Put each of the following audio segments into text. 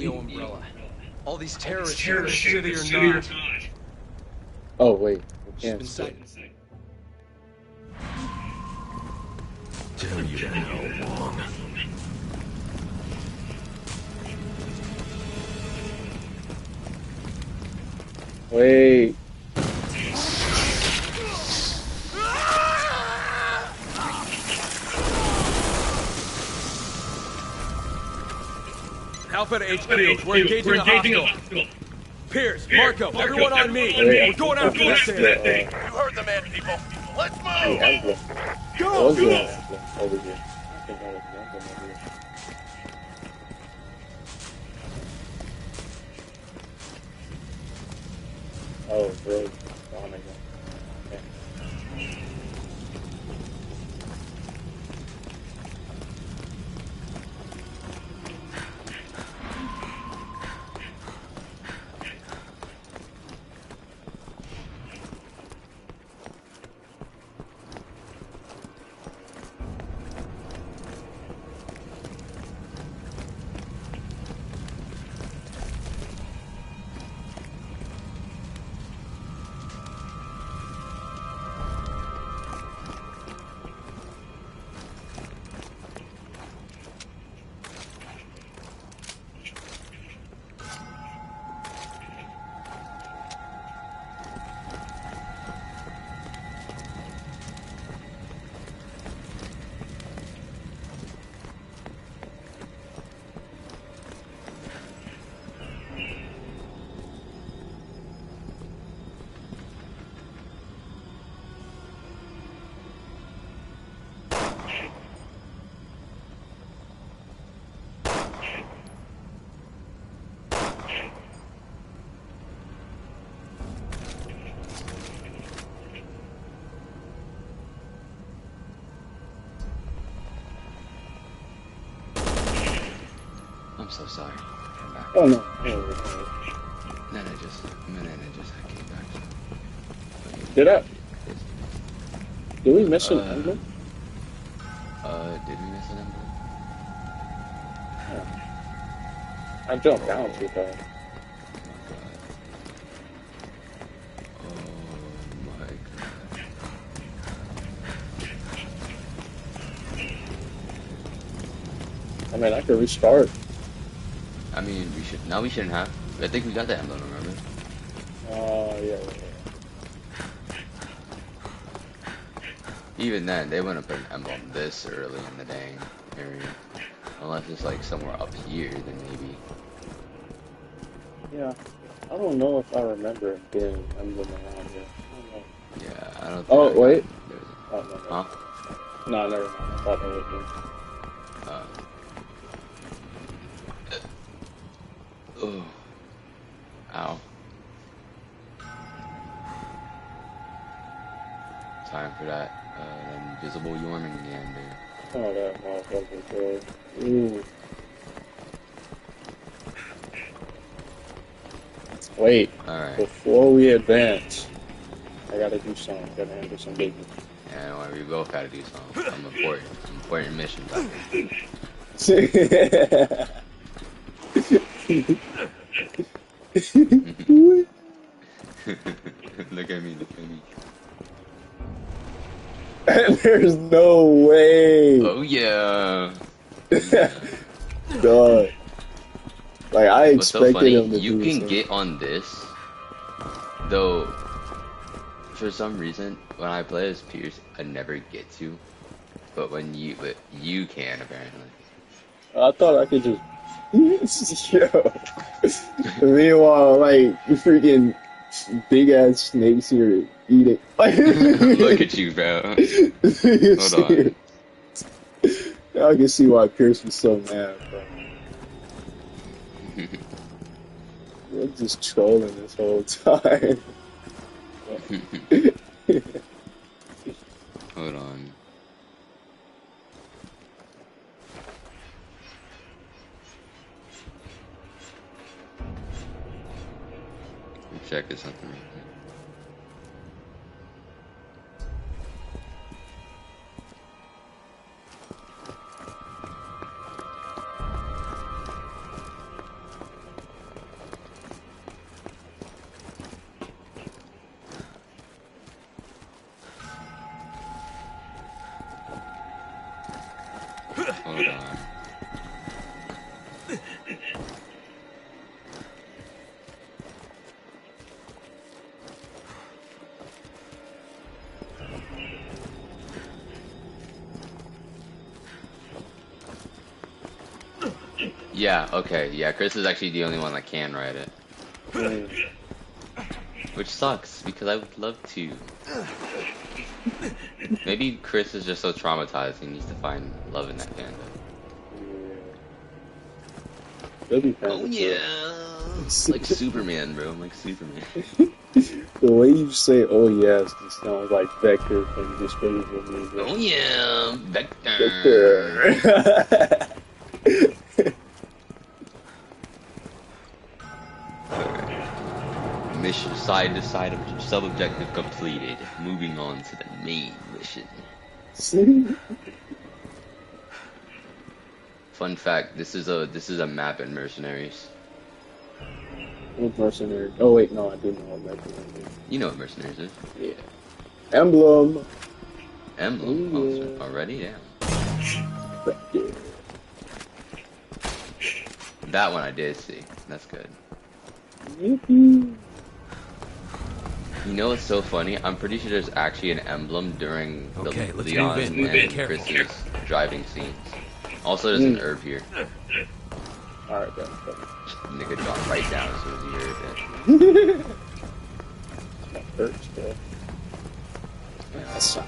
umbrella. All these terrorists here in the city or not. Oh wait, She's been sight. Tell you how long. Wait. Alpha to HQ, we're engaging a hostile. Pierce, Marco, everyone on me. Wait, We're going after this thing. You heard the man, people. Let's move! Emblem. Go! What was the emblem over here? I think that was the emblem over here. Oh, really? Oh my god. Okay. I'm so sorry. Come back. Oh no. Then I just came back. Did I? Did we miss an emblem? Did we miss an emblem? Yeah. I jumped down too far. Oh my god. I mean, I could restart. I mean, we shouldn't have. I think we got the emblem, remember? Yeah. Even then, they wouldn't put an emblem this early in the dang area. Unless it's like somewhere up here, then maybe. Yeah. I don't know if I remember it being an emblem around here. I don't know. Yeah, I don't think. Oh, wait. Oh, no. huh? No, never mind. I thought that was me. Oh. Ow. Time for that invisible Jormungandr. Oh, that motherfucker, bro. Ooh. Wait. Alright. Before we advance, I gotta do something. Gotta handle some business. Yeah, well, we both gotta do something. Some important missions out there. Look at me. There's no way. Oh yeah. God. Like I What's so expected funny, him to you do can something. get on this, though. For some reason, when I play as Pierce, I never get to. But you can apparently. I thought I could just. Yo. Meanwhile, like freaking big ass snakes here eating. Look at you, bro. Hold on. I can see why Pierce was so mad, bro. You're just trolling this whole time. Hold on. Check is something right there. gone. Yeah, okay, yeah, Chris is actually the only one that can ride it. Which sucks, because I would love to. Maybe Chris is just so traumatized he needs to find love in that panda. They'll be panda Oh yeah! Like Superman, bro, like Superman. The way you say "oh yes" it sounds like Vector from Disposable Movie. Oh yeah, Vector. Vector. Mission side to side sub-objective completed. Moving on to the main mission. Fun fact: this is a map in Mercenaries. What mercenary? Oh wait, no, I didn't know what mercenary is. You know what Mercenaries is? Yeah. Emblem. Emblem. Ooh, Oh, yeah. so already, yeah. Vector. That one I did see. That's good. Yippee. You know what's so funny? I'm pretty sure there's actually an emblem during the Okay, let's Leon move in. Move in. and Careful. Chris's driving scenes. Also, there's an herb here. Alright, then. Nigga dropped right down as soon as he heard it. That hurts, bro. Yeah. That sucks.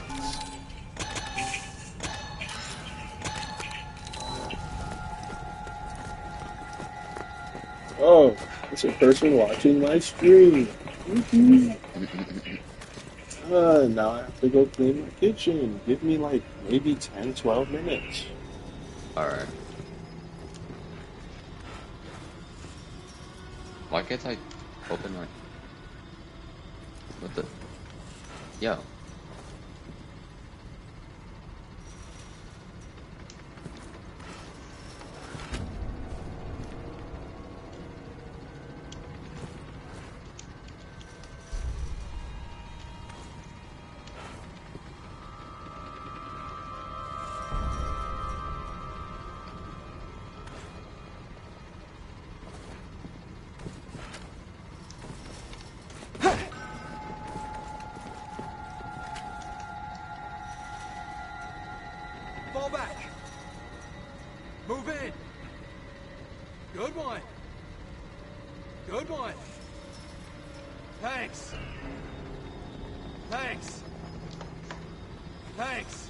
Oh, it's a person watching my stream. Now I have to go clean my kitchen. Give me like maybe 10, 12 minutes. Alright. Why can't I open my... What the... Yo. Fall back. Move in. Good one. Good one. Thanks. Thanks. Thanks.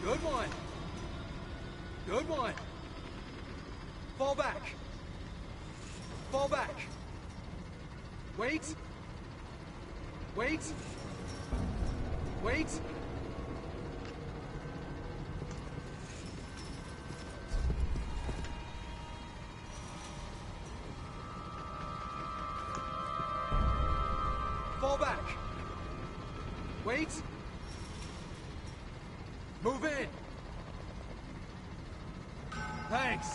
Good one. Good one. Fall back. Fall back. Wait. Wait. Wait. Fall back. Wait. Move in. Thanks.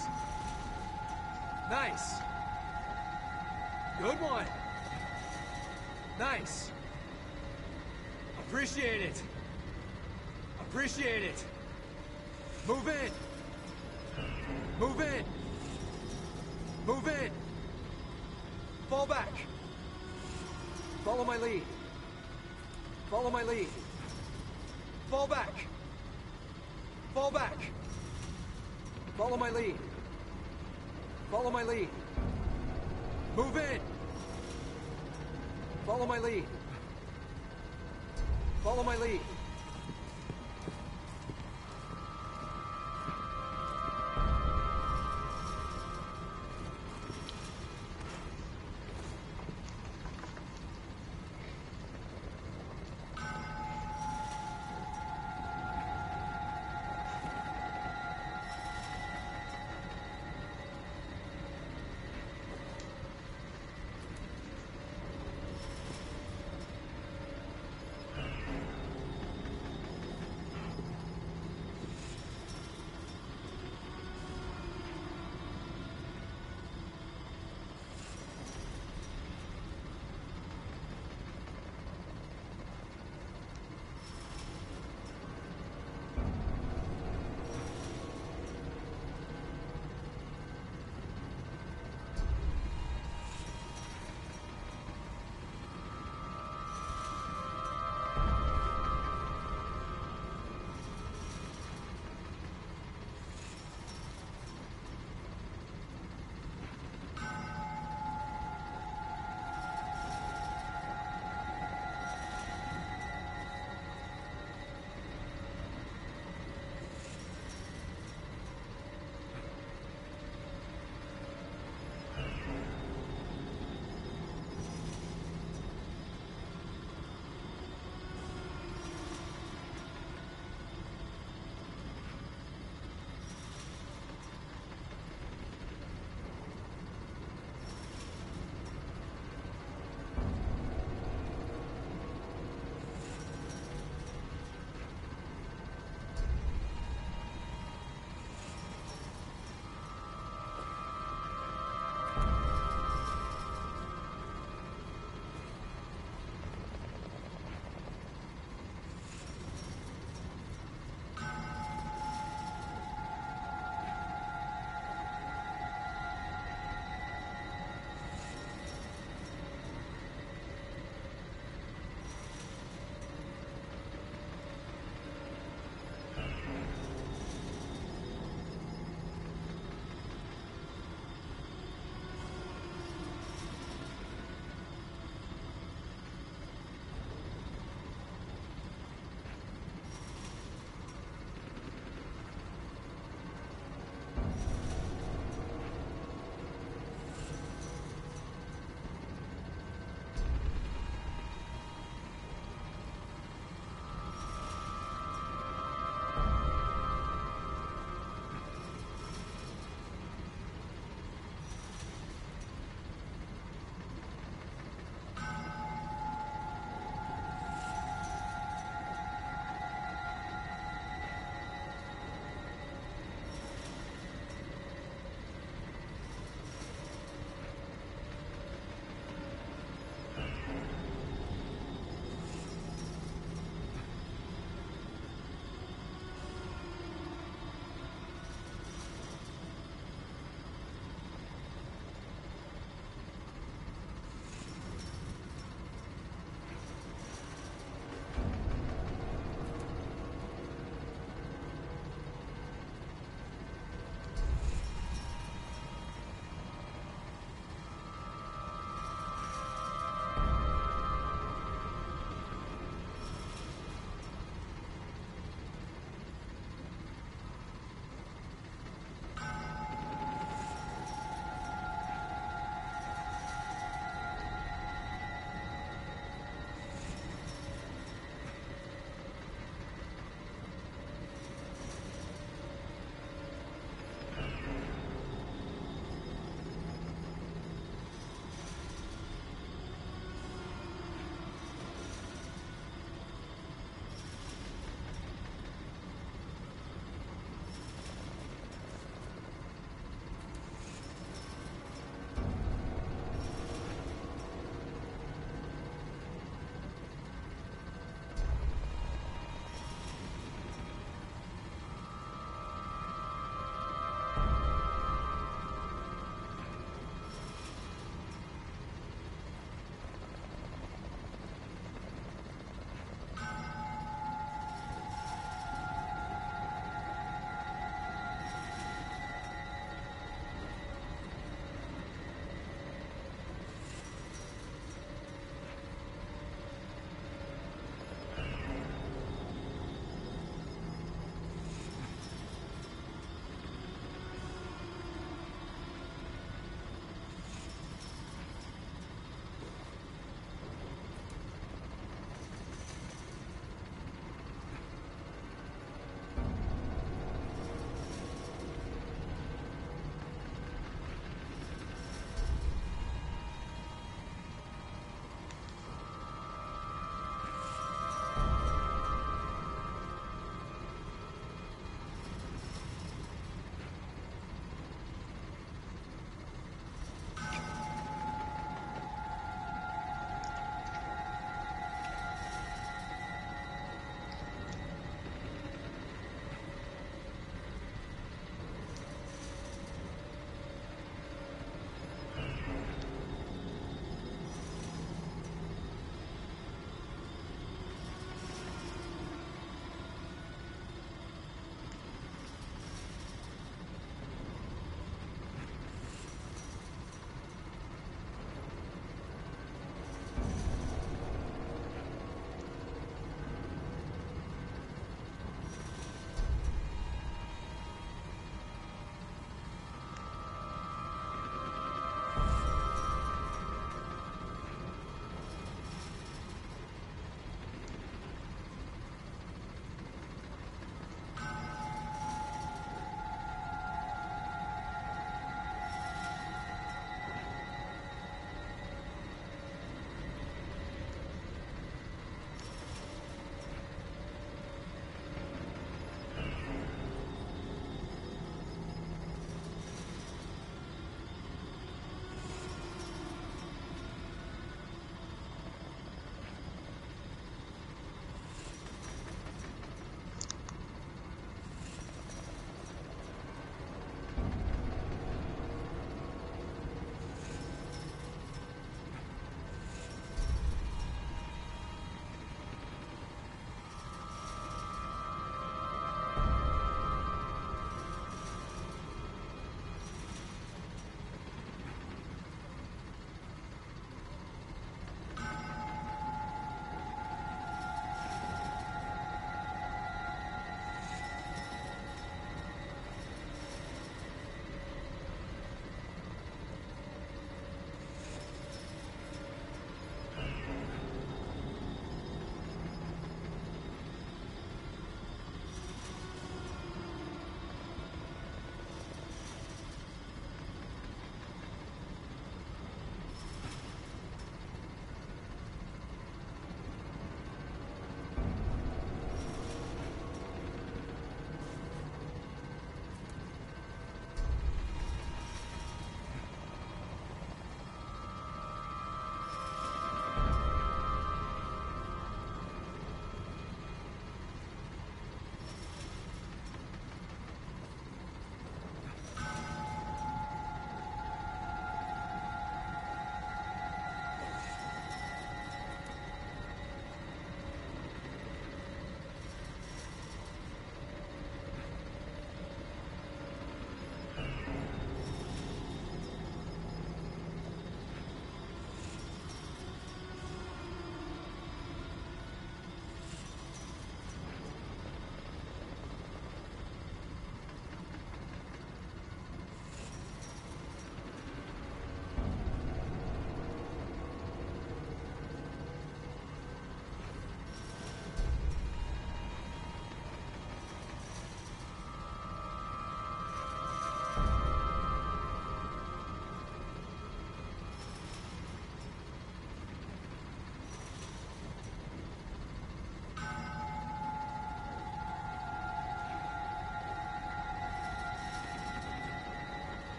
Nice. Good one. Nice. Appreciate it. Appreciate it. Move in. Move in. Move in. Fall back. Follow my lead. Follow my lead. Fall back. Fall back. Follow my lead. Follow my lead. Move in. Follow my lead. Follow my lead.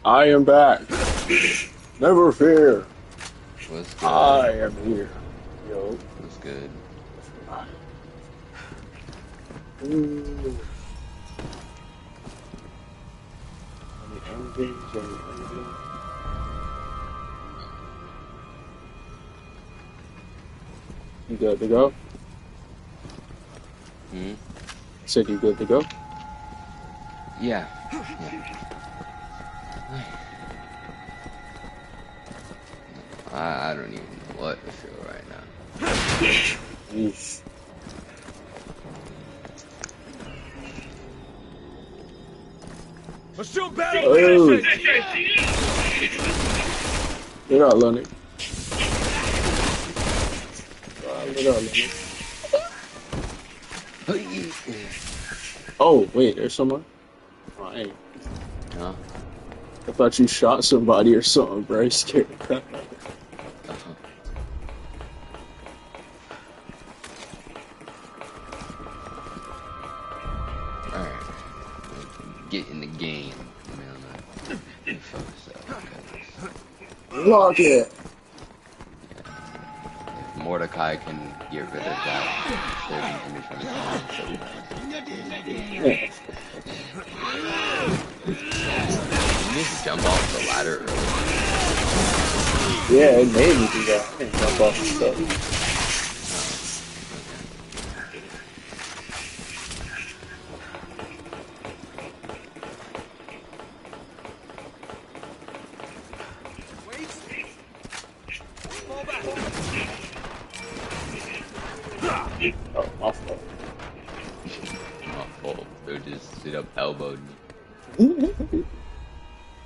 I am back. Never fear. What's good? I am here. Yo. What's good? Ooh. You good to go? Hmm? Said you good to go? Yeah. I don't even know what to feel right now. Yeesh. Let's do battle Oh. position! Look out, Lenny. Look out, Lenny. Oh, wait, there's someone? Oh, hey. Huh? I thought you shot somebody or something, bro. I scared the crap out of me. Alright. Get in the game. Man, Lock it! if Mordecai can get rid of that disturbing image from his mind, you need to jump off the ladder early. Yeah, it made me do that. I didn't jump off the stuff. Oh, my fault. My fault. They just sit up elbowed me.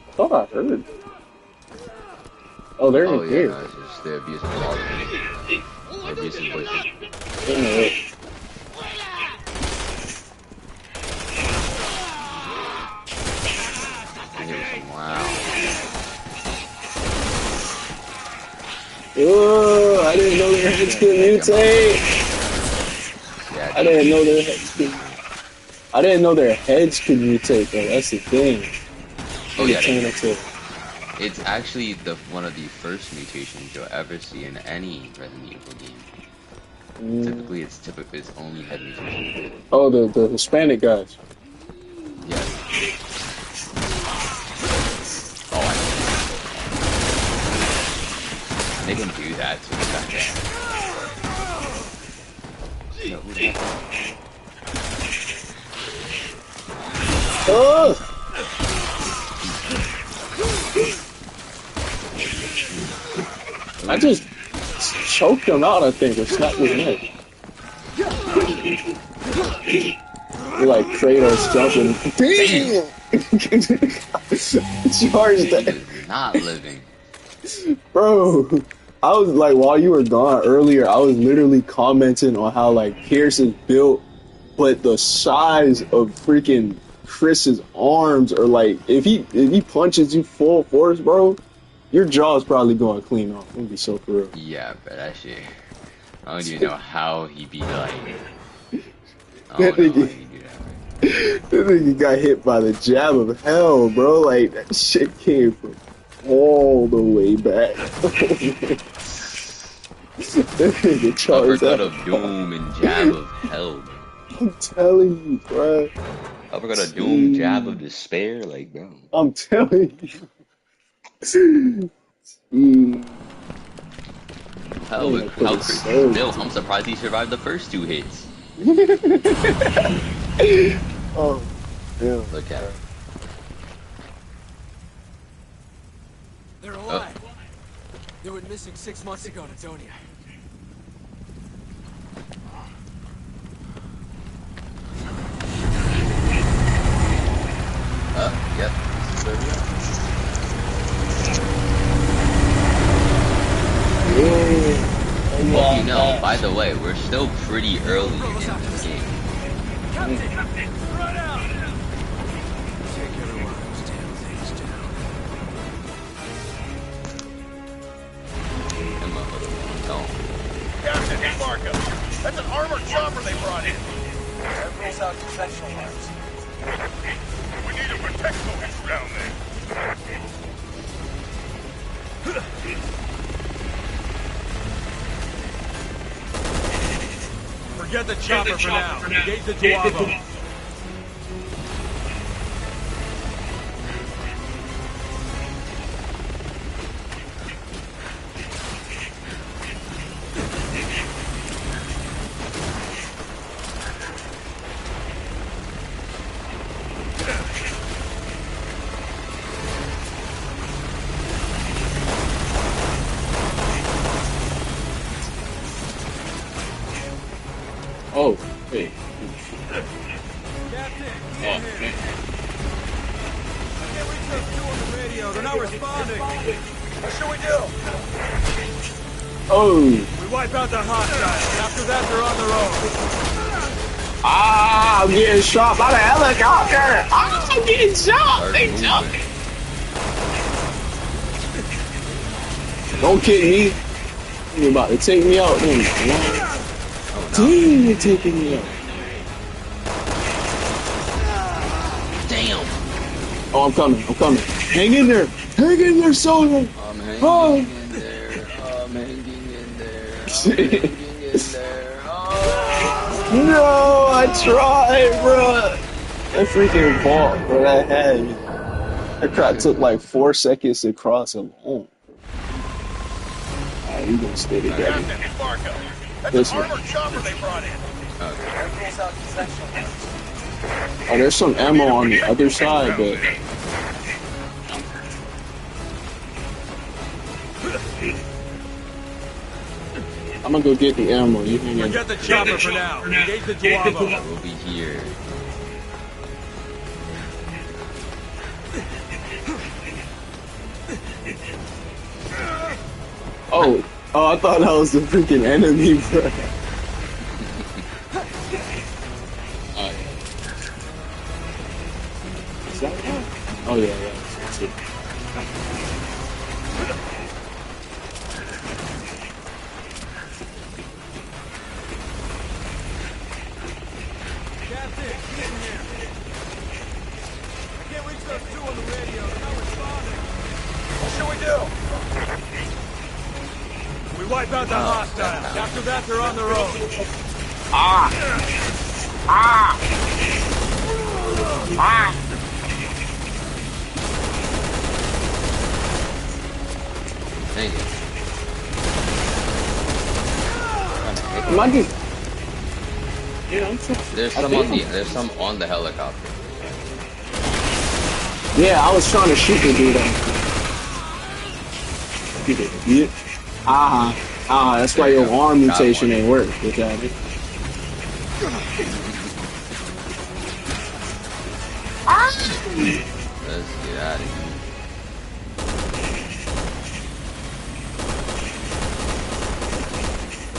I thought I heard. Oh, they're Oh in yeah, here. no, it's just they're abusing all of them. They're abusing voices. They're in here. Wow. Oh, I didn't know their heads could mutate. Yeah, I didn't know their heads could. I didn't know their heads could mutate though. That's the thing. Oh yeah, turn into. it's actually one of the first mutations you'll ever see in any Resident Evil game. Typically, it's only head mutation. Oh, the Hispanic guys. Yeah. Oh, I know. They can do that too. No, who the heck? Oh! I just choked him out, I think, or snapped his neck. Like Kratos jumping. Damn! Charged that. He is not living. Bro, I was like, while you were gone earlier, I was literally commenting on how like Pierce is built, but the size of freaking Chris's arms are like, if he punches you full force, bro, your jaw's probably going clean off. I'm gonna be so for real. Yeah, but that shit. I don't even know how he be like. I That don't know how nigga, he do that. that nigga got hit by the jab of hell, bro. Like that shit came from all the way back. That nigga charged Uppercut out. of doom and jab of hell. Bro. I'm telling you, bro. Uppercut of doom, jab of despair, like bro. I'm telling you. Hell, Yeah, how pretty Chris so. still? I'm surprised he survived the first 2 hits. Oh, yeah. Look at it. They're alive. They went missing 6 months ago, Antonia. Yep. This is where we are. Well, you know, by the way, we're still pretty early in this game. Captain, run out! Take every one of those damn things down. And my other one, don't. Captain, it's Marco. That's an armored chopper they brought in. That rules out conventional arms. We need to protect those down there. Forget the chopper for now. Engage the Duavo. Oh, wait. Captain, man. I can't reach those two on the radio. They're not responding. What should we do? Oh. We wipe out the hostiles. After that, they're on their own. Ah, I'm getting shot by the helicopter. Ah, I'm getting shot. They jumped. Don't kick me. You're about to take me out. Damn, you're taking me out. Damn. Oh, I'm coming. Hang in there, soldier. I'm hanging Oh. in there. I'm hanging in there. I'm hanging in there. Oh. No, I tried, bro. That freaking vault, bro, that had me. That crap took like 4 seconds to cross alone. Alright, we gonna stay together. Captain, it's Marco. That's This an one. armored chopper they brought in. Okay. Oh, there's some ammo on the other side, but I'm gonna go get the ammo. You hang in. Forget the chopper for now. Engage the Duavo. We'll be here. Oh, I thought that was the freaking enemy, bro. Is that one? Oh yeah. That's it. Captain, get in here. I can't reach those two on the radio. They're not responding. What should we do? We wipe out the hostiles. After that, they're on their own. Thank you. Am I just... Yeah, I'm trying. There's some on the helicopter. Yeah, I was trying to shoot the dude. Yeah. That's why your arm mutation ain't work. Look at it. Let's get out of here.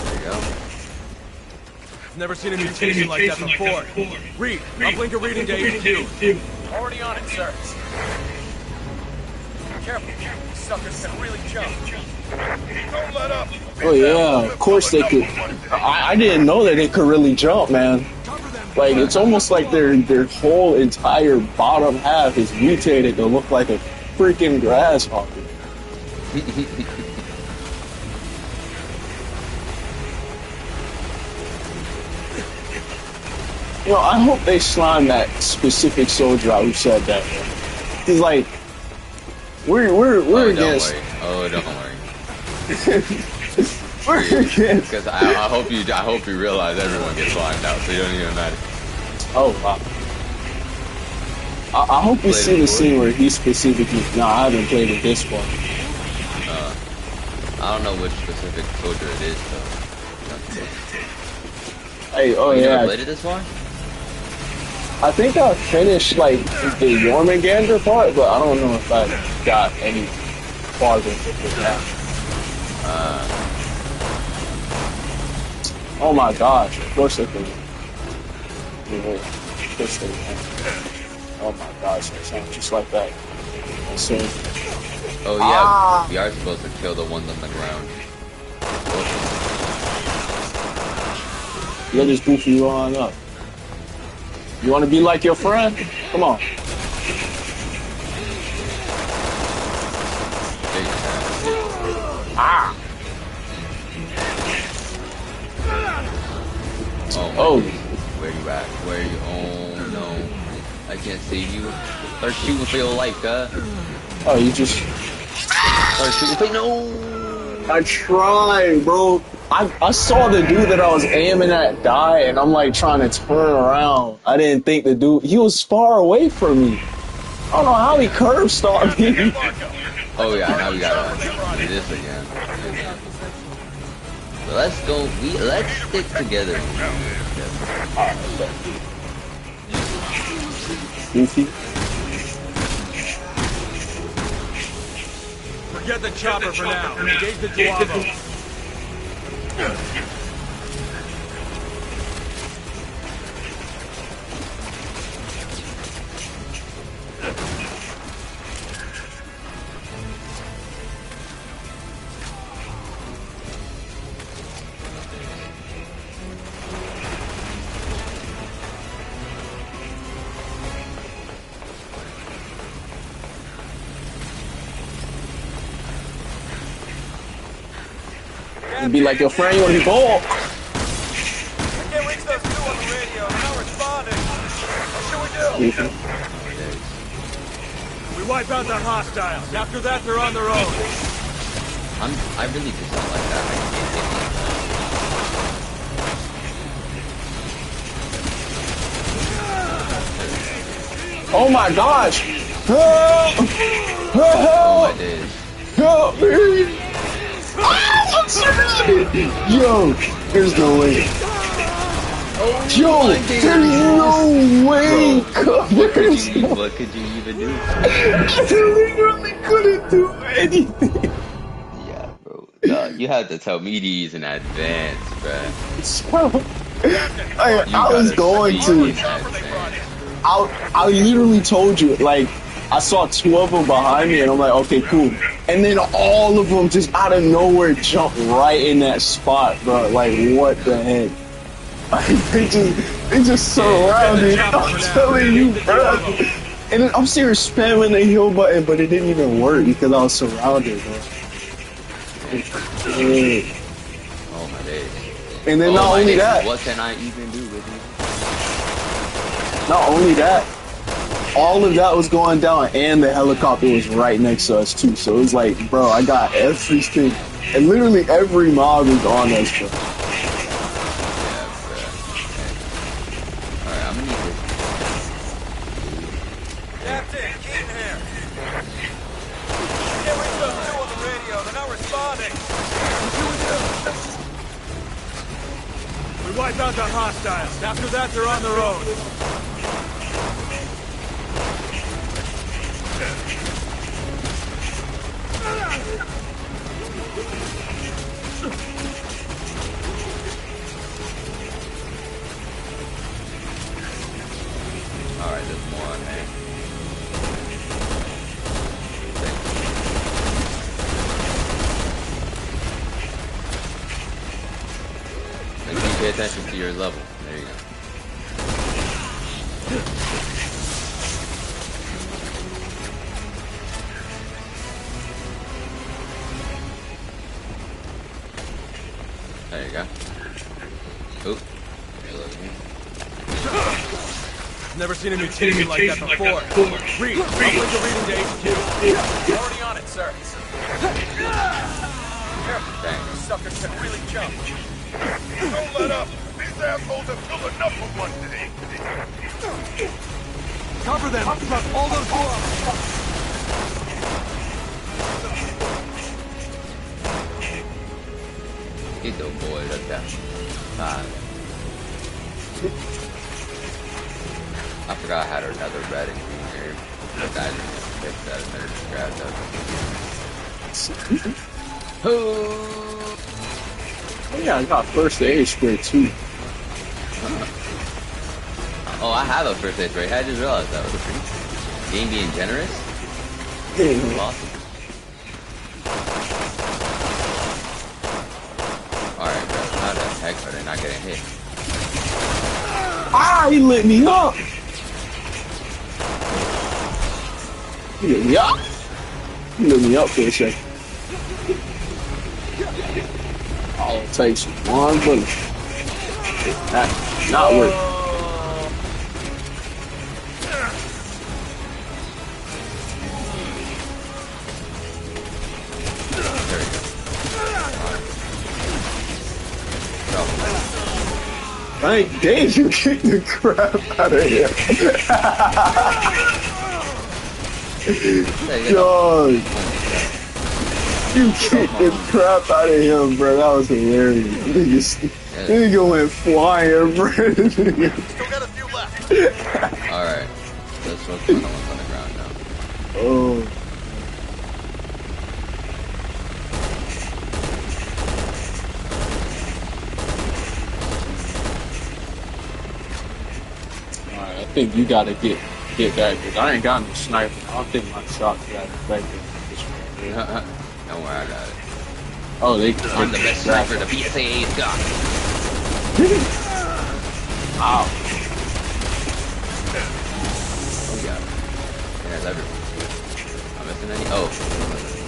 There you go. Never seen a mutation like that before. Reed, I'll blink a reading to HQ. Already on it, sir. Careful, these suckers can really jump. Don't let up. Oh yeah, of course they could. I didn't know that they could really jump, man. Like it's almost like their whole entire bottom half is mutated to look like a freaking grasshopper. You know, I hope they slime that specific soldier out who said that. He's like, we're against. Don't worry. We're against. Because I hope you realize everyone gets slimed out, so you don't even matter. Oh wow. I hope you see the scene where he specifically. No, I haven't played it this one. I don't know which specific soldier it is, though. Hey, oh You yeah. never played it this far? I think I finished like the Jormungandr part, but I don't know if I got any farther with that. Oh my gosh! Of course they can. Of course they can. Oh my gosh! They sound just like that. So. Oh yeah, we are supposed to kill the ones on the ground. You'll just goof you on up. You want to be like your friend? Come on. Ah. Oh, Oh. Where you at? Where you? Oh no, I can't see you. Start shooting for your life, guy. Oh, you just. Start shooting for no. I tried, bro. I saw the dude that I was aiming at die, and I'm like trying to turn around. I didn't think the dude. He was far away from me. I don't know how he curve stopped me. Oh yeah, now we gotta do this again. But let's go. Let's stick together. Goofy. Forget the chopper for now. Engage the Duavo. It'd be like your friend, you wanna be bald. I can't reach those two on the radio. They're not responding. What should we do? We wipe out the hostiles. After that, they're on their own. I really just don't like that. I can't get like that. Oh my gosh! Help! Oh Help! my days. Help me! Ah, I'm surrounded! Yo, there's no way. Yo, there's no way! What could you even do? I literally couldn't do anything. Yeah, bro. No, you had to tell me these in advance, bruh. So, I was going to. I literally told you, like, I saw 2 of them behind me, and I'm like, okay, cool. And then all of them just out of nowhere jumped right in that spot, bro. Like, what the heck? they just surrounded. I'm telling you, bro. And then I'm serious spamming the heal button, but it didn't even work because I was surrounded, bro. Oh my days. And then not only that, what can I even do with you? not only that, all of that was going down, and the helicopter was right next to us too. So it was like, bro, I got everything, and literally every mob is on us, bro. Wipe out the hostiles. After that, they're on their own. Alright, there's more, man. Pay attention to your level. There you go. There you go. Oop. Never seen a mutation like that before. Reed, I'll bring the reading to HQ. Already on it, sir. Careful. These suckers can really jump. Don't let up! These assholes have killed enough for one day! Cover them! Drop all those blocks! Get those boys up there. I forgot I had another red and green here. But I didn't pick that. I better just grab that. Oh! Yeah, I got first aid spray too. Oh, I have a first aid spray. I just realized that was a pretty game being generous. Awesome. Alright, bro. How the heck are they not getting hit? Ah, he lit me up. He lit me up. He lit me up for a second. All it takes is one bullet. That not working. Thank Dave, you kicked the crap out of him. Dog. You kicked the crap out of him, bro. That was hilarious. Nigga went flying, bro. Still got a few left. Alright. Let's look for the ones on the ground now. Oh. Alright, I think you gotta get that, because I ain't got no sniper. I don't think my shots got effective. Don't worry, I got it. Oh, I'm the best sniper the BSAA's got. Wow. Oh, yeah. There's everyone. I'm missing any? Oh,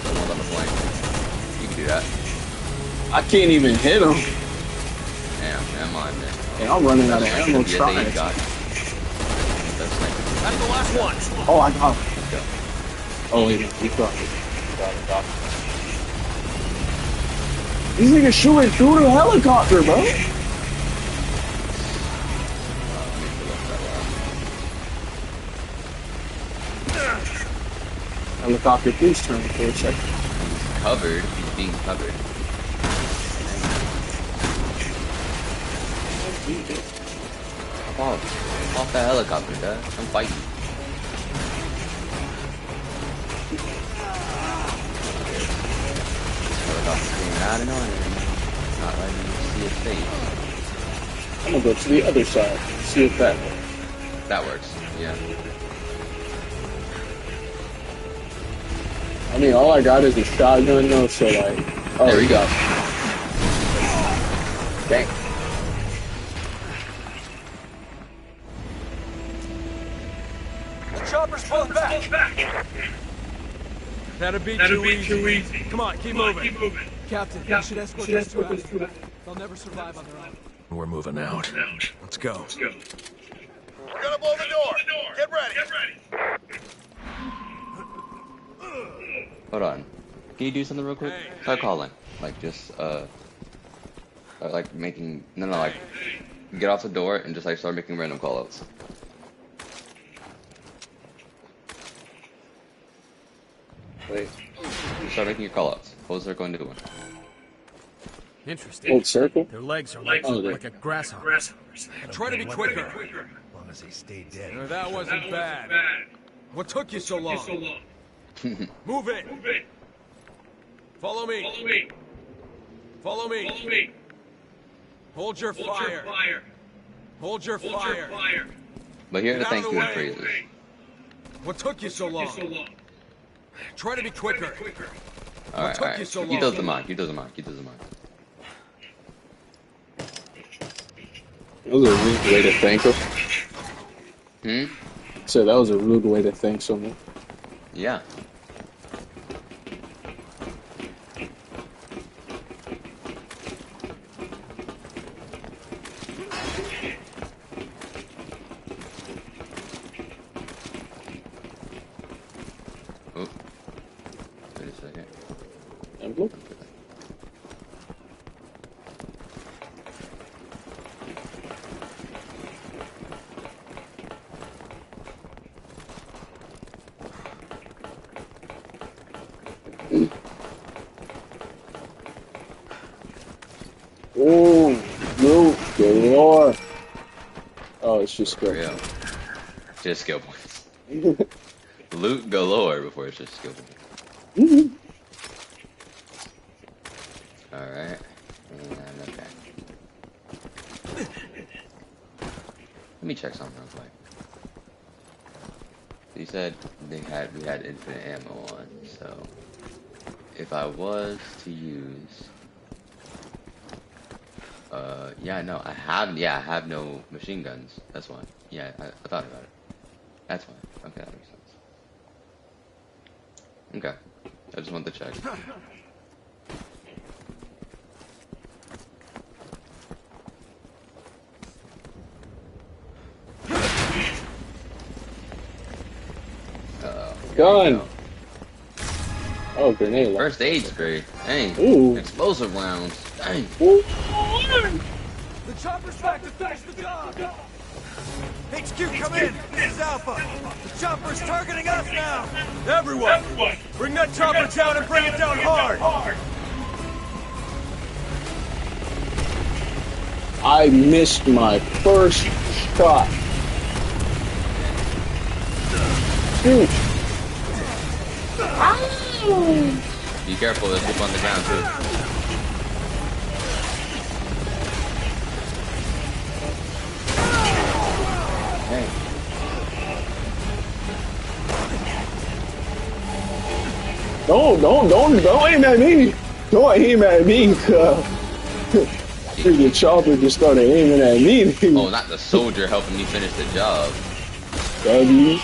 someone's on the flank. You can do that. I can't even hit him. Damn, never mind then. And I'm running out of ammo trying. BSAA's got it. That's sniper. That's the last one. Oh, I got him. Go. Oh, wait, no, he got it. Got it. These niggas shooting through the helicopter, bro. Helicopter, please turn for a second. He's covered. He's being covered. Off that helicopter, dad. I'm fighting. I don't know anything. Not letting you see his face. I'm gonna go to the other side. See if that works. That works, yeah. I mean, all I got is a shotgun though, so like... Oh, There we go. Dang. The chopper's pulled back. That'd be too easy. Come on, keep moving. Captain, they should escort us to Africa. They'll never survive on their own. We're moving out. Let's go. We're gonna blow the door. Get ready. Hold on. Can you do something real quick? Start calling. Like, just, like making... No, like, get off the door and just, like, start making random callouts. Wait. Start making your callouts. What was there going to do? Interesting. Old circle? Their legs are like, Oh, there. like a grasshopper. Try to be quicker. As long as they stay dead. That wasn't bad. What took you so long? Move it. Follow me. Follow me. Hold your fire. Hold your fire. But here are the Get out of thank you the and way. phrases. What took you so long? Try to be quicker. Alright, took you alright. so He long? does the mark. That was a rude way to thank him. So that was a rude way to thank someone. Yeah. Oh. Wait a second. Envelope? Oh, no, good lord. Oh, it's just good. Real. Just skill points. Loot galore before it's just skill points. Alright. And okay. Let me check something real quick. You said we had infinite ammo on, so if I was to use yeah, no, I have no machine guns. That's why. Yeah, I thought about it. That's why. Okay, that makes sense. Okay. I just wanted to check. gun. Oh, grenade launcher. First aid's great. Dang. Ooh. Explosive rounds. Dang. Ooh. The chopper's back to finish the job! HQ, come in! This is Alpha! The chopper's targeting us now! Everyone! Bring that chopper down and bring it down hard! I missed my first shot. Shoot. Be careful, there's people on the ground too. Don't aim at me. Don't aim at me. The chopper just started aiming at me. Oh, not the soldier helping me finish the job. W.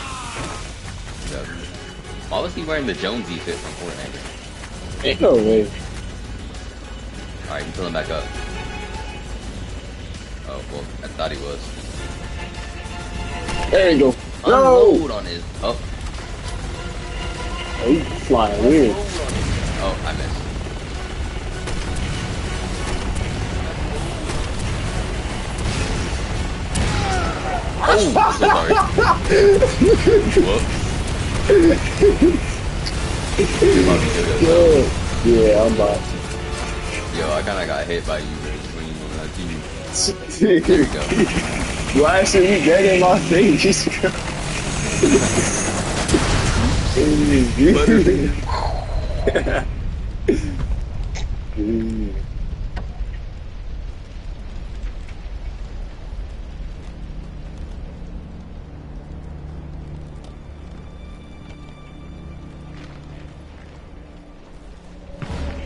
Why was he wearing the Jonesy fit from Fortnite? Ain't no way. Alright, you pull him back up. Oh, well, I thought he was. There you go. Unload on his. Oh. Oh, you flying weird. Oh, I missed. Oh, so sorry. Whoops. Yeah, I'm about to. Yo, I kinda got hit by you when you. There we go. Blasting me dead in my face.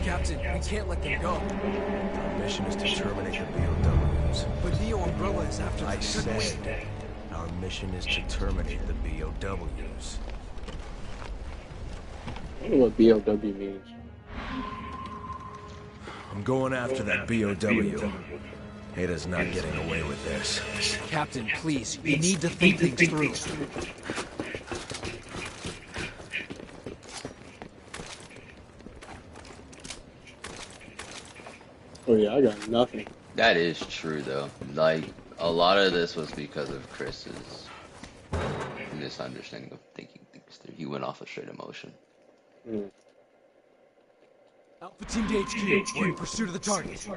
Captain, we can't let them go. Our mission is to terminate the BOWs. But Neo Umbrella is after them. I said, our mission is to terminate the BOWs. I don't know what BLW means. I'm going after that BOW. Ada's not getting away with this. Captain, please, you need to think things through. Oh yeah, I got nothing. That is true though. Like, a lot of this was because of Chris's misunderstanding of thinking things through. He went off of straight emotion. Alpha Team to HQ. We're in pursuit of the target.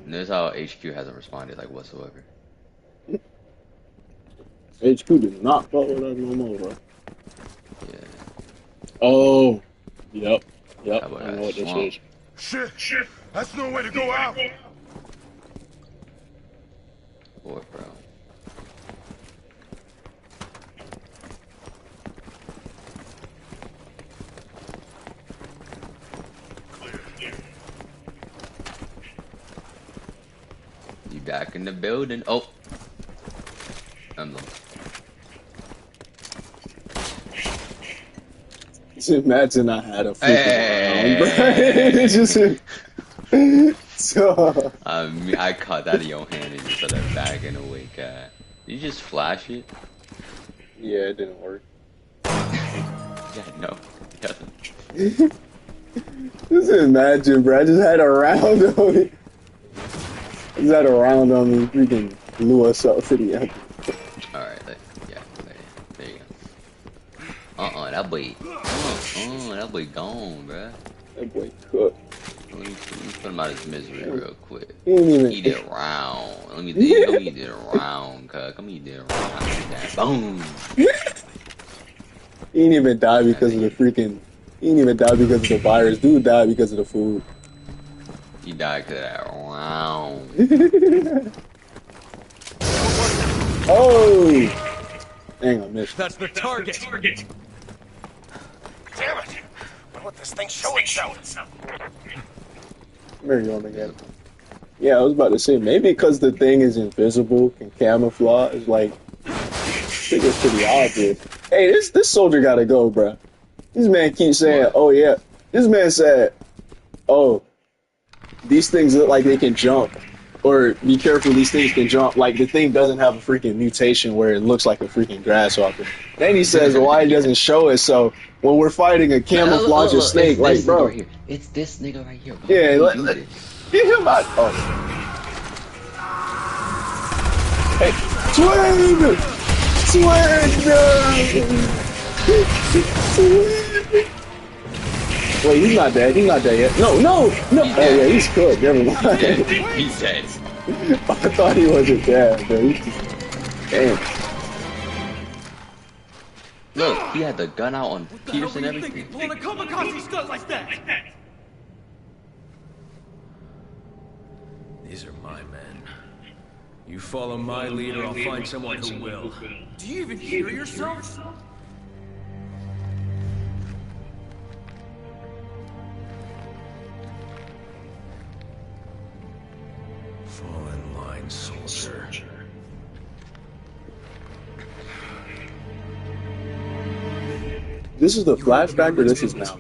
Notice how HQ hasn't responded like whatsoever. HQ did not fuck with us no more, bro. Yeah. Oh, yep. That I boy know got what this swamped. is. Shit, that's no way to go out. Boy, bro. You back in the building? Oh, I'm low. Just imagine I had a freaking Hey. round, bro. It's just so. I caught that in your hand and you started backing away, cat. Did you just flash it? Yeah, it didn't work. Yeah, no, it doesn't. Just imagine, bro. I just had a round on me. Just had a round on me. Freaking blew us up for the end. Alright, yeah, there you go. That boy. That boy gone, bruh. That boy cooked. Let me put him out of his misery real quick. He didn't even. Eat it round. Let me eat it round, cuz. Come eat it round. Boom. He didn't even die because of the freaking. He didn't even die because of the virus. Dude died because of the food. He died because of that round. Oh! Dang, I missed. That's the target! Damn it! Don't let this thing show itself. There you go again. Yeah, I was about to say, maybe because the thing is invisible, can camouflage, like, I think it's pretty obvious. Hey, this soldier gotta go, bruh. This man keeps saying, What? oh yeah. This man said, oh, these things look like they can jump. Or be careful, these things can jump. Like, the thing doesn't have a freaking mutation where it looks like a freaking grasshopper. Then he says, why it doesn't show it? So when we're fighting a camouflaging snake, It's like, this nigga bro, right here. It's this nigga right here. Why yeah, would you do this? get him out. Oh, hey, swing, swing. Wait, he's not dead. He's not dead yet. No. Oh yeah, he's cooked. Never mind. He's dead. I thought he wasn't dead, bro. He's just, damn. Look, he had the gun out on Pierce and everything. Pulling a kamikaze stunt like that. These are my men. You follow my lead or I'll find someone who will. Do you even hear yourself? Fall in line, soldier. This is the flashback, or this is now?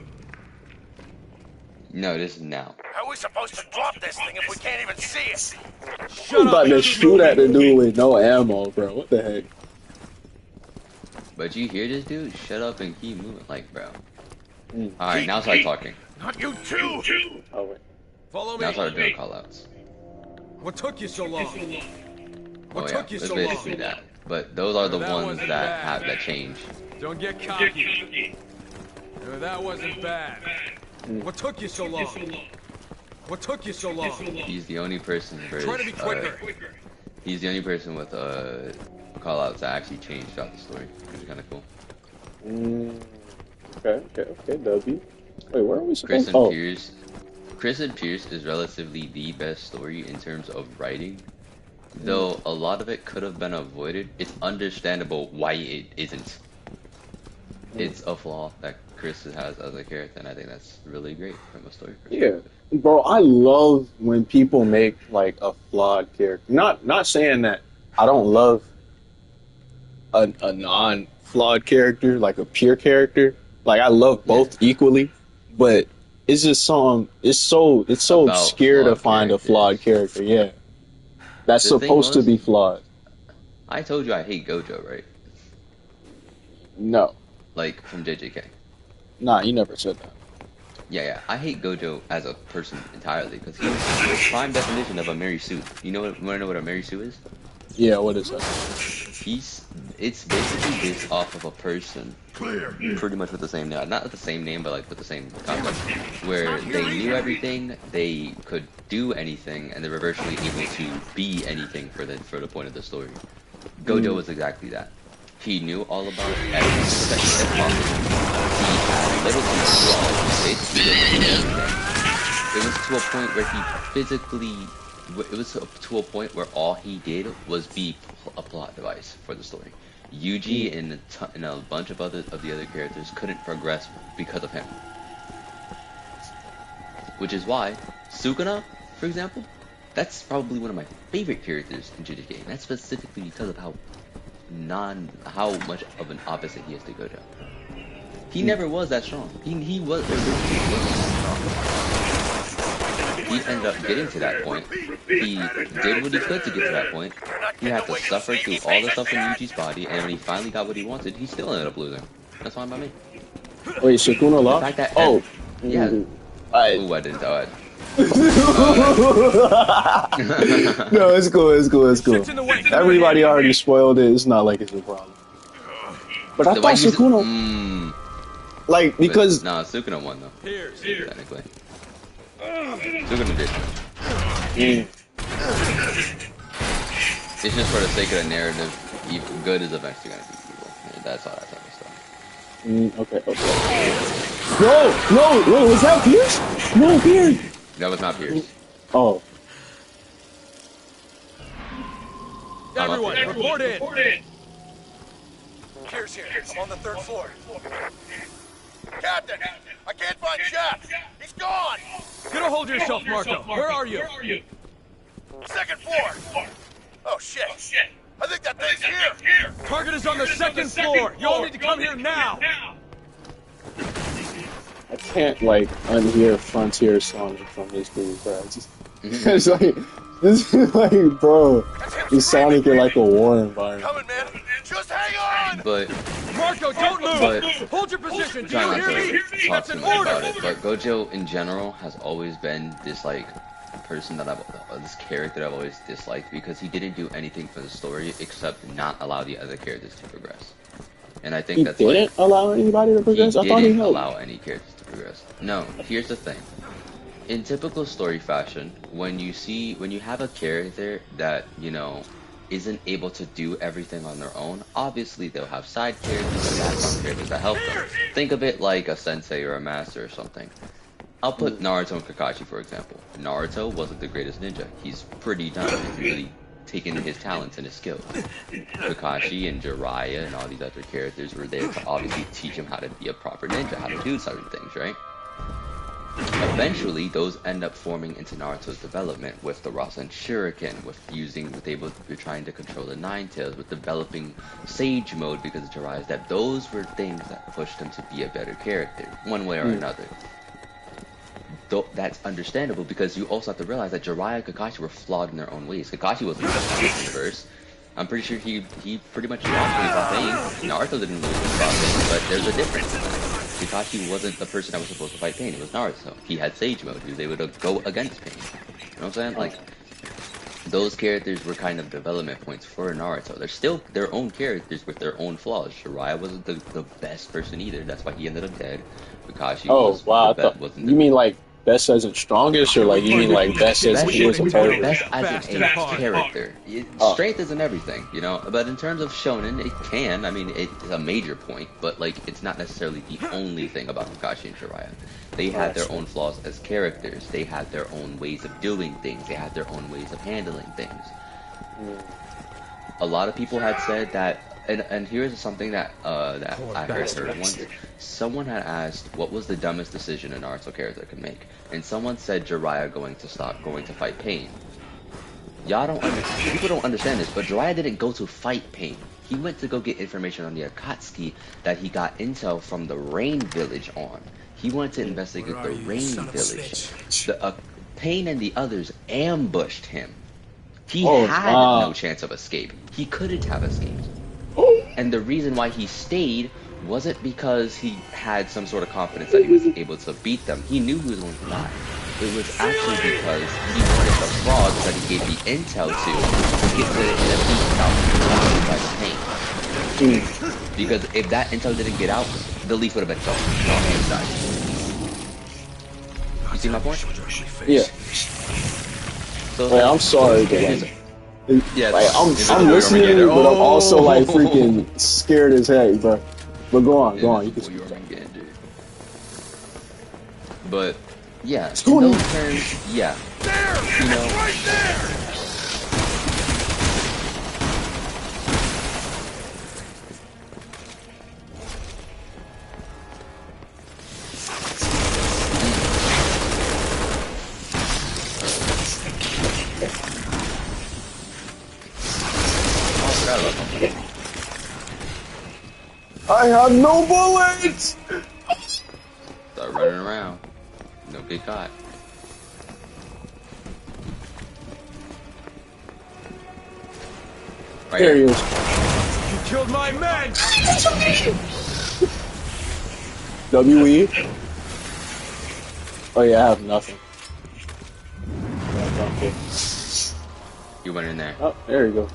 No, this is now. How are we supposed to drop this thing if we can't even see it? I'm about to shoot at the dude with no ammo, bro. What the heck? But you hear this dude? Shut up and keep moving, like, bro. Alright, now start talking. Not you too. Oh wait. Follow me. Now start doing callouts. What took you so long? Oh What yeah, took you it's so basically long? that. But those are the That ones wasn't that bad. have that change. Don't get cocky. No, that wasn't bad. What took you so long? What took you so long? He's the only person for Try to be quicker. he's the only person with callouts that actually changed throughout the story, which is kinda cool. Okay, W. Wait, where are we Chris supposed and to? Pierce. Chris and Pierce is relatively the best story in terms of writing. Though a lot of it could have been avoided, it's understandable why it isn't. It's a flaw that Chris has as a character, and I think that's really great from a story perspective. Yeah, bro, I love when people make like a flawed character. Not saying that I don't love a non-flawed character, like a pure character. Like I love both equally, but it's just it's so About obscure to flawed find a flawed character. Yeah, that's The thing supposed to was- be flawed. I told you I hate Gojo, right? No, Like from JJK. nah, you never said that. Yeah, I hate Gojo as a person entirely because he's the prime definition of a Mary Sue. You want to know what a Mary Sue is? Yeah, what is that? It's basically based off of a person, pretty much with the same name, not with the same name, but like with the same concept, where they knew everything, they could do anything, and they were virtually able to be anything for the point of the story. Gojo was exactly that. He knew all about everything that he had possible. He had little control. He basically did everything. It was to a point where he physically. It was to a point where all he did was be a plot device for the story. Yuji and a bunch of the other characters couldn't progress because of him. Which is why Sukuna, for example, that's probably one of my favorite characters in JJK, and that's specifically because of how much of an opposite he is to Gojo. He never was that strong. He was originally strong. He ended up getting to that point. He did what he could to get to that point. He had to suffer through all the stuff in Yuji's body, and when he finally got what he wanted, he still ended up losing. That's fine by me. Wait, Sukuna The lost? fact that Yeah. Ooh, I didn't know it. No, it's cool. Everybody already spoiled it. It's not like it's a problem. But I So thought why you Sukuna, like, because nah, Sukuna won though. Here. Technically, Sukuna did. It's just for the sake of the narrative. Good is eventually gonna be evil. That's all that type of stuff. Okay. No, was that Pierce? No, Pierce. That was not Pierce. Oh, Everyone, report in. Here's here. I'm on the 3rd floor. Captain, I can't find Jeff. He's gone. Get a hold of yourself, Marco. Where are you? 2nd floor. Oh shit. I think that thing's here. Target is on the 2nd floor. You all need to come here now. I can't like unhear Frontier songs from this dude, bro. It's like, this is like, bro, you sounding like a war environment. Coming, man. Just hang on. But Marco, don't move! But Hold your position! Do try you not hear me? to talk That's too an much order! about it. But Gojo in general has always been this like person that this character I've always disliked because he didn't do anything for the story except not allow the other characters to progress. And I think He that's didn't allow anybody to progress? I he thought he didn't helped. allow any characters to progress. No, here's the thing. In typical story fashion, when you have a character that, you know, isn't able to do everything on their own, obviously they'll have side characters and background characters that help them. Think of it like a sensei or a master or something. I'll put Naruto and Kakashi for example. Naruto wasn't the greatest ninja. He's pretty done. He's really taken his talents and his skills. Kakashi and Jiraiya and all these other characters were there to obviously teach him how to be a proper ninja, how to do certain things, right? Eventually, those end up forming into Naruto's development with the Rasen Shuriken, with trying to control the Nine Tails, with developing Sage Mode because of Jiraiya's depth. Those were things that pushed him to be a better character, one way or another. Though that's understandable because you also have to realize that Jiraiya and Kakashi were flawed in their own ways. Kakashi wasn't the best in the verse. I'm pretty sure he pretty much lost when he fought Pain. Naruto didn't lose when he fought Pain, but there's a difference in that. Kakashi wasn't the person that was supposed to fight Pain, it was Naruto. He had Sage Mode, he was able to go against Pain. You know what I'm saying? Like, those characters were kind of development points for Naruto. They're still their own characters with their own flaws. Jiraiya wasn't the best person either, that's why he ended up dead. Kakashi was You mean like best as in strongest, or like you mean like best as he was a person? Best as a character. Strength isn't everything, you know. But in terms of shonen, it can. I mean, it's a major point, but like it's not necessarily the only thing about Kakashi and Jiraiya. They had their own flaws as characters. They had their own ways of doing things. They had their own ways of handling things. A lot of people had said that. And here's something that I heard once. Someone had asked what was the dumbest decision a Naruto character could make, and someone said Jiraiya going to fight Pain. People don't understand this, but Jiraiya didn't go to fight Pain. He went to go get information on the Akatsuki that he got intel from the Rain Village on. He wanted to investigate the Rain Village. Pain and the others ambushed him. He had no chance of escape. He couldn't have escaped. And the reason why he stayed wasn't because he had some sort of confidence that he was able to beat them. He knew he was going to die. It was actually because he wanted the frogs that he gave the intel to get to the beat out by the Pain. Because if that intel didn't get out, the leaf would have been gone. All hands died. You see my point? Yeah. So, wait, I'm sorry, but yeah, like, I'm listening, but I'm also like freaking scared as heck, bro. But go on. You can speak. But yeah, in those terms, yeah, you know. Right there! I have no bullets! Start running around. No get caught. Right there he here. is. You killed my men! WE? Oh yeah, I have nothing. You went in there. Oh, there you go.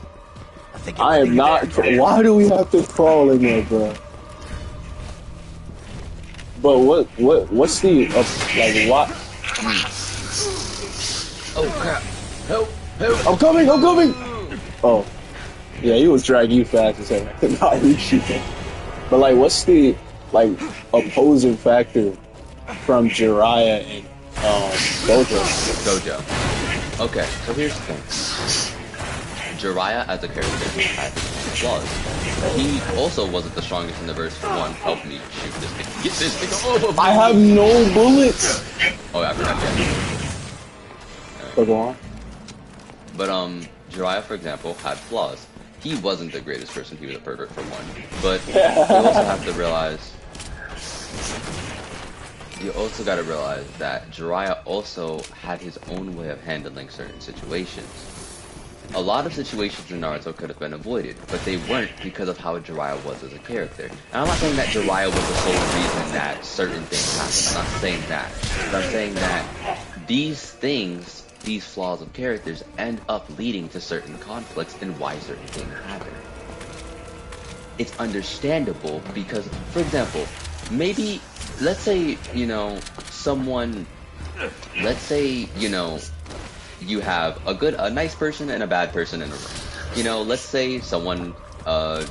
I am not. Why do we have to crawl in there, bro? But what's the like what? Oh crap! Help! I'm coming! Oh, yeah, he was dragging you fast as hell. I could not reach you. But like, what's the like opposing factor from Jiraiya and Gojo? Okay, so here's the thing. Jiraiya as a character had flaws. He also wasn't the strongest in the verse. For one, help me shoot this thing. Get this thing over. I have no bullets. Oh, I forgot that. So go on. But Jiraiya, for example, had flaws. He wasn't the greatest person. He was a pervert for one. But you also have to realize you also got to realize that Jiraiya also had his own way of handling certain situations. A lot of situations in Naruto could have been avoided, but they weren't because of how Jiraiya was as a character. And I'm not saying that Jiraiya was the sole reason that certain things happened. I'm not saying that. But I'm saying that these things, these flaws of characters, end up leading to certain conflicts and why certain things happen. It's understandable because, for example, maybe, let's say, you know, you have a nice person and a bad person in a room. You know, let's say someone,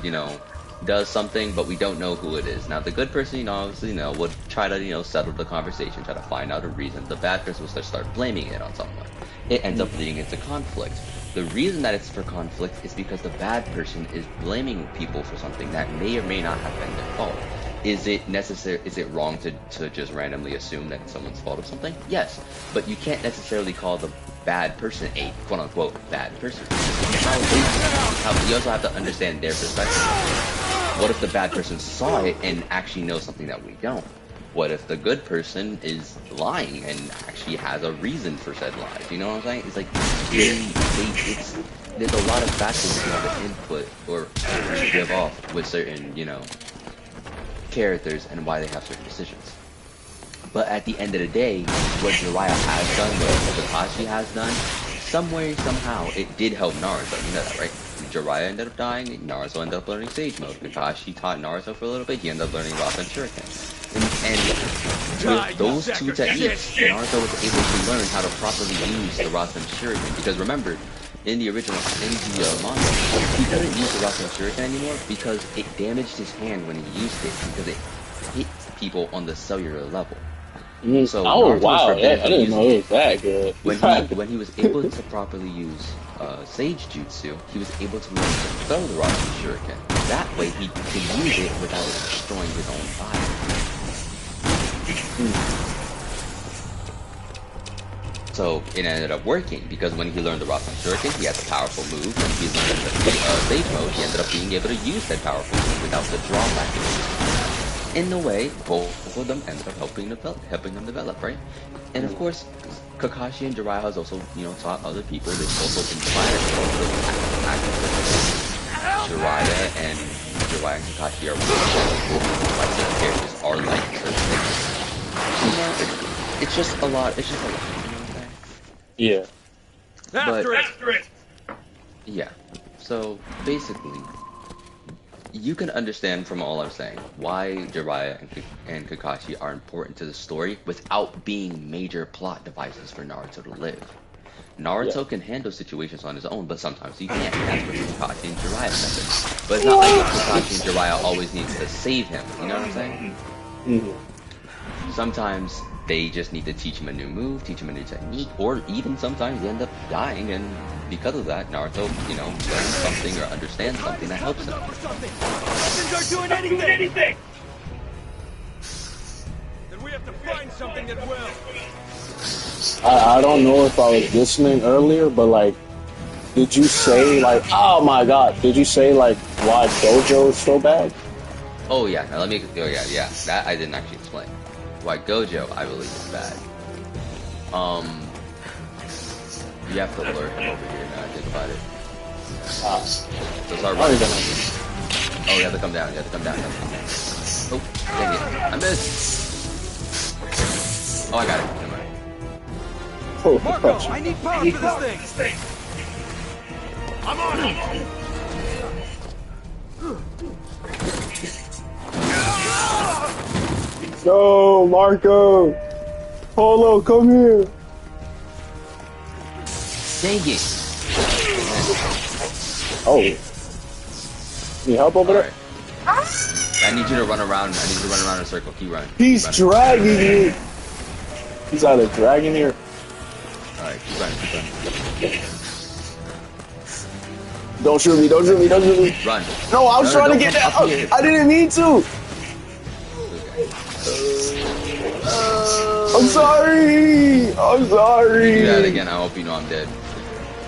you know, does something, but we don't know who it is. Now, the good person, you know, obviously, you know, would try to, you know, settle the conversation, try to find out a reason. The bad person will start blaming it on someone. It ends up leading into conflict. The reason that it's for conflict is because the bad person is blaming people for something that may or may not have been their fault. Is it necessary? Is it wrong to just randomly assume that it's someone's fault of something? Yes, but you can't necessarily call the bad person a quote-unquote bad person. You also have to understand their perspective. What if the bad person saw it and actually knows something that we don't? What if the good person is lying and actually has a reason for said lies? You know what I'm saying? It's like, there's a lot of factors you have to input or give off with certain, you know, characters and why they have certain decisions. But at the end of the day, what Jiraiya has done, what Kakashi has done, somewhere, somehow, it did help Naruto. You know that, right? Jiraiya ended up dying, Naruto ended up learning Sage Mode. Kakashi taught Naruto for a little bit, he ended up learning Rasen Shuriken. And with those two techniques, Naruto was able to learn how to properly use the Rasen Shuriken. Because remember, in the original, manga, he couldn't use the Rasen Shuriken anymore because it damaged his hand when he used it, because it hit people on the cellular level. So oh wow, I didn't know it was that good. When he was able to properly use Sage Jutsu, he was able to learn to throw the Rasen Shuriken. That way he could use it without destroying his own body. So it ended up working, because when he learned the Rasen Shuriken, he had the powerful move. When he learned the Sage Mode, he ended up being able to use that powerful move without the drawback. In a way, both of them ended up helping them develop, right? And of course, Kakashi and Jiraiya has also, you know, taught other people. They've also inspired Jiraiya and Kakashi are like their characters are like certain things. You know, it's just a lot. It's just a lot. You know what I'm saying? Yeah. After it. Yeah. So basically, you can understand from all I'm saying why Jiraiya and Kakashi are important to the story without being major plot devices for Naruto to live. Naruto can handle situations on his own, but sometimes he can't. That's where Kakashi and Jiraiya method. But it's not like Kakashi and Jiraiya always need to save him. You know what I'm saying? Mm-hmm. Sometimes they just need to teach him a new move, teach him a new technique, or even sometimes they end up dying, and because of that, Naruto, you know, learns something or understands something that helps him. Lessons aren't doing anything! Then we have to find something that will. I don't know if I was listening earlier, but like, did you say like, oh my god, did you say like why Gojo is so bad? Oh yeah, now let me go. Yeah, that I didn't actually explain. Why Gojo, I believe, is bad. You have to lure him over here now. I think about it. So start running. Oh, you have to come down. Oh, dang it! I missed. Oh, I got it. Never mind. Oh, Marco, I need power for this thing. I'm on it. no, Marco! Polo, come here! Dang it! Oh. Need help over there? I need you to run around. I need you to run around in a circle. Keep running. He's dragging me! He's either dragging me or... Alright, keep running. Don't shoot me. Run. No, I was trying to get that. I didn't mean to. I'm sorry. If you do that again, I hope you know I'm dead.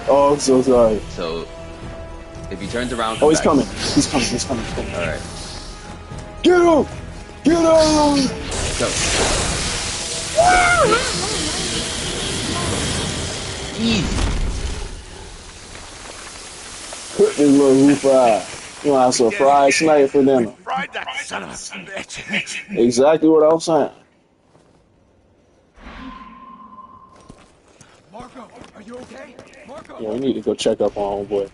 Oh, I'm so sorry. So, if he turns around, he's coming. He's coming. Alright. Get him! Go. Easy. Cook this little hoof fry. You want to have some fried snipe for dinner. Fried that son of a bitch. Exactly what I'm saying. Marco, are you okay? Marco! Yeah, we need to go check up on homeboy.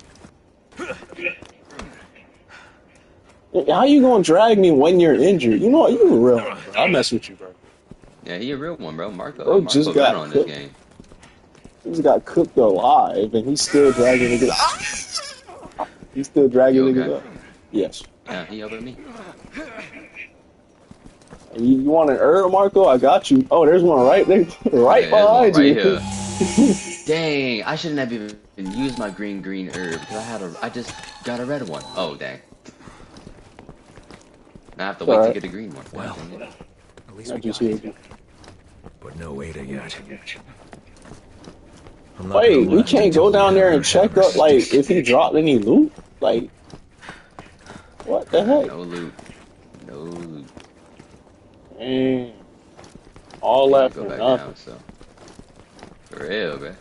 How you gonna drag me when you're injured? You know what? You a real one, bro. I mess with you, bro. Yeah, he a real one, bro. Marco. Bro Marco just got on this cooked. game. He just got cooked alive, and he's still dragging niggas. He's still dragging You niggas okay? up. Yes. Yeah, he over me. You want an herb, Marco? I got you. Oh, there's one right there, right Yeah, behind right you. here. Dang, I shouldn't have even used my green herb because I just got a red one. Oh dang. Now I have to wait to get a green one. Well, Dang it. at least I we just got healed it. you. But no Ada yet. I'm not Wait, gonna we left can't until go we down have there our and check hammers. up, like, if he dropped any loot? Like, what the heck? No loot. No loot. Man, all We that gotta for go back nothing. down, so. For real, bro.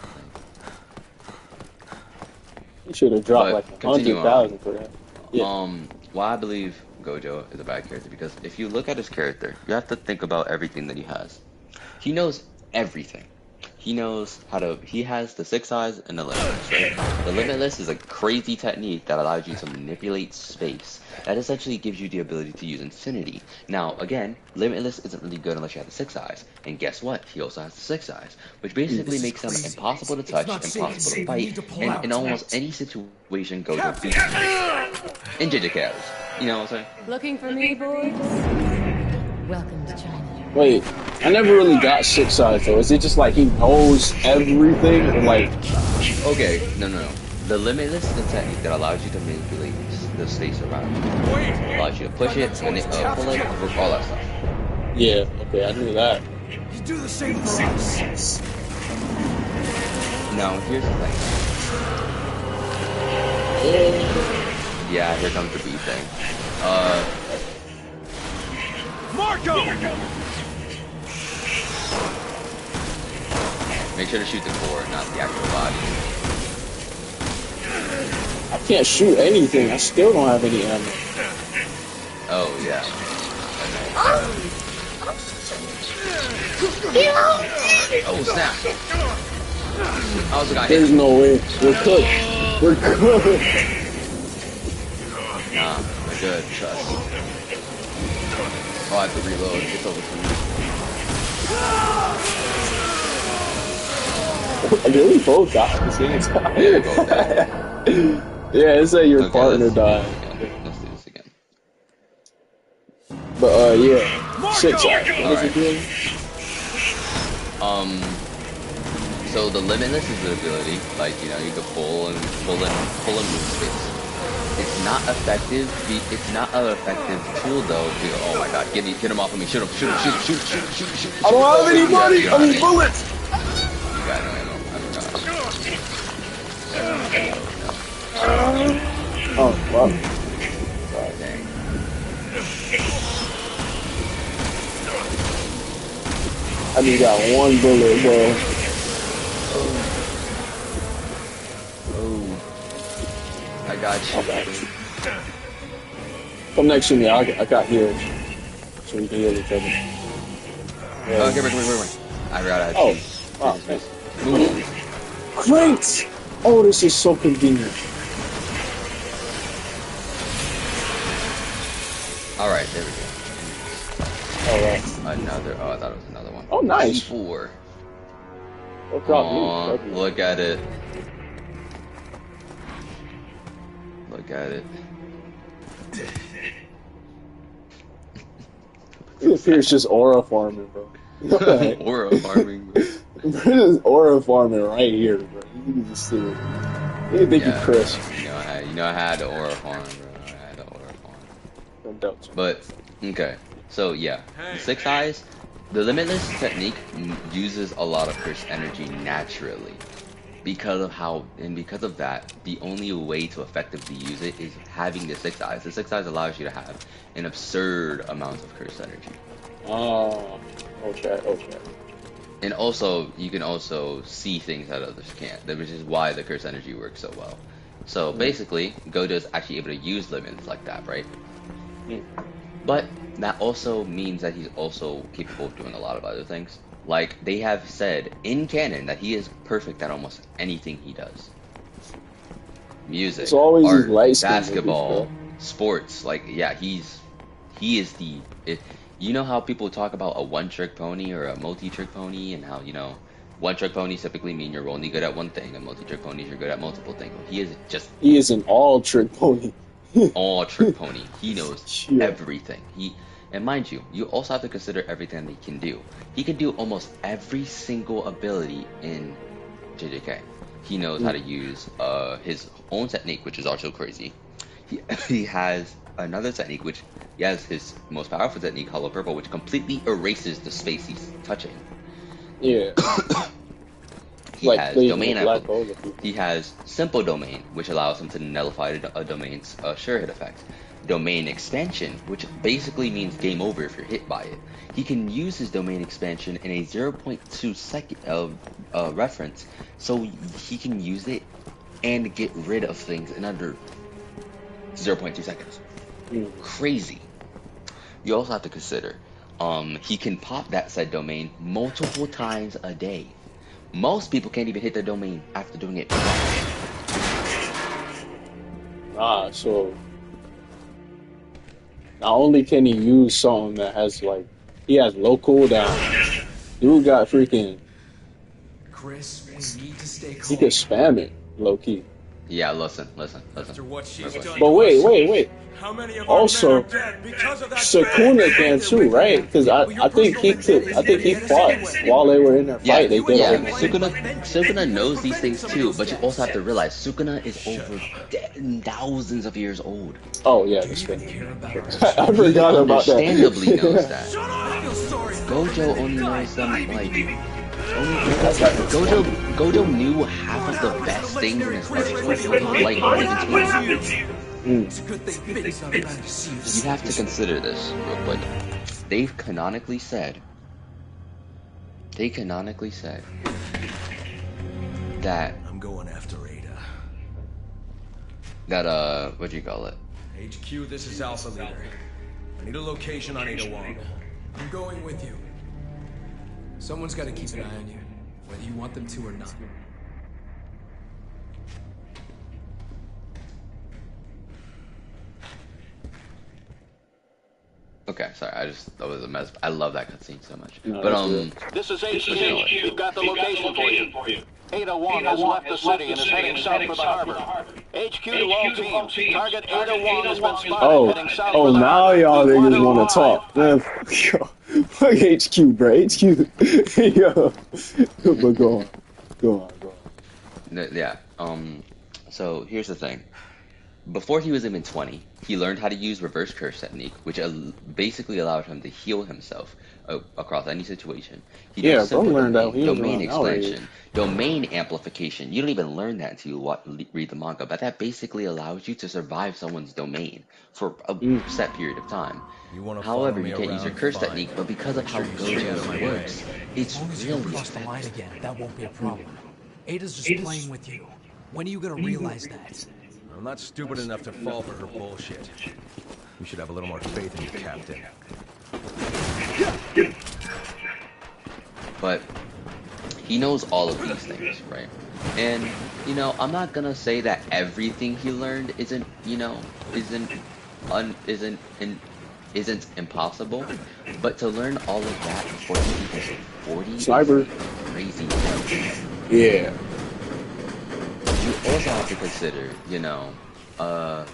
He should have dropped But like continue 100,000 for that. Yeah. Why I believe Gojo is a bad character, because if you look at his character, you have to think about everything that he has. He knows everything. He knows he has the 6 eyes and the limitless, right? The limitless is a crazy technique that allows you to manipulate space. That essentially gives you the ability to use infinity. Now, again, limitless isn't really good unless you have the 6 eyes. And guess what? He also has the 6 eyes, which basically makes him impossible to touch, impossible to fight, and in almost any situation Gojo beats him. In JJ chaos. You know what I'm saying? Looking for me, boys? Welcome to China. Wait, I never really got 6 eyes though. Is it just like he knows everything? Or like, Okay, no. The limitless is a technique that allows you to manipulate the space around you. Allows you to push it, pull it, all that stuff. yeah, okay, I knew that. You do the same for us. Now, here's the thing. Yeah, here comes the B thing. Marco! Make sure to shoot the core, not the actual body. I can't shoot anything. I still don't have any ammo. Oh, yeah. Oh, snap. I also got There's hit. no way. We're cooked. We're cooked. Nah, we're good. Trust. Oh, I have to reload. It's over for me. Did we both die at the same time? Yeah, we both died. Yeah, it said your Okay, partner let's- died. okay, let's do this again. But yeah. 6 eyes. What is it doing? So the limitless is the ability, like, you know, you can pull and move space. It's not effective. It's not an effective tool though. Oh my god, get him off of me! Shoot him! I don't have any money. You I don't mean have bullets. You got no ammo. Oh, well. Dang. I just got 1 bullet, bro. Oh. I got you. Come next to me. I got heals. So we can heal each other. Yeah. Okay, wait. I forgot I had Oh. cheese. Wow. Move. Great! Oh, this is so convenient. Alright, there we go. Alright. Another. Oh, I thought it was another one. Oh, nice. 4. What drop Aw, you? look at it. Look at it. It's just aura farming, bro. Aura farming. This is aura farming right here, bro. You can just see it. You think you Chris. You know I had the aura farm, bro. I had the aura farm. No doubt. But okay, so yeah, the 6 eyes. The limitless technique uses a lot of curse energy naturally. Because of that, the only way to effectively use it is having the 6 eyes. The 6 eyes allows you to have an absurd amount of curse energy. Oh, okay. And also, you can also see things that others can't, which is why the curse energy works so well. So basically, Gojo's actually able to use limits like that, right? But that also means that he's also capable of doing a lot of other things. Like, they have said in canon that he is perfect at almost anything he does. Music, It's always these art, light skin basketball, niggas, sports. Like, yeah, he is you know how people talk about a one-trick pony or a multi-trick pony, and how, one-trick ponies typically mean you're only good at one thing, and multi-trick ponies you're good at multiple things. He is just He is an all trick pony. all trick pony. He knows Yeah. everything. And mind you, you also have to consider everything that he can do. He can do almost every single ability in JJK. He knows how to use his own technique, which is also crazy. He has another technique, which he has his most powerful technique, Hollow Purple, which completely erases the space he's touching. Yeah. He has domain black hole. He has simple domain, which allows him to nullify a domain's sure hit effect. Domain expansion, which basically means game over if you're hit by it. He can use his domain expansion in a 0.2 second reference, so he can use it and get rid of things in under 0.2 seconds. Crazy. You also have to consider, he can pop that said domain multiple times a day. Most people can't even hit their domain after doing it once. So not only can he use something that has he has low cooldown, dude got freaking. Chris, we need to stay calm. He could spam it low key. Yeah, listen. After what she's done. But wait. How many of our Also, men are dead because of that Sukuna can too, right? Because I think he fought while they were in their fight. They did. Yeah, Sukuna knows these things too, but you also have to realize Sukuna is over thousands of years old. Oh yeah, that's right. I forgot about that. Understandably knows that. Gojo only knows them Gojo knew half of the best things in his arsenal, like not even two. It's a good thing Finn's not around to see you. You have to consider this real quick. They've canonically said that I'm going after Ada. that what do you call it? HQ, this is Alpha Leader. I need a location on Ada Wong. I'm going with you. Someone's got to keep an eye on you, whether you want them to or not. Okay, sorry, that was a mess. I love that cutscene so much. No, But This is HQ. We've got the location for you. Ada Wong has left the city and is heading south for the harbor. HQ to all teams. Target Ada Wong has been spotted heading south for the now harbor. y'all niggas want to talk. Man, fuck HQ, bro. HQ. Yo. But go on. yeah, so here's the thing. Before he was even 20, he learned how to use reverse curse technique, which basically allowed him to heal himself across any situation. He does bro learned that. domain expansion, domain amplification. You don't even learn that until you read the manga, but that basically allows you to survive someone's domain for a set period of time. However, you can't use your curse technique, but because of how Gojo works, it's really Cross the line again, that won't be a problem. Ada's just playing with you. When are you gonna realize that? I'm not stupid enough to fall for her bullshit. You should have a little more faith in your captain. But he knows all of these things, right? And I'm not gonna say that everything he learned isn't impossible, but to learn all of that before he hits 40 Sniper. is crazy. Yeah. You also have to consider, yeah.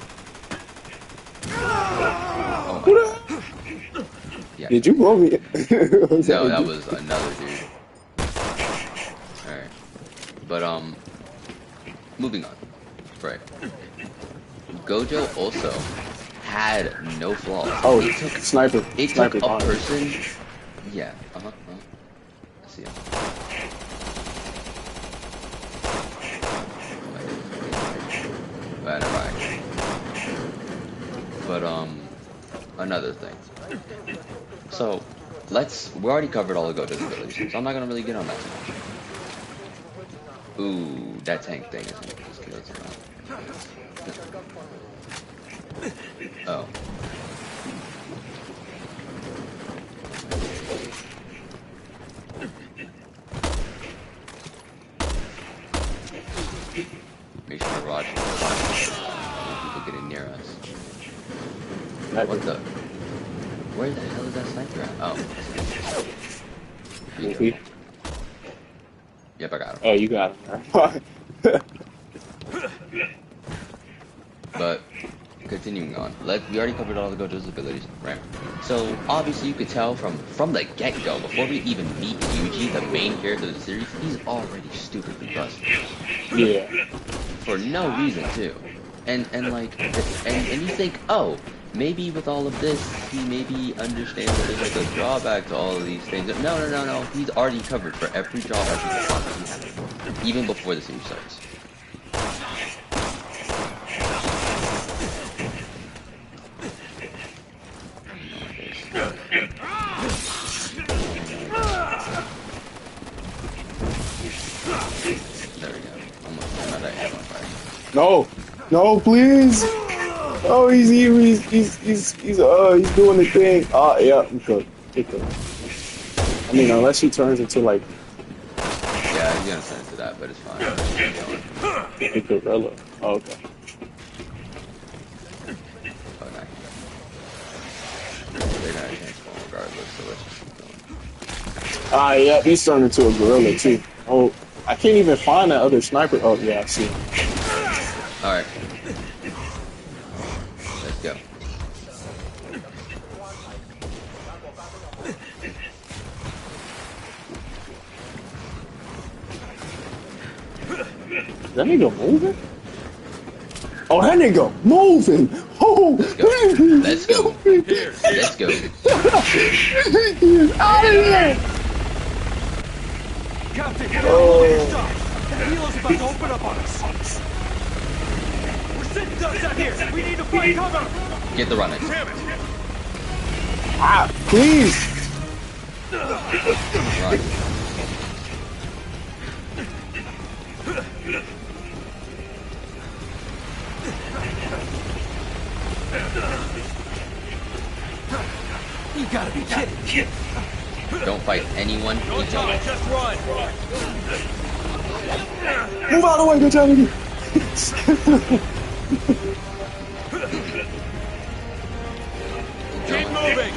Did you blow me? No, that was another dude. Alright. But, moving on. Right. Gojo also had no flaws. Oh, sniper. It took Sniper. a person... Yeah, I see him. But, another thing. So, we already covered all the Gojo's abilities, so I'm not gonna really get on that too much. Ooh, that tank thing isn't as good as Oh. Make sure we're watching. People getting near us. What the? Where the hell is that sniper at? Oh. Yep, I got him. Oh, you got him. But continuing on, we already covered all the Gojo's abilities, right? So obviously you could tell from the get-go, before we even meet Yuji, the main character of the series, he's already stupidly busted. Yeah. For no reason too. And you think, oh, maybe with all of this, he maybe understands that there's like a drawback to all of these things. No. He's already covered for every drawback he could possibly have, even before the series starts. There we go. Almost another ammo fire. No, please. Oh, he's doing the thing. Oh, yeah, I'm good. I mean, unless he turns into like. Yeah, he's gonna turn into that, but it's fine. A gorilla. Oh, okay. Oh, no. They're gonna transform regardless, so let's just keep going. Yeah, he's turned into a gorilla too. Oh, I can't even find that other sniper. Oh, yeah, I see him. Alright. Let's go. Is that nigga moving? Oh, that nigga moving! Oh! Let's go. Let's go. Out of here! Captain, stop! The helo's about to open up on us. We're sitting ducks out here. We need to find cover. Get the running. Damn it! Ah, please! Run. You gotta be kidding. Don't fight anyone. No time, just run. Move out of the way, good job. Keep moving.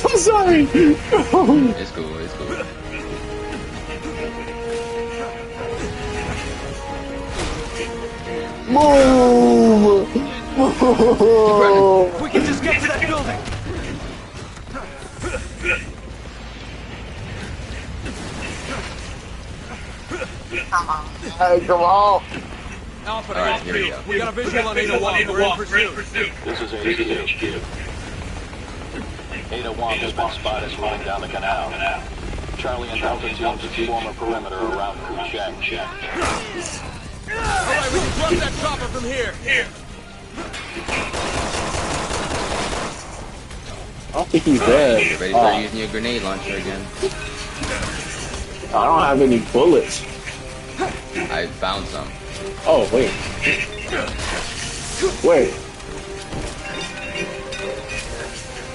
I'm sorry. It's cool, it's cool. Move! We can just get to that building. Hey, come on! Alpha, All right, here we go. We got a visual on 801. We're in pursuit. This is HQ. 801 has been spotted rolling down the canal. Charlie and Delta teams to form a perimeter around Kucheng. Alright, we can drop that chopper from here. I don't think he's dead. Get ready to start using your grenade launcher again. I don't have any bullets. I found some. Oh, wait. Wait.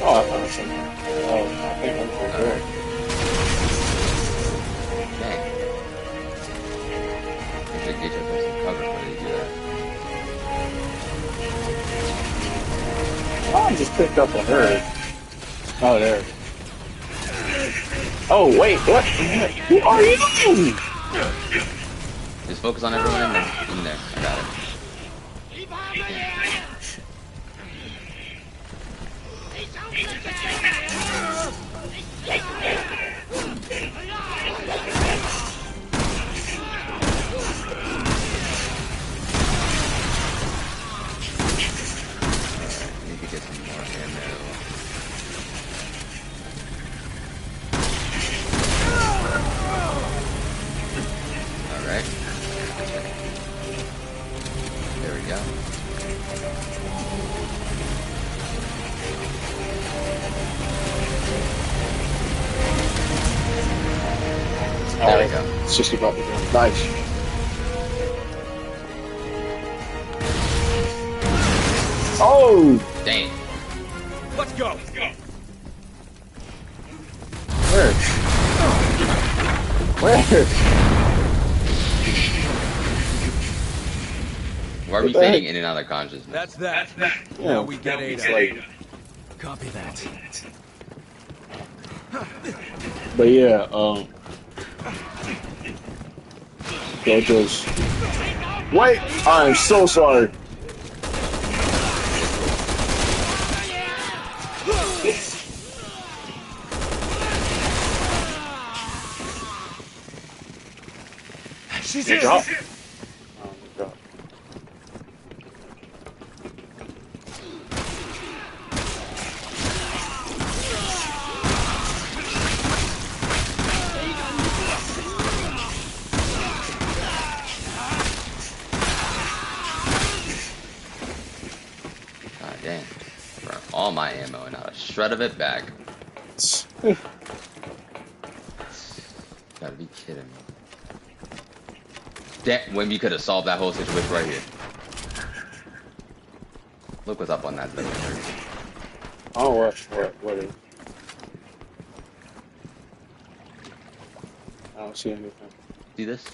Oh, I found some. Oh, I think I'm for good. Dang. You should get yourself some cover before they do that. Oh, I just picked up a herd. Oh, there. Oh, wait, what? Who are you? Just focus on everyone in there. In there. I got it. Need to get some more ammo. Alright. There we go. There we go. It's just about to go. Nice. Oh! Dang. Let's go. Where? Where? Why are we fading in and out of consciousness? That's that. Yeah, Now we get Ada. like, Copy that. but yeah, Gojo's. Wait! I am so sorry. She's here. Oh my god. God damn. Burn all my ammo and not a shred of it back. Gotta be kidding me. Damn, when we could have solved that whole situation right here. Look what's up on that thing. Oh, what is? I don't see anything. See this?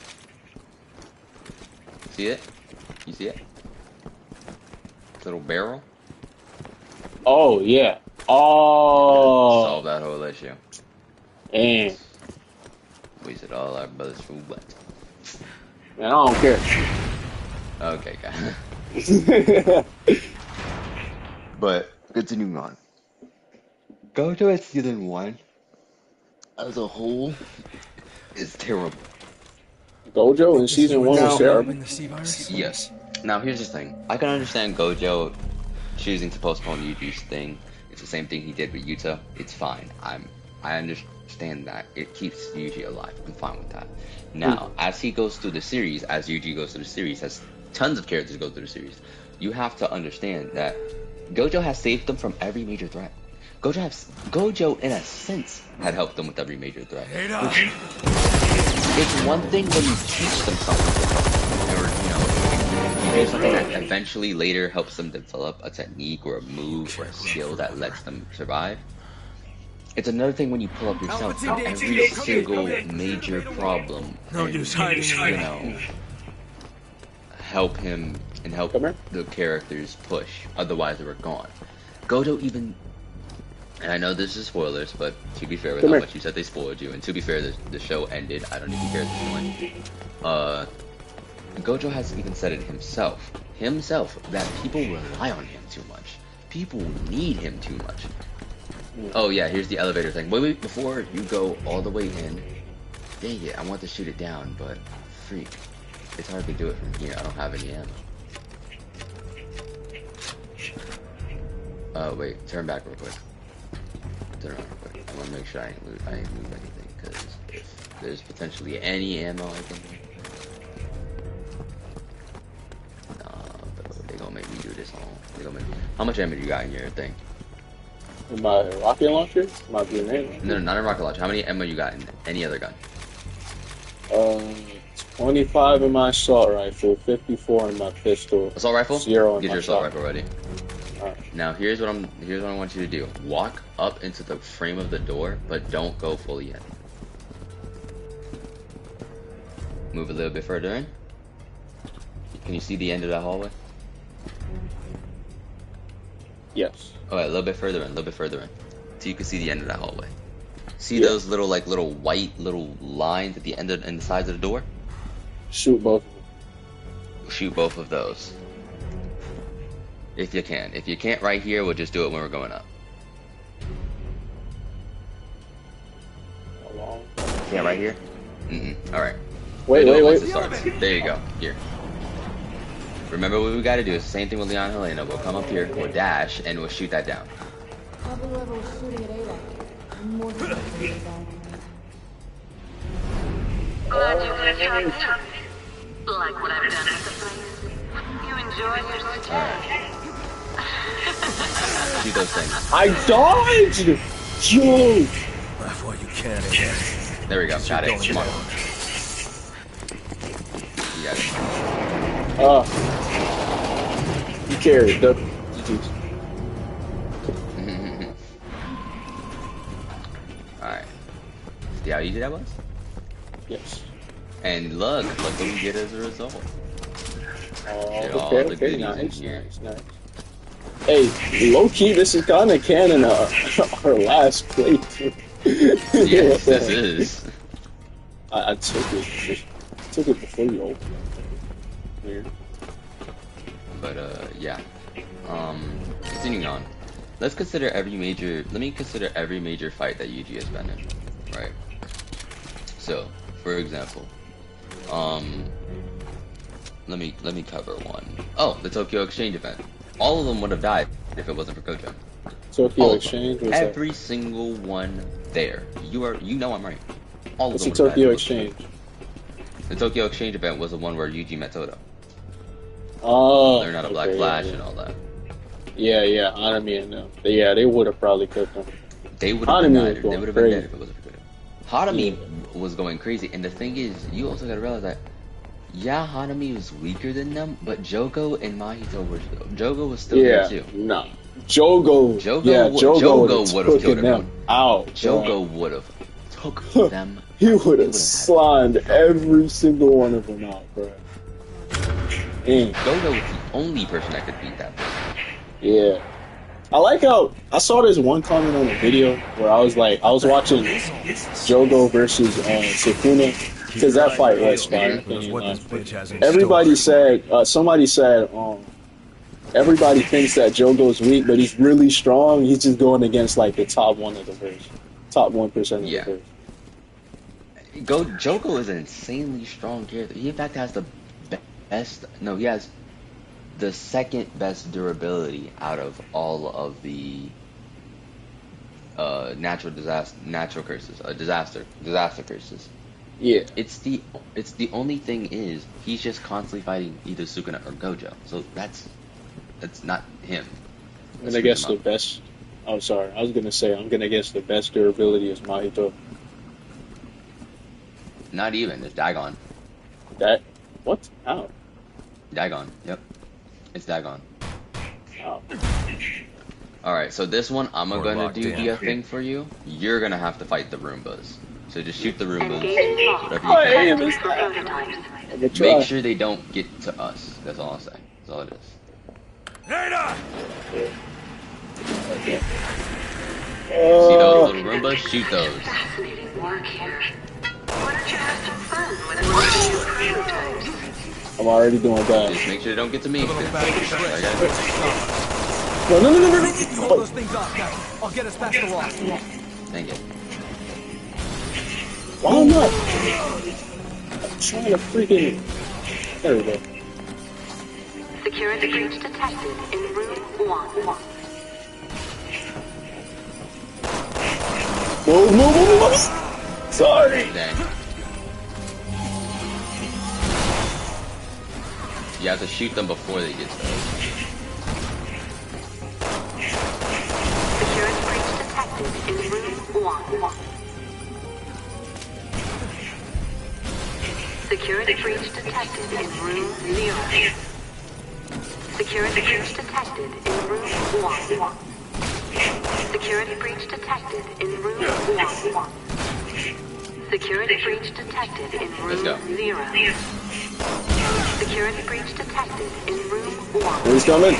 See it? You see it? Little barrel? Oh, yeah. Oh. Solve that whole issue. And Wasted all our brothers for what? man, I don't care. Okay, guys. But continuing on. Gojo at season 1 as a whole is terrible. Gojo in season 1 was terrible. In the sea virus? Yes. Now here's the thing. I can understand Gojo choosing to postpone Yuji's thing. It's the same thing he did with Yuta. It's fine. I understand that. It keeps Yuji alive. I'm fine with that. Now, as he goes through the series, as Yuji goes through the series, as tons of characters go through the series, you have to understand that Gojo has saved them from every major threat. Gojo, in a sense, had helped them with every major threat. It's one thing when you teach them something, or you do something that eventually later helps them develop a technique or a move or a skill that lets them survive. It's another thing when you pull up yourself in every single major problem. No use hiding. Help him and help the characters push. Otherwise, they were gone. Gojo even. And I know this is spoilers, but to be fair with how much you said they spoiled you, and to be fair, the show ended. I don't even care at this point. Gojo has even said it himself, that people rely on him too much. People need him too much. Oh yeah, here's the elevator thing. Wait, before you go all the way in, dang it, I want to shoot it down, but freak, it's hard to do it from here. I don't have any ammo. Wait, turn back real quick. Turn around real quick. I want to make sure I ain't move anything, because if there's potentially any ammo I can. But they gonna make me do this all. How much ammo do you got in your thing? In my rocket launcher? My grenade? No, not a rocket launcher. How many ammo you got in any other gun? 25 in my assault rifle, 54 in my pistol. Assault rifle? 0 in Get my your assault shotgun. rifle ready. Alright. Now here's what I want you to do. Walk up into the frame of the door, but don't go fully in. Move a little bit further in. Can you see the end of that hallway? Yes. Alright, a little bit further in, so you can see the end of that hallway. See those little white lines at the end and the sides of the door? Shoot both of them. Shoot both of those. If you can. If you can't right here, we'll just do it when we're going up. Yeah, right here? Alright. Wait. There you go. Here. Remember what we gotta do. It's the same thing with Leon Helena. We'll come up here, we'll dash, and we'll shoot that down. Whoever was shooting at Ada. I'm more than happy to die. Glad you could have talked. Like what I've done with the place. You enjoy your stay. Shoot those things. I dodged! Yo! Laugh while you can, I guess. There we go. Got it. Come on. You got it. You carried the. Alright. See how easy that was? Yes. And look what we get as a result. Get all Okay, the okay, goodies nice, in here. nice. Hey, low key, this is kind of canon. Our last playthrough. Yes, this is. I took it. Took it before you opened it. Weird. But yeah. Continuing on. Let me consider every major fight that Yuji has been in. Right. So, for example, let me cover one. Oh, the Tokyo Exchange event. All of them would have died if it wasn't for Gojo. Tokyo Exchange? Every single one there. You know I'm right. All of them. What's the Tokyo Exchange? The Tokyo Exchange event was the one where Yuji met Todo. Oh. Learn how to Black Flash and all that. Yeah, Hanami and them. Yeah, they would have probably cooked them. They would have been dead. They would have been dead if it wasn't for Gojo. Hanami was going crazy, and the thing is, you also gotta realize that, yeah, Hanami was weaker than them, but Jogo and Mahito Jogo was still there too. No. Jogo would have killed them out. Jogo would have took them. He would have slimed every single one of them out, bro. Jogo was the only person that could beat that person. Yeah. I like how I saw this one comment on a video where I was watching Jogo versus Sukuna, because that fight was fire. Everybody said, somebody said, everybody thinks that Jogo's weak, but he's really strong. He's just going against like the top 1% of the verse. Jogo is an insanely strong character. He in fact has the best. No, he has the second best durability out of all of the disaster curses. Yeah. It's the only thing is he's just constantly fighting either Sukuna or Gojo. So that's not him. And I guess the best. I'm sorry. I was gonna say I'm gonna guess the best durability is Mahito. Not even. It's Dagon. That what? How? Dagon. Yep. It's Dagon. Wow. Alright, so this one, I'm gonna do the thing for you. You're gonna have to fight the Roombas. So just shoot the Roombas. Whatever you can. Make sure they don't get to us. That's all I'll say. That's all it is. See those little Roombas? Shoot those. I'm already doing that. Just make sure they don't get to me. No. Hold those things off, guys. I'll get us past the wall. Thank you. Why not? I'm trying to freaking. There we go. Security breach detected in room 1. Move. Sorry. Dang. You have to shoot them before they get to us. Security breach detected in room 1. Security breach detected in room 0. Security breach detected in room 1. Security breach detected in room 1. Security breach detected in room 0. Security breach detected in room 1. Who's coming?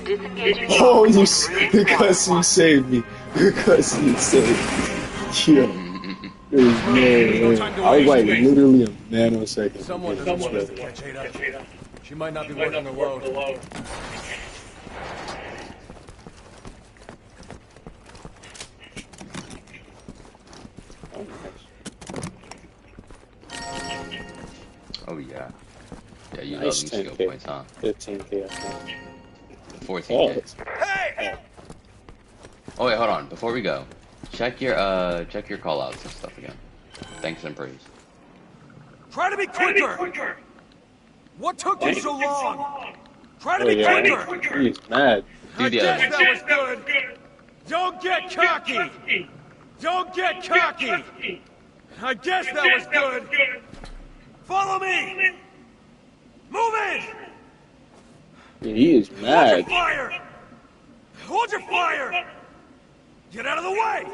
Disengaging. Oh, because you saved me. Because you saved me. Yeah. There's no way. I was like literally a nanosecond. Someone doesn't want us to catch Ada. She might not be working alone. Oh yeah. Yeah, you Nice. love them skill points, huh? 15K, I think. 14K. Oh wait, hold on. Before we go, check your call outs and stuff again. Thanks and praise. Try to be quicker! What took you so long? Try to be quicker! He's mad. Do the other one. That was good! Don't get cocky! Don't get cocky! I guess that was good. Follow me. Move in. Yeah, he is Hold your mad. fire. Hold your fire. Get out of the way.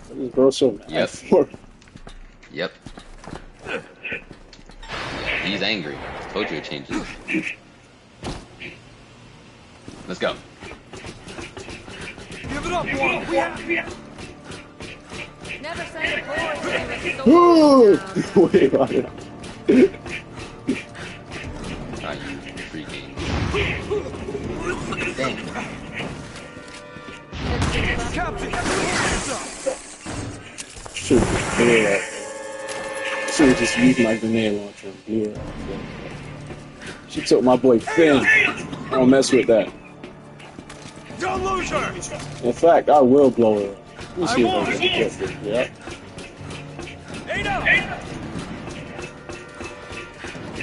What is bro so mad Yep. for? Yep. He's angry. Told you it changes. Let's go. Give it up, one. We have. Never say a boy. Woo! Wait, wait. Ah, you freaking. Dang. Captain, hands up. Should have blew it up. Should have just used my grenade launcher and blew it up. She took my boy Finn. I don't mess with that. Don't lose her. In fact, I will blow her up. Let me see I won't. if I can get this. Yep. Ada.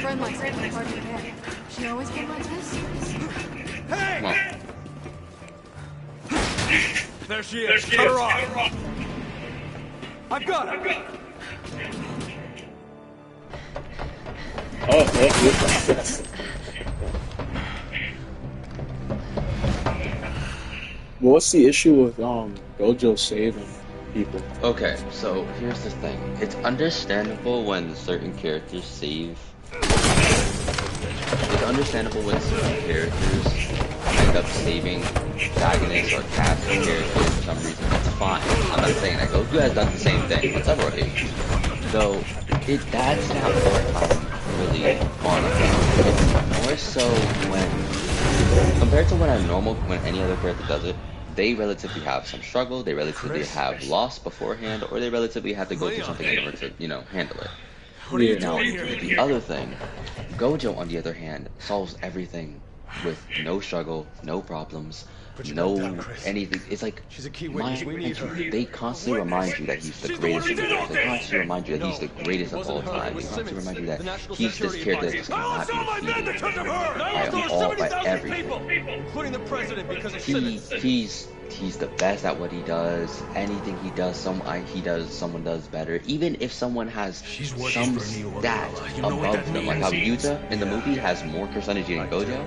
Friend likes to play hard to get. She always been like this? Hey. Come on. There she is. Cut her off. I've got her. Oh, well, what's the issue with Gojo saving people? Okay, so here's the thing. It's understandable when certain characters save. It's understandable when certain characters end up saving protagonists or cast characters for some reason. That's fine. I'm not saying that Goku has done the same thing on several occasions. So that's not what I'm really on about. It's more so when, compared to when any other character does it, they relatively have some struggle, they relatively have loss beforehand, or they relatively have to go through something in order to, handle it. What are you Now, doing here? the other thing, Gojo, on the other hand, solves everything with no struggle, no problems, no anything. It's like, She's a key witness. We need her. they constantly remind you that he's the greatest of all. They constantly remind you that he's the greatest of all time. They constantly remind you that he's this character that cannot be defeated by everything. Including the president because of He's the best at what he does. Anything he does, someone does better. Even if someone has some stat above them, like how Yuta in the movie has more percentage than Gojo.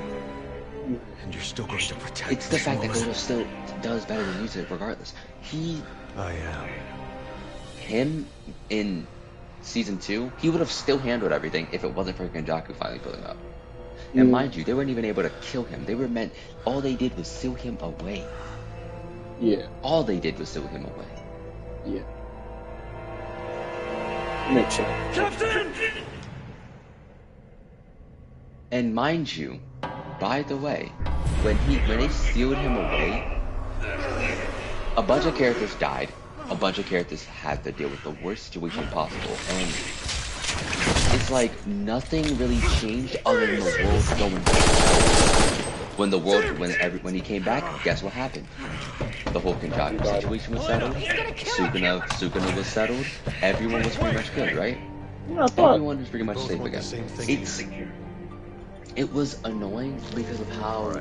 And you're still going to protect. It's the fact that Gojo still does better than Yuta, regardless. I am. Him in season 2, he would have still handled everything if it wasn't for Kenjaku finally pulling up. And mind you, they weren't even able to kill him. All they did was seal him away. Yeah. All they did was seal him away. Yeah. Make sure. Captain! And mind you, by the way, when they sealed him away, a bunch of characters died. A bunch of characters had to deal with the worst situation possible, and it's like nothing really changed other than the world going down. When he came back, guess what happened? The whole Kenjaku situation was settled. Sukuna was settled. Everyone was pretty much good, right? Yeah, I thought. Everyone was pretty much safe again. It was annoying because of how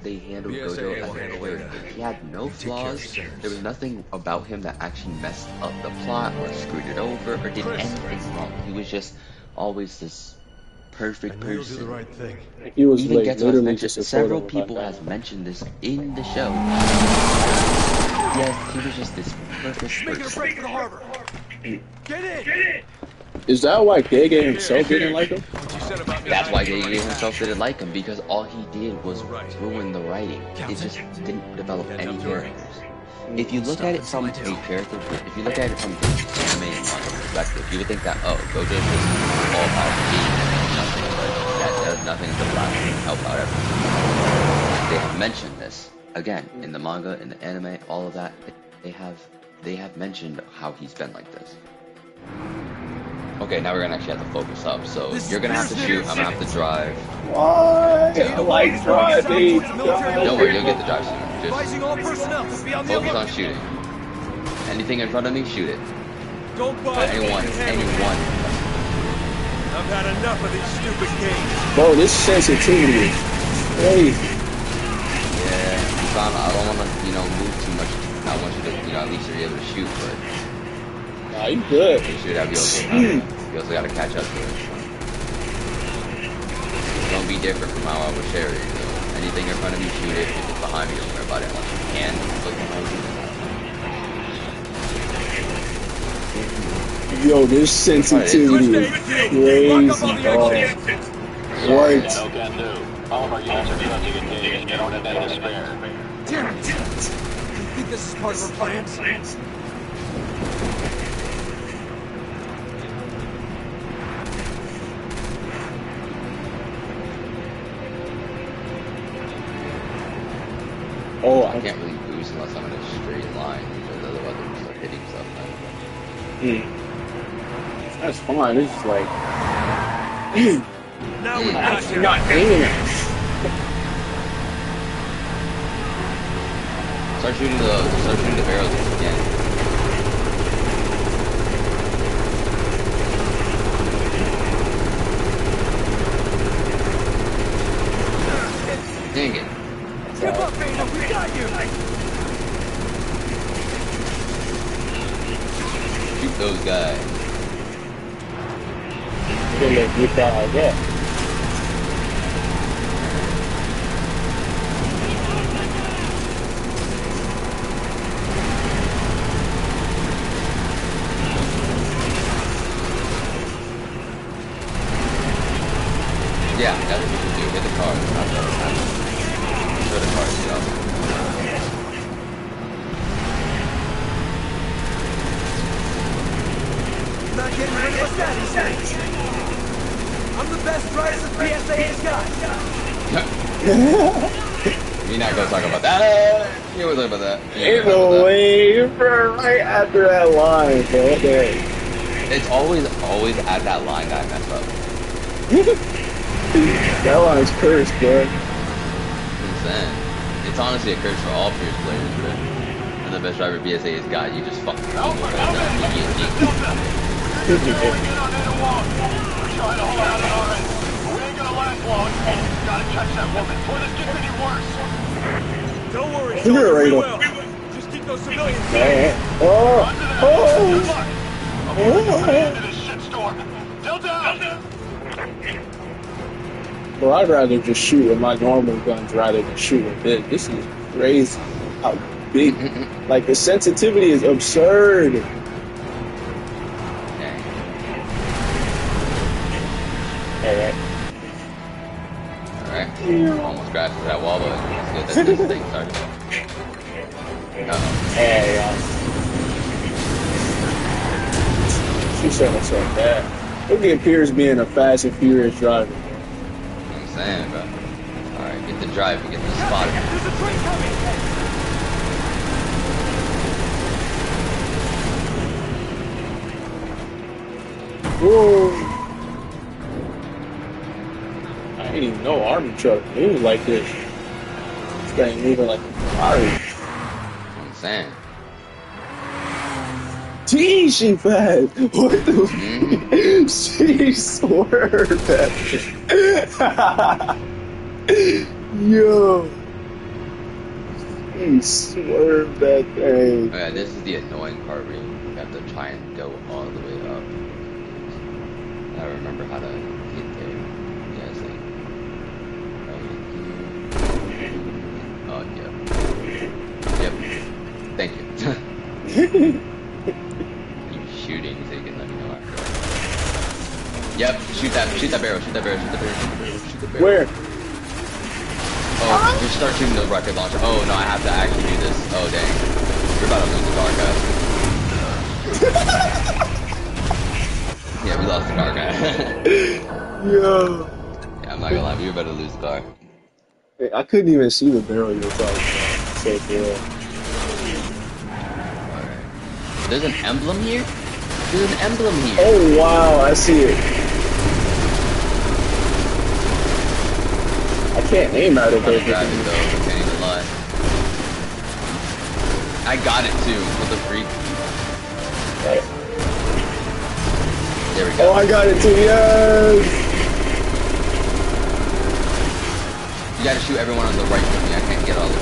they handled Gojo as a character. He had no flaws. There was nothing about him that actually messed up the plot or screwed it over or did anything wrong. He was just always this perfect person. He was Even like, Getsu has literally mentioned, just a several photo people about has that. mentioned this in the show. Yes, he was just this perfect Making a person. break for the harbor. Get in! Is that why Gege himself didn't like him? What you said about me. That's why Gege himself didn't like him, because all he did was ruin the writing. It just didn't develop any characters. If you look at it from a character, if you look at it from the anime and manga perspective, you would think that, oh, Gojo is just all about being nothing, but that does nothing to help out everything. They have mentioned this again in the manga, in the anime, all of that. They have mentioned how he's been like this. Okay, now we're gonna actually have to focus up. So you're gonna have to shoot. I'm gonna have to drive. Why? I like driving. Don't worry, you'll get the drive soon. Just Advising all personnel to be on the focus on alert. shooting. Anything in front of me, shoot it. Don't bother. Anyone. I've had enough of these stupid games. Bro, this sensitivity is crazy. Yeah, I don't want to, move too much. I want you to, at least be able to shoot, but Nah, you good. You should have you also gotta catch up to it. Don't be different from how I was sharing. Anything in front of you, shoot it. If it's behind me, don't worry about it. Unless you can, look behind you. Yo, this sensitivity is crazy, dog. What? No can do. All of our units are currently engaged. They don't have any to spare. Damn it! You think this is part of our plans? Oh, I can't really boost unless I'm in a straight line, because otherwise I'm start hitting stuff. That's fine. It's just like Now we got you. not aiming it. Start shooting the barrels if you can. Dang it. Give up, Ada. We got you. Shoot those guys. Get that, yeah. Yeah, that's what you should do. Hit the cars, not the show the cars, you know. Not getting rid of us daddy stage. I'm the best driver the PSA has got. You're not gonna talk about that. You always talk about that. Ain't no way, bro. Right after that line, bro. Okay. It's always at that line that I mess up. That line's cursed, bro. Insane. It's honestly a curse for all Pierce players, but and the best driver BSA has got, you just fucking We're going in on Ada 1. We're trying to hold out on our end. We ain't gonna last long. Gotta catch that woman before this gets any worse. Don't worry, You're soldier. right We on. will. Just keep those civilians Man. safe. Oh, Good luck. oh. Avoid coming into this shitstorm. Till down. Bro, I'd rather just shoot with my normal guns rather than shoot with this. This is crazy. How big. Like, the sensitivity is absurd. Alright. Alright. Almost crashed into that wall, but that's good. That's this thing started. Hey, she said it's like that. Look at Pierce being a fast and furious driver. I'm saying, bro. Alright, get the drive and get the spot. There's a train coming. Whoa. I didn't even know army truck moves like this. This guy ain't moving like a Ferrari. I'm saying. Gee, she fast. What the? She swerved that thing. Yo. He swerved that thing. Oh, yeah, this is the annoying part where you have to try and go all the way up. I remember how to get there. Yeah, it's like right here. Oh, yep. Thank you. Keep shooting so you can let me know after. Yep, shoot that barrel, shoot that barrel, shoot the barrel, shoot the barrel. Where? Oh, just start shooting the rocket launcher. Oh no, I have to actually do this. Oh dang. You're about to lose the car, guys. Yeah, we lost the car, guys. Yo. Yeah, I'm not gonna lie, we were about to lose the car. Hey, I couldn't even see the barrel you were talking about. So cool. Alright. There's an emblem here? There's an emblem here. Oh wow, I see it. I can't aim at it I'm though. trying to grab it though, I can't even lie. I got it too, what the freak? Right. There we go. Oh, I got it too, yes! You gotta shoot everyone on the right with me, I can't get all the way.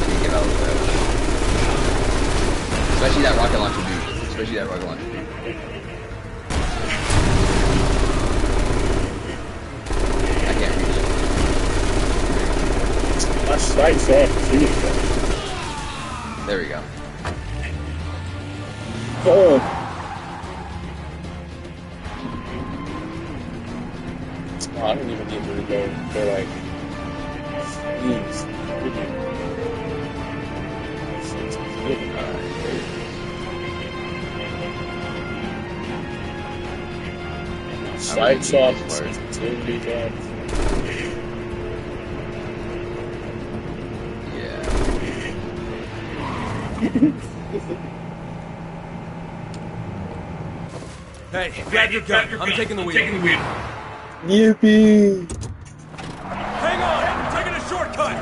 Especially that rocket launcher dude. Especially that rocket launcher dude. My sight's off too. There we go. Oh. Oh, I don't even need to go for like these. Sight's off. Hey, grab your gun. I'm taking the wheel. Yippee! Hang on! I'm taking a shortcut!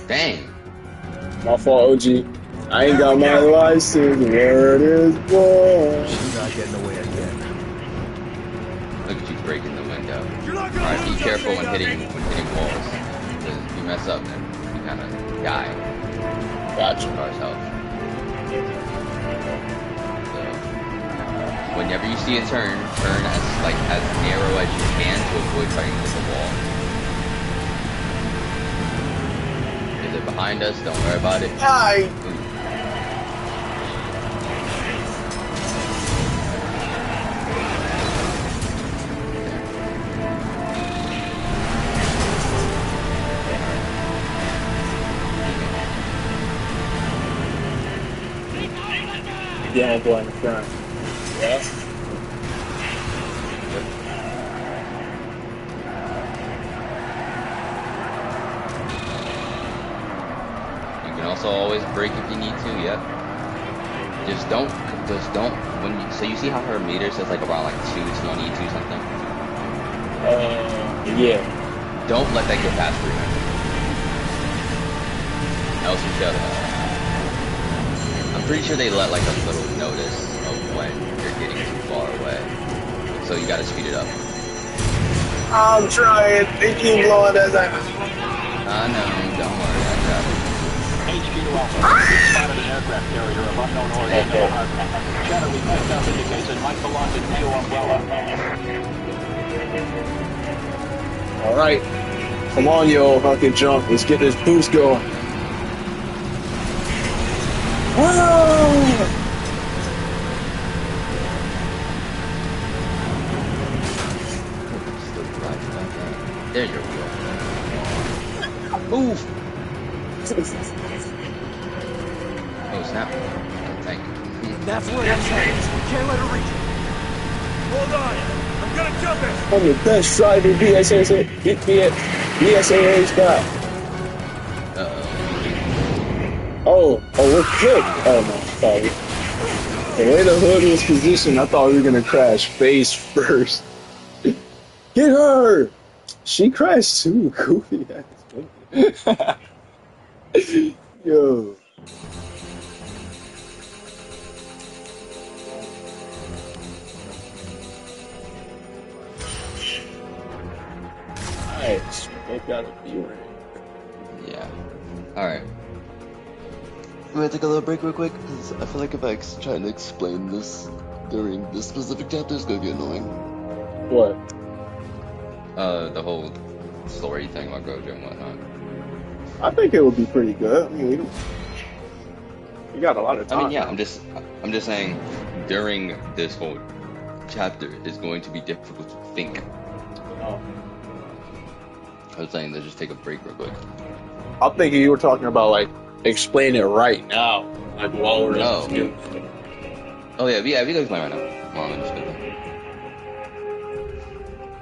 Dang. My fault, OG. I ain't got my license. Word is born. She's not getting away again. Look at you breaking the window. You're not gonna Alright, be lose us, careful when Ada. hitting walls. Because if you mess up, then you kind of die. Gotcha. Car's health. So, whenever you see a turn as narrow as you can to avoid fighting with the wall. Is it behind us? Don't worry about it. Hi. Yeah, boy in the front. Yeah. You can also always brake if you need to. Yep. Just don't. When you, so you see how her meter says like around like 220, 2 something. Yeah. Don't let that get past 300. Else you shut up. I'm pretty sure they let like a little notice of when you're getting too far away. So you gotta speed it up. I'm trying. They keep blowing as I. I know, don't worry, I got it. HQ to Alpha. Spotted an aircraft carrier of unknown origin in the harbor. Shadow we picked up indicates it might belong to Neo Umbrella. Alright. Come on, yo, fucking jump. Let's get this boost going. There's your wheel. Move! Oh, snap. Oh, thank you. That's where it's headed. We can't let her reach it. Hold on. I'm gonna jump it. I'm the best driver BSAA's got. Oh, we're good. Oh no, sorry. The way the hood was positioned, I thought we were gonna crash face first. Get her! She crashed too, goofy ass. Yo. Nice. They gotta be right. Yeah. Alright. I'm gonna take a little break real quick, because I feel like if I try to explain this during this specific chapter, it's gonna be annoying. What? The whole story thing about Gojo and whatnot. I think it would be pretty good. I mean, we got a lot of time. I mean, yeah, I'm just saying, during this whole chapter, it's going to be difficult to think. Oh. I was saying to just take a break real quick. I'm thinking you were talking about, like, explain it right now. Like, while we're No. Oh, yeah, we can explain right now. Well, I'm just gonna...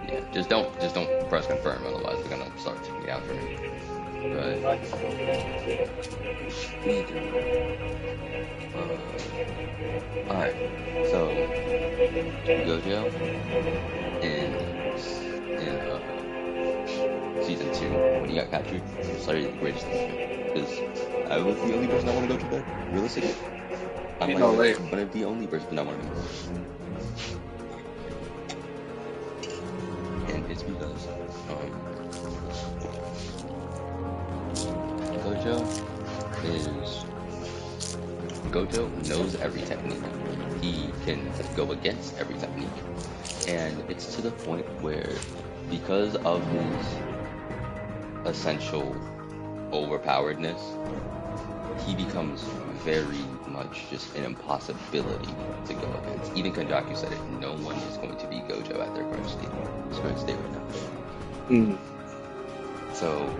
Yeah, just don't press confirm, otherwise we're gonna start taking it out for me. But... Alright, so... Gojo in Season 2, when he got captured, started the greatest thing. Because I was the only person I want to go to bed, realistically. I'm like one of the only person I want to go. And it's because Gojo is Gojo knows every technique. He can go against every technique. And it's to the point where, because of his essential overpoweredness, he becomes very much just an impossibility to go against. Even Kanjaku said it, no one is going to beat Gojo at their current state right now. Mm. So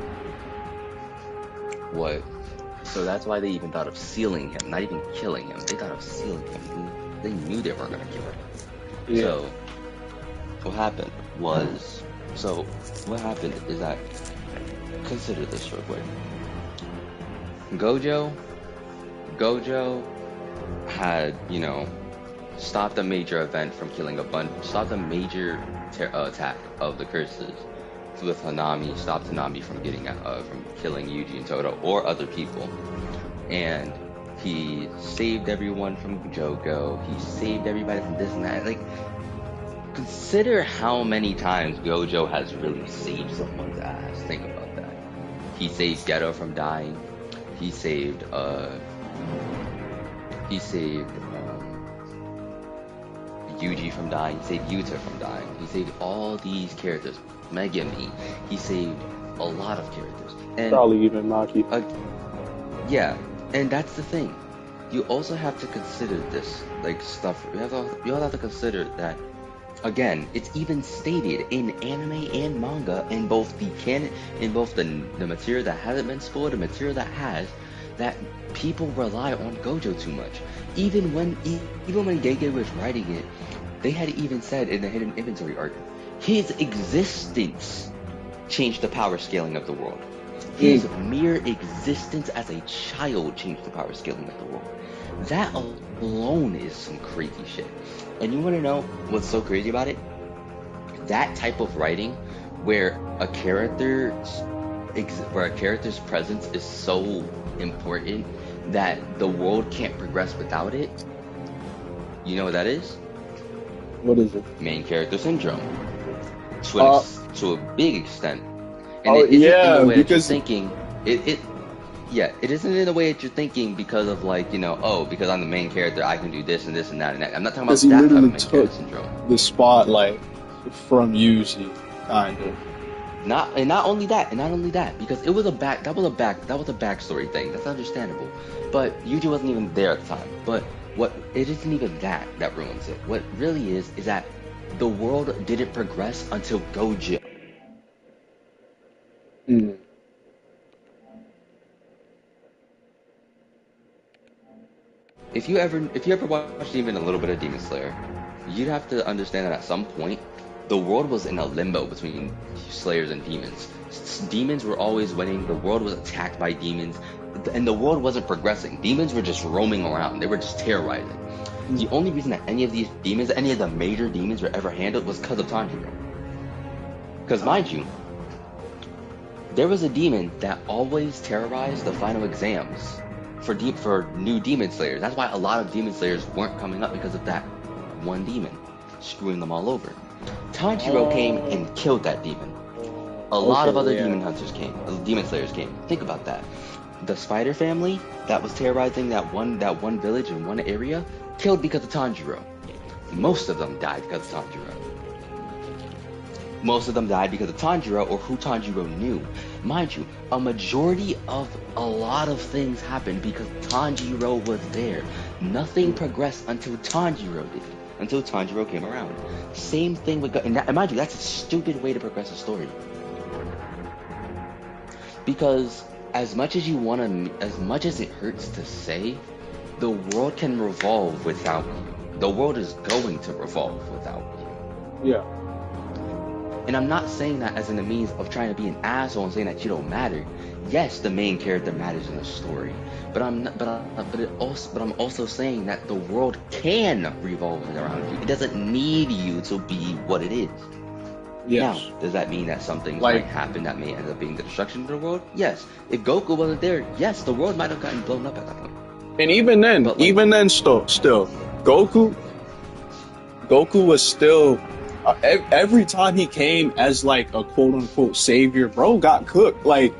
that's why they even thought of sealing him, not even killing him. They thought of sealing him. They knew they weren't going to kill him. Yeah. So what happened is that, consider this real quick. Gojo had, stopped a major event from killing stopped a major attack of the curses with Hanami, stopped Hanami from from killing Yuji and Todo or other people. And he saved everyone from Jogo, he saved everybody from this and that. Like, consider how many times Gojo has really saved someone's ass. Think about that. He saved Geto from dying. He saved Yuji from dying. He saved Yuta from dying. He saved all these characters. Megami. He saved a lot of characters. And Probably even Maki. yeah, and that's the thing. You also have to consider this, stuff. You also have to consider that, again, it's even stated in anime and manga, in both the canon, in both the material that hasn't been spoiled, the material that has, that people rely on Gojo too much. Even when Gege was writing it, they had even said in the Hidden Inventory arc, his existence changed the power scaling of the world. His mere existence as a child changed the power scaling of the world. That alone is some crazy shit. And you want to know what's so crazy about it? That type of writing, where a character's presence is so important that the world can't progress without it. You know what that is? What is it? Main character syndrome. To a big extent. And it isn't in the way because that you're thinking. It isn't in the way that you're thinking because of because I'm the main character, I can do this and this and that and that. I'm not talking about that type of main character syndrome. The spotlight from Yuji, kind of. Not only that, because it was a backstory thing. That's understandable. But Yuji wasn't even there at the time. But it isn't even that ruins it. What really is that the world didn't progress until Gojo. Mm. If you ever watched even a little bit of Demon Slayer, you'd have to understand that at some point, the world was in a limbo between Slayers and demons. Demons were always winning, the world was attacked by demons, and the world wasn't progressing. Demons were just roaming around, they were just terrorizing. The only reason that any of these demons, any of the major demons were ever handled was because of Tanjiro. Because mind you, there was a demon that always terrorized the final exams for new demon slayers. That's why a lot of demon slayers weren't coming up, because of that one demon screwing them all over. Tanjiro came and killed that demon. A lot of other demon slayers came. Think about that. The spider family that was terrorizing that one village in one area, killed because of Tanjiro. Most of them died because of Tanjiro. Most of them died because of Tanjiro or who Tanjiro knew. Mind you, a majority of a lot of things happened because Tanjiro was there. Nothing progressed until Tanjiro did. Until Tanjiro came around. Same thing with... And mind you, that's a stupid way to progress a story. Because as much as it hurts to say, the world can revolve without you. The world is going to revolve without you. Yeah. And I'm not saying that as in the means of trying to be an asshole and saying that you don't matter. Yes, the main character matters in a story, but I'm also saying that the world can revolve around you. It doesn't need you to be what it is. Yes. Now, does that mean that some things might happen that may end up being the destruction of the world? Yes. If Goku wasn't there, yes, the world might have gotten blown up at that point. And even then, still, Goku was still. Every time he came as like a quote unquote savior, bro got cooked. Like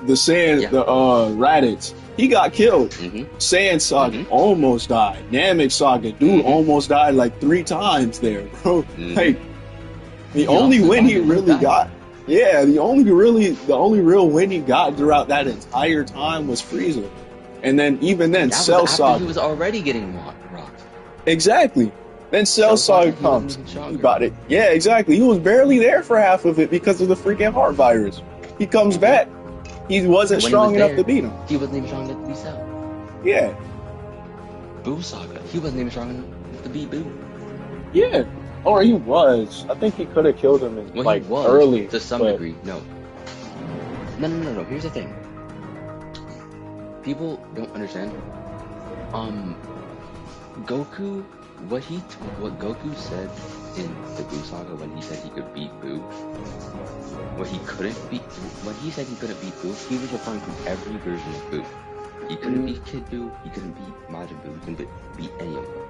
the Saiyan, the Raditz, he got killed. Saiyan Saga almost died. Namek Saga, dude almost died like 3 times there, bro. Like the only win he really got. Yeah, the only real win he got throughout that entire time was Frieza. And then even then, Cell Saga. He was already getting rocked. Exactly. Then Cell Saga comes. He got it. Yeah, exactly. He was barely there for half of it because of the freaking heart virus. He comes back. He wasn't strong enough to beat him. He wasn't even strong enough to beat Cell. Yeah. Boo Saga. He wasn't even strong enough to beat Boo. Yeah. Or he was. I think he could have killed him in, early. To some degree. No. Here's the thing. People don't understand. Goku, what Goku said in the Boo Saga when he said he could beat Boo, when he said he couldn't beat Boo, he was referring to every version of Boo. He couldn't beat Kid Boo, he couldn't beat Majin Buu, he couldn't beat any of them.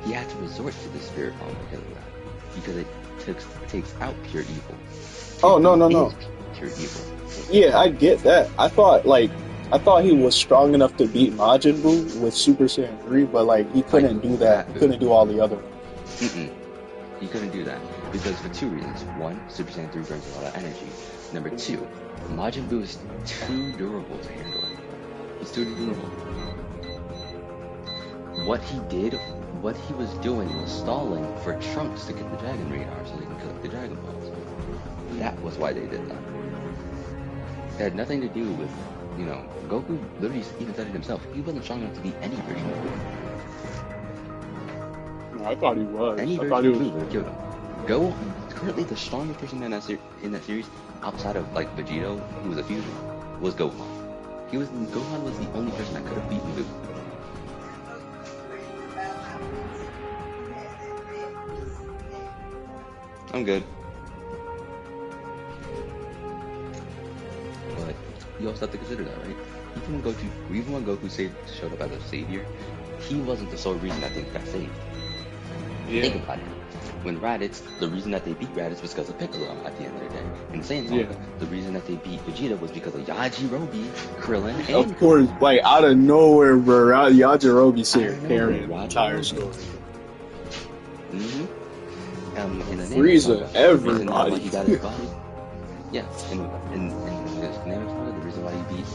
He had to resort to the spirit bomb because of that. Because it takes out pure evil. Oh, no. Pure evil. Yeah, I get that. I thought he was strong enough to beat Majin Buu with Super Saiyan 3, but he couldn't do that. He couldn't do all the other ones. He couldn't do that because for 2 reasons. 1, Super Saiyan 3 burns a lot of energy. Number 2, Majin Buu is too durable to handle it. He's too durable. What he was doing was stalling for Trunks to get the Dragon Radar so they can collect the Dragon Balls. That was why they did that. It had nothing to do with, Goku literally even said it himself. He wasn't strong enough to beat any version of Buu. No, I thought he was. Any version of Buu would have killed him. Currently the strongest person in that series, outside of Vegito, who was a fusion, was Gohan. Gohan was the only person that could have beaten Buu. I'm good. But you also have to consider that, right? Even when Goku showed up as a savior, he wasn't the sole reason that things got saved. Yeah. Think about it. When Raditz, the reason that they beat Raditz was because of Piccolo at the end of the day. In the Saiyan Saga, the reason that they beat Vegeta was because of Yajirobe, Krillin, and... Of course, out of nowhere, bro, Yajirobe carrying the entire story. In the Frieza, everybody. He got his body. Yeah, in the Namek Saga, the reason why he beat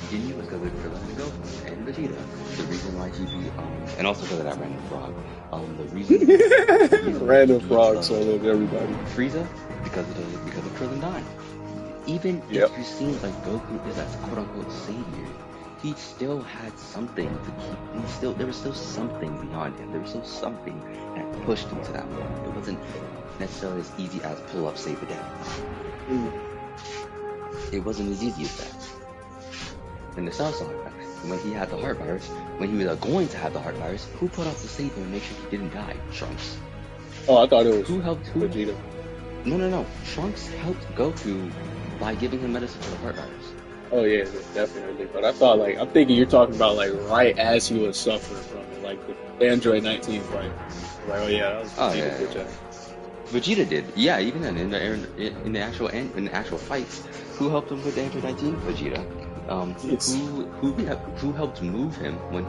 Ginyu was because of Krillin and Goku and Vegeta. The reason why he beat and also because of that random frog. The reason random frog soloed everybody. Frieza because of Krillin dying. Even if you seem like Goku is that quote unquote savior, he still had something to keep. There was still something beyond him. There was still something that pushed him to that moment. It wasn't necessarily as easy as pull up, save the day. It wasn't as easy as that. In the Cell Saga, when he had the heart virus, when he was going to have the heart virus, who put out to save him and make sure he didn't die? Trunks. Oh, I thought it was Vegeta. No. Trunks helped Goku by giving him medicine for the heart virus. Oh yeah, definitely. But I thought I'm thinking you're talking about right as he was suffering from it, the Android 19 fight. Oh yeah, that was yeah. Vegeta did. Yeah, even then in the actual fights, who helped him with the Android 19? Vegeta. Who helped move him when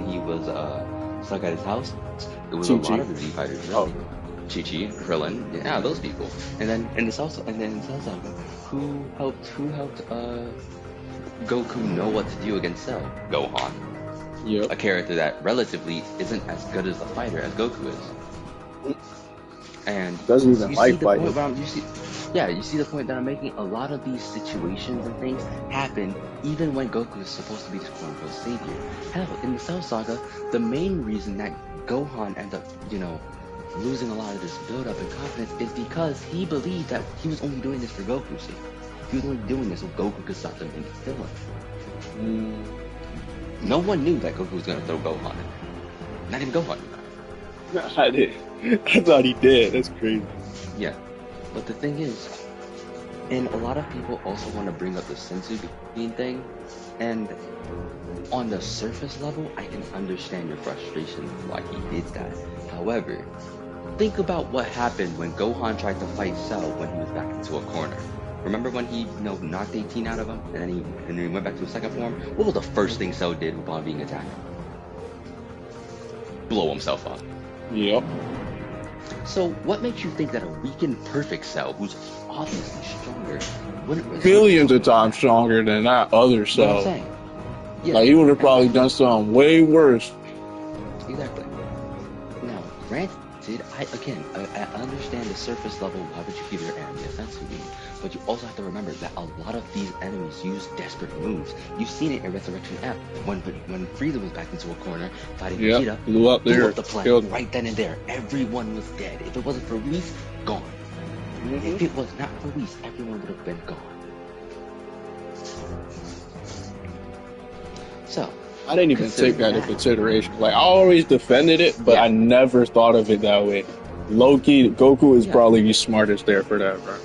he was stuck at his house? It was a lot of the Z fighters. Really. Chi-Chi, Krillin, yeah, those people. And then in the Cell Saga, who helped Goku know what to do against Cell? Gohan. Yep. A character that relatively isn't as good as a fighter as Goku is. And doesn't even like fighting. You see the point that I'm making? A lot of these situations and things happen even when Goku is supposed to be this quote-unquote savior. Hell, in the Cell Saga, the main reason that Gohan ended up, losing a lot of this build-up and confidence is because he believed that he was only doing this for Goku's sake. He was only doing this so Goku could stop them being villain. No one knew that Goku was going to throw Gohan in. Not even Gohan knew that. I did. I thought he did. That's crazy. Yeah. But the thing is, and a lot of people also want to bring up the sensu bean thing, and on the surface level, I can understand your frustration with why he did that. However, think about what happened when Gohan tried to fight Cell when he was back into a corner. Remember when he, knocked 18 out of him, and then he went back to his second form? What was the first thing Cell did upon being attacked? Blow himself up. Yep. So what makes you think that a weakened perfect Cell, who's obviously stronger, wouldn't Billions of times stronger than that other That's what I'm Cell. saying. Yeah, Like, he would have probably done something way worse. exactly. Now, granted, I understand the surface level, why would you give your enemy offensively? But you also have to remember that a lot of these enemies use desperate moves. You've seen it in Resurrection F, when Frieza was backed into a corner, fighting Vegeta, blew up there, the planet killed him. right then and there. Everyone was dead. If it wasn't for Whis, gone. If it was not for Whis, everyone would have been gone. So, I didn't even take that into consideration. Like, I always defended it, but I never thought of it that way. Low-key, Goku is probably the smartest there for that, bro.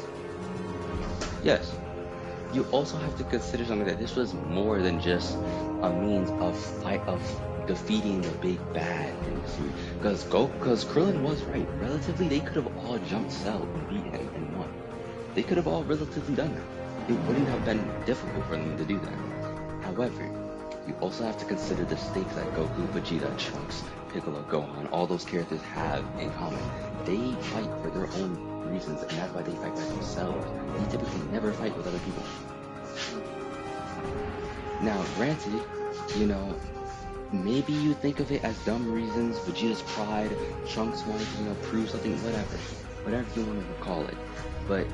yes. You also have to consider something that this was more than just a means of defeating the big bad in the series. Because Krillin was right. Relatively, they could have all jumped Cell and beat him and won. They could have all relatively done that. It wouldn't have been difficult for them to do that. However, you also have to consider the stakes that Goku, Vegeta, Trunks, Piccolo, Gohan, all those characters have in common. They fight for their own reasons, and that's why they fight by themselves. They typically never fight with other people. Now, granted, maybe you think of it as dumb reasons, Vegeta's pride, Trunks wanting to, prove something, whatever you want to call it. But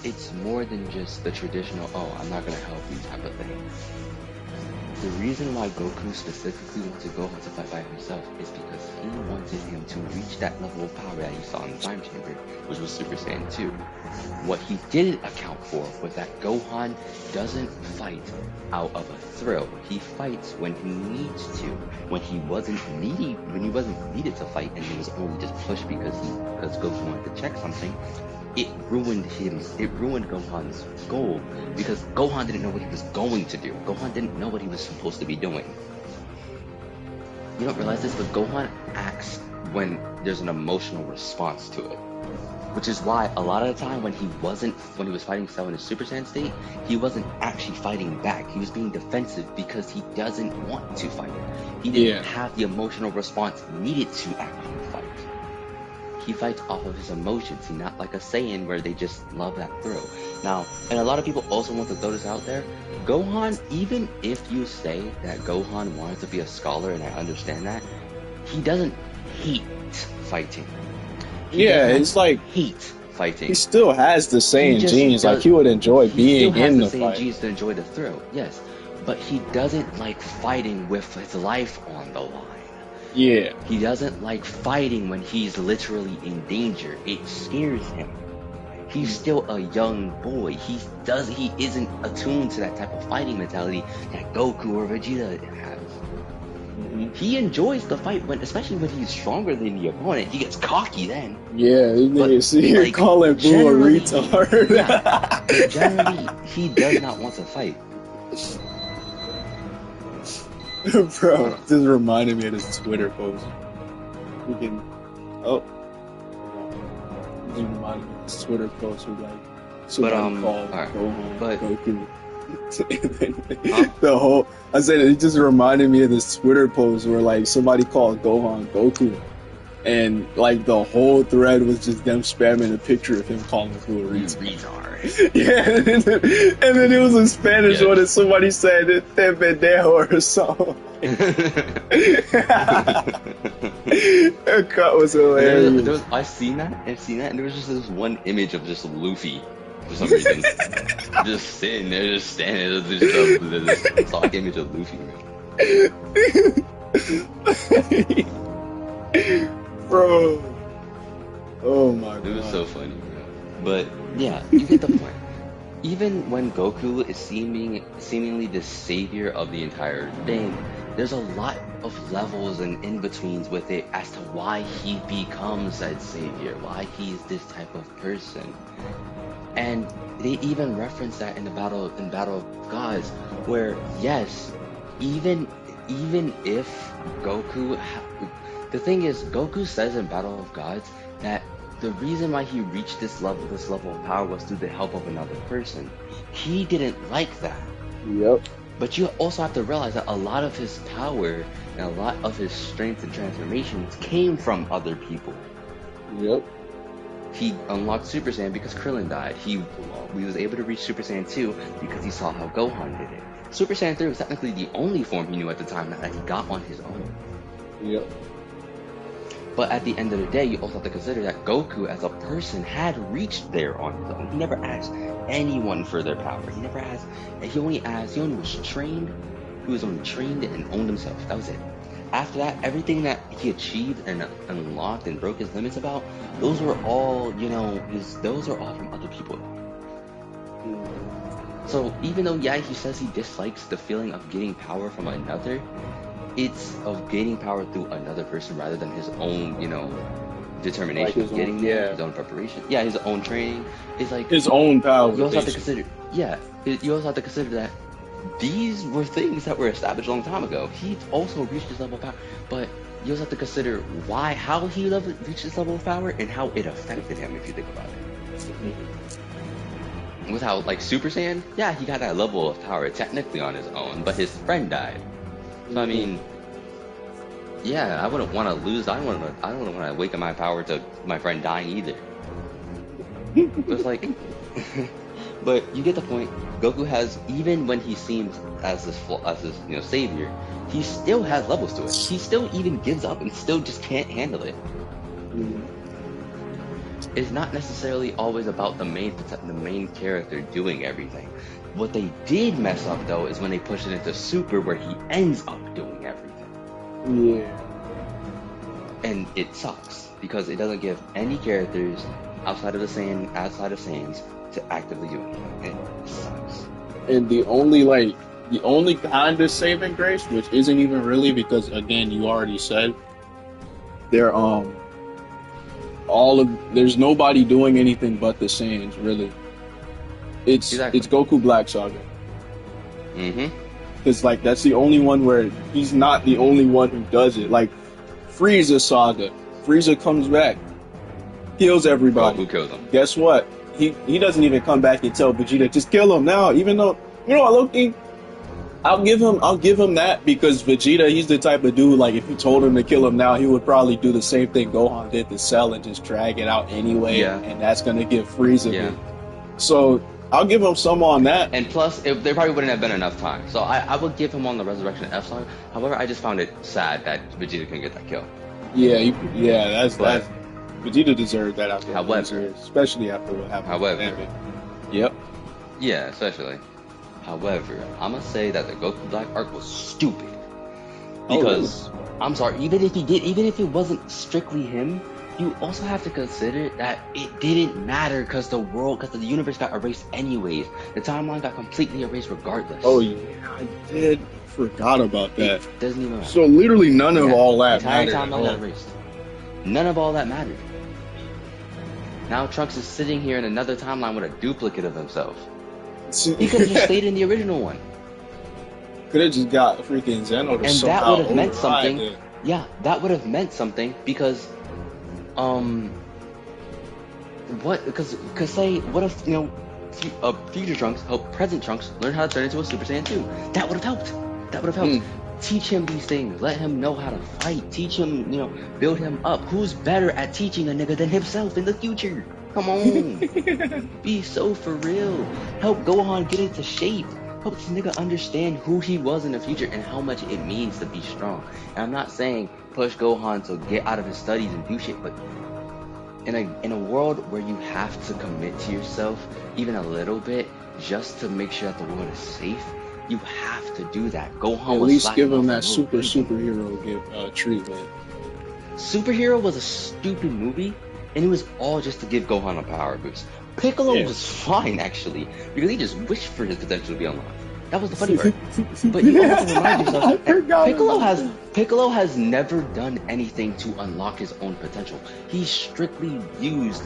it's more than just the traditional, oh, I'm not going to help you type of thing. The reason why Goku specifically wanted Gohan to fight by himself is because he wanted him to reach that level of power that he saw in the Time Chamber, which was Super Saiyan 2. What he didn't account for was that Gohan doesn't fight out of a thrill. He fights when he needs to. When he wasn't needed to fight, and he was only just pushed because Goku wanted to check something. It ruined Gohan's goal, because Gohan didn't know what he was going to do. Gohan didn't know what he was supposed to be doing. You don't realize this, but Gohan acts when there's an emotional response to it. Which is why a lot of the time when he was fighting Cell in his Super Saiyan state, he wasn't actually fighting back. He was being defensive because he doesn't want to fight. He didn't have the emotional response needed to actually fight. He fights off of his emotions. He's not like a Saiyan where they just love that thrill. Now, and a lot of people also want to throw this out there, Gohan, even if you say that Gohan wanted to be a scholar, and I understand that, he doesn't hate fighting. It's like hate fighting. He still has the Saiyan genes. Like, he would enjoy being in the fight. He still has the Saiyan genes to enjoy the thrill, yes. But he doesn't like fighting with his life on the line. Yeah. He doesn't like fighting when he's literally in danger. It scares him. He's still a young boy. He isn't attuned to that type of fighting mentality that Goku or Vegeta has. He enjoys the fight especially when he's stronger than the opponent. He gets cocky then. Yeah, this nigga see here calling Boo a retard. But generally, he does not want to fight. Bro, this reminded me of this Twitter post. Just reminded me of this Twitter post with like somebody called Goku. It just reminded me of this Twitter post where like somebody called Gohan Goku, and like the whole thread was just them spamming a picture of him calling Boo a retard. Yeah, and then it was in Spanish one, and somebody said "te pendejo" or something. That cut was hilarious. I've seen that, and there was just this one image of just Luffy for some reason, just sitting there, just standing there, just this stock image of Luffy. Bro, oh my god, it was so funny, bro. But yeah, you get the point. Even when Goku is seemingly the savior of the entire thing, there's a lot of levels and in-betweens with it as to why he becomes that savior, why he's this type of person. And they even reference that in Battle of Gods, where yes, even if Goku, the thing is, Goku says in Battle of Gods that the reason why he reached this level of power was through the help of another person. He didn't like that. Yep. But you also have to realize that a lot of his power and a lot of his strength and transformations came from other people. Yep. He unlocked Super Saiyan because Krillin died. He was able to reach Super Saiyan 2 because he saw how Gohan did it. Super Saiyan 3 was technically the only form he knew at the time that he got on his own. Yep. But at the end of the day, you also have to consider that Goku as a person had reached there on his own. He never asked anyone for their power. He only was trained. He was only trained and owned himself. That was it. After that, everything that he achieved and unlocked and broke his limits about, those were all, those are all from other people. So even though, yeah, he says he dislikes the feeling of getting power from another, it's of gaining power through another person rather than his own, determination of getting there, his own preparation. Yeah, his own training. It's like his own power. You also have to consider, you also have to consider that these were things that were established a long time ago. He also reached this level of power, but you also have to consider how he reached this level of power and how it affected him, if you think about it. With how, like, Super Saiyan, yeah, he got that level of power technically on his own, but his friend died. So I mean, yeah, I wouldn't want to lose. I don't want to awaken my power to my friend dying either. It's like, but you get the point. Goku has, even when he seems as this savior, he still has levels to it. He still even gives up and still just can't handle it. It's not necessarily always about the main character doing everything. What they did mess up though is when they push it into Super, where he ends up doing everything. Yeah. And it sucks because it doesn't give any characters outside of Saiyans to actively do anything. It sucks. And the only kind of saving grace, which isn't even really, because again, you already said they're there's nobody doing anything but the Saiyans, really. It's Goku Black Saga. Because that's the only one where he's not the only one who does it. Like Frieza Saga, Frieza comes back, kills everybody. Goku kills him. Guess what? He doesn't even come back and tell Vegeta, just kill him now. Even though, Loki, I'll give him that, because Vegeta, he's the type of dude, like, if you told him to kill him now, he would probably do the same thing Gohan did to Cell and just drag it out anyway. Yeah. And that's gonna give Frieza. So I'll give him some on that. And plus, there probably wouldn't have been enough time. So I would give him on the Resurrection F Saga. However, I just found it sad that Vegeta couldn't get that kill. That's Vegeta deserved that after especially after what happened. However, yep. Yeah, especially. However, I'm gonna say that the Goku Black arc was stupid. Because, I'm sorry, even if it wasn't strictly him, you also have to consider that it didn't matter because the universe got erased anyways. The timeline got completely erased regardless. Oh yeah, I did forgot about that. It doesn't even matter. So literally none of all that mattered. The entire timeline got erased. None of all that mattered. Now Trunks is sitting here in another timeline with a duplicate of himself. He could have just stayed in the original one. Could have just got freaking Zeno to somehow that would have meant something. it. Yeah, that would have meant something because, what if future Trunks helped present Trunks learn how to turn into a Super Saiyan 2? That would have helped. Teach him these things. Let him know how to fight. Teach him, build him up. Who's better at teaching a nigga than himself in the future? Come on. Be so for real. Help Gohan get into shape. Help this nigga understand who he was in the future and how much it means to be strong. And I'm not saying push Gohan to get out of his studies and do shit, but in a world where you have to commit to yourself even a little bit just to make sure that the world is safe, you have to do that. Gohan at least give him that superhero treatment. Superhero was a stupid movie, and it was all just to give Gohan a power boost. Piccolo was fine, actually, because he just wished for his potential to be unlocked. That was the funny part. But you also have to remind yourself, Piccolo has never done anything to unlock his own potential. He strictly used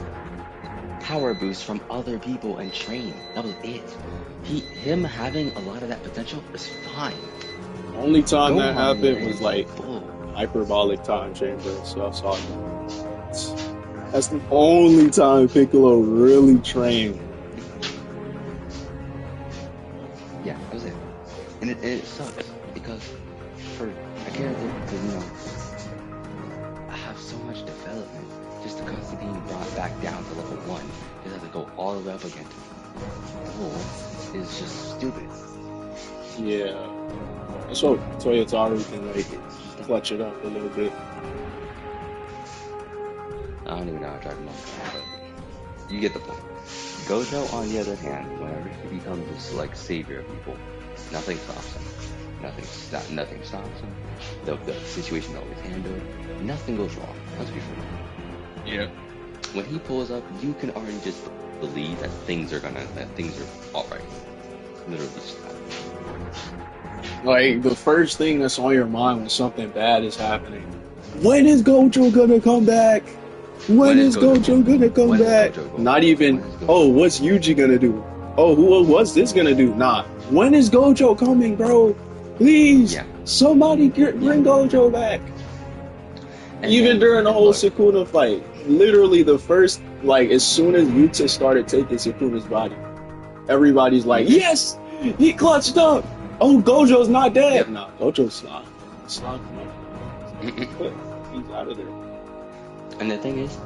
power boosts from other people and trained. That was it. Him having a lot of that potential is fine. Only time that happened was like hyperbolic time chamber. So I saw That's the only time Piccolo really trained. Yeah, that was it. And it sucks because for a character to, have so much development just to constantly being brought back down to level 1, just have to go all the way up again to full is just stupid. Yeah. That's what Toyotaru can like clutch it up a little bit. I don't even know how to drive a monkey, but you get the point. Gojo, on the other hand, whenever he becomes this like savior of people, nothing stops him. Nothing stops him. The situation is always handled. Nothing goes wrong. Let's be fair. Yeah. When he pulls up, you can already just believe that things are all right. Literally just happen. Like the first thing that's on your mind when something bad is happening. When is Gojo gonna come back? When is Gojo gonna come back? Not even, oh, what's Yuji gonna do? Oh, what's this gonna do? Nah. When is Gojo coming, bro? Please, somebody bring Gojo back. And even during the whole Sukuna fight, literally the first, like, as soon as Yuta started taking Sukuna's body, everybody's like, yes, he clutched up. Oh, Gojo's not dead. Yep. Nah, Gojo's not. It's not. He's out of there. And the thing is,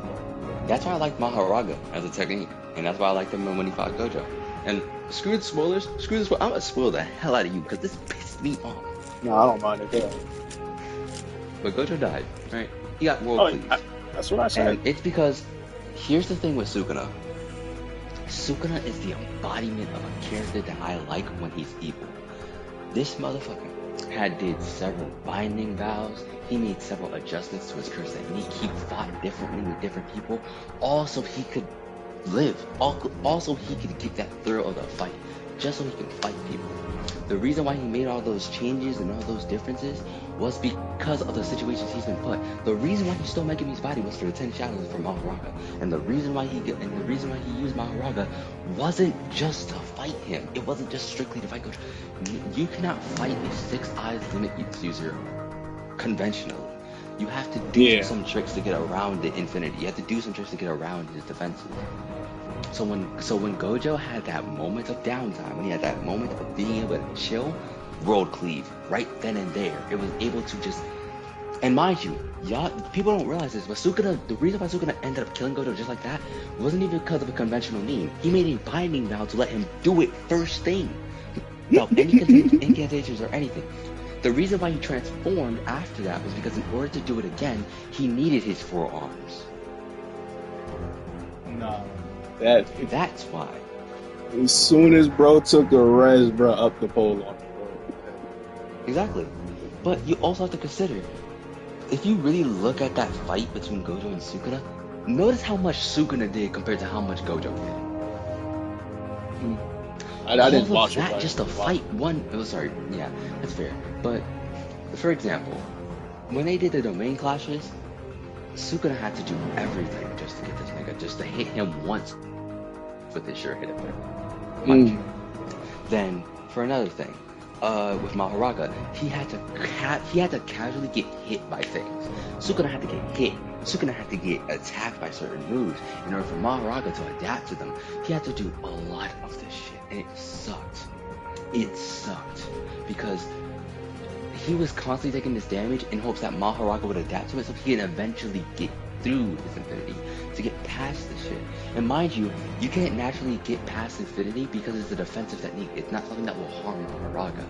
that's why I like Maharaga as a technique, and that's why I liked him when he fought Gojo. And screw the spoilers, I'm gonna spoil the hell out of you because this pissed me off. No, I don't mind it. Yeah. But Gojo died, right? He got world pleased. That's what I said. And it's because, here's the thing with Sukuna. Sukuna is the embodiment of a character that I like when he's evil. This motherfucker did several binding vows. He made several adjustments to his curse technique. He fought differently with different people. Also, he could live. Also, he could get that thrill of the fight, just so he can fight people. The reason why he made all those changes and all those differences was because of the situations he's been put. The reason why he stole Megami's body was for the 10 shadows from Maharaga. And the reason why he used Maharaga wasn't just to fight him. It wasn't just strictly to fight Gojo. You cannot fight a 6 eyes limit user conventionally. You have to do some tricks to get around the infinity. You have to do some tricks to get around his defenses. So when Gojo had that moment of downtime, when he had that moment of being able to chill, world cleave right then and there. It was able to just, and mind you, people don't realize this, but the reason why Sukuna ended up killing Gojo just like that wasn't even because of a conventional mean. He made a binding vow to let him do it first thing, without any incantations or anything. The reason why he transformed after that was because in order to do it again, he needed his 4 arms. No. That's why. As soon as bro took the res, bro, up the pole on bro. Exactly. But you also have to consider, if you really look at that fight between Gojo and Sukuna, notice how much Sukuna did compared to how much Gojo did. I didn't watch it. That just to fight one. Oh, sorry. Yeah, that's fair. But for example, when they did the domain clashes, Sukuna had to do everything just to get this nigga, just to hit him once with his sure hit there. Mind you. Then for another thing, with Maharaga, he had to casually get hit by things. Sukuna had to get hit. Sukuna had to get attacked by certain moves in order for Maharaga to adapt to them. He had to do a lot of this shit, and it sucked. It sucked because he was constantly taking this damage in hopes that Maharaga would adapt to it so he can eventually get through his infinity to get past this shit. And mind you, you can't naturally get past infinity because it's a defensive technique. It's not something that will harm Maharaga.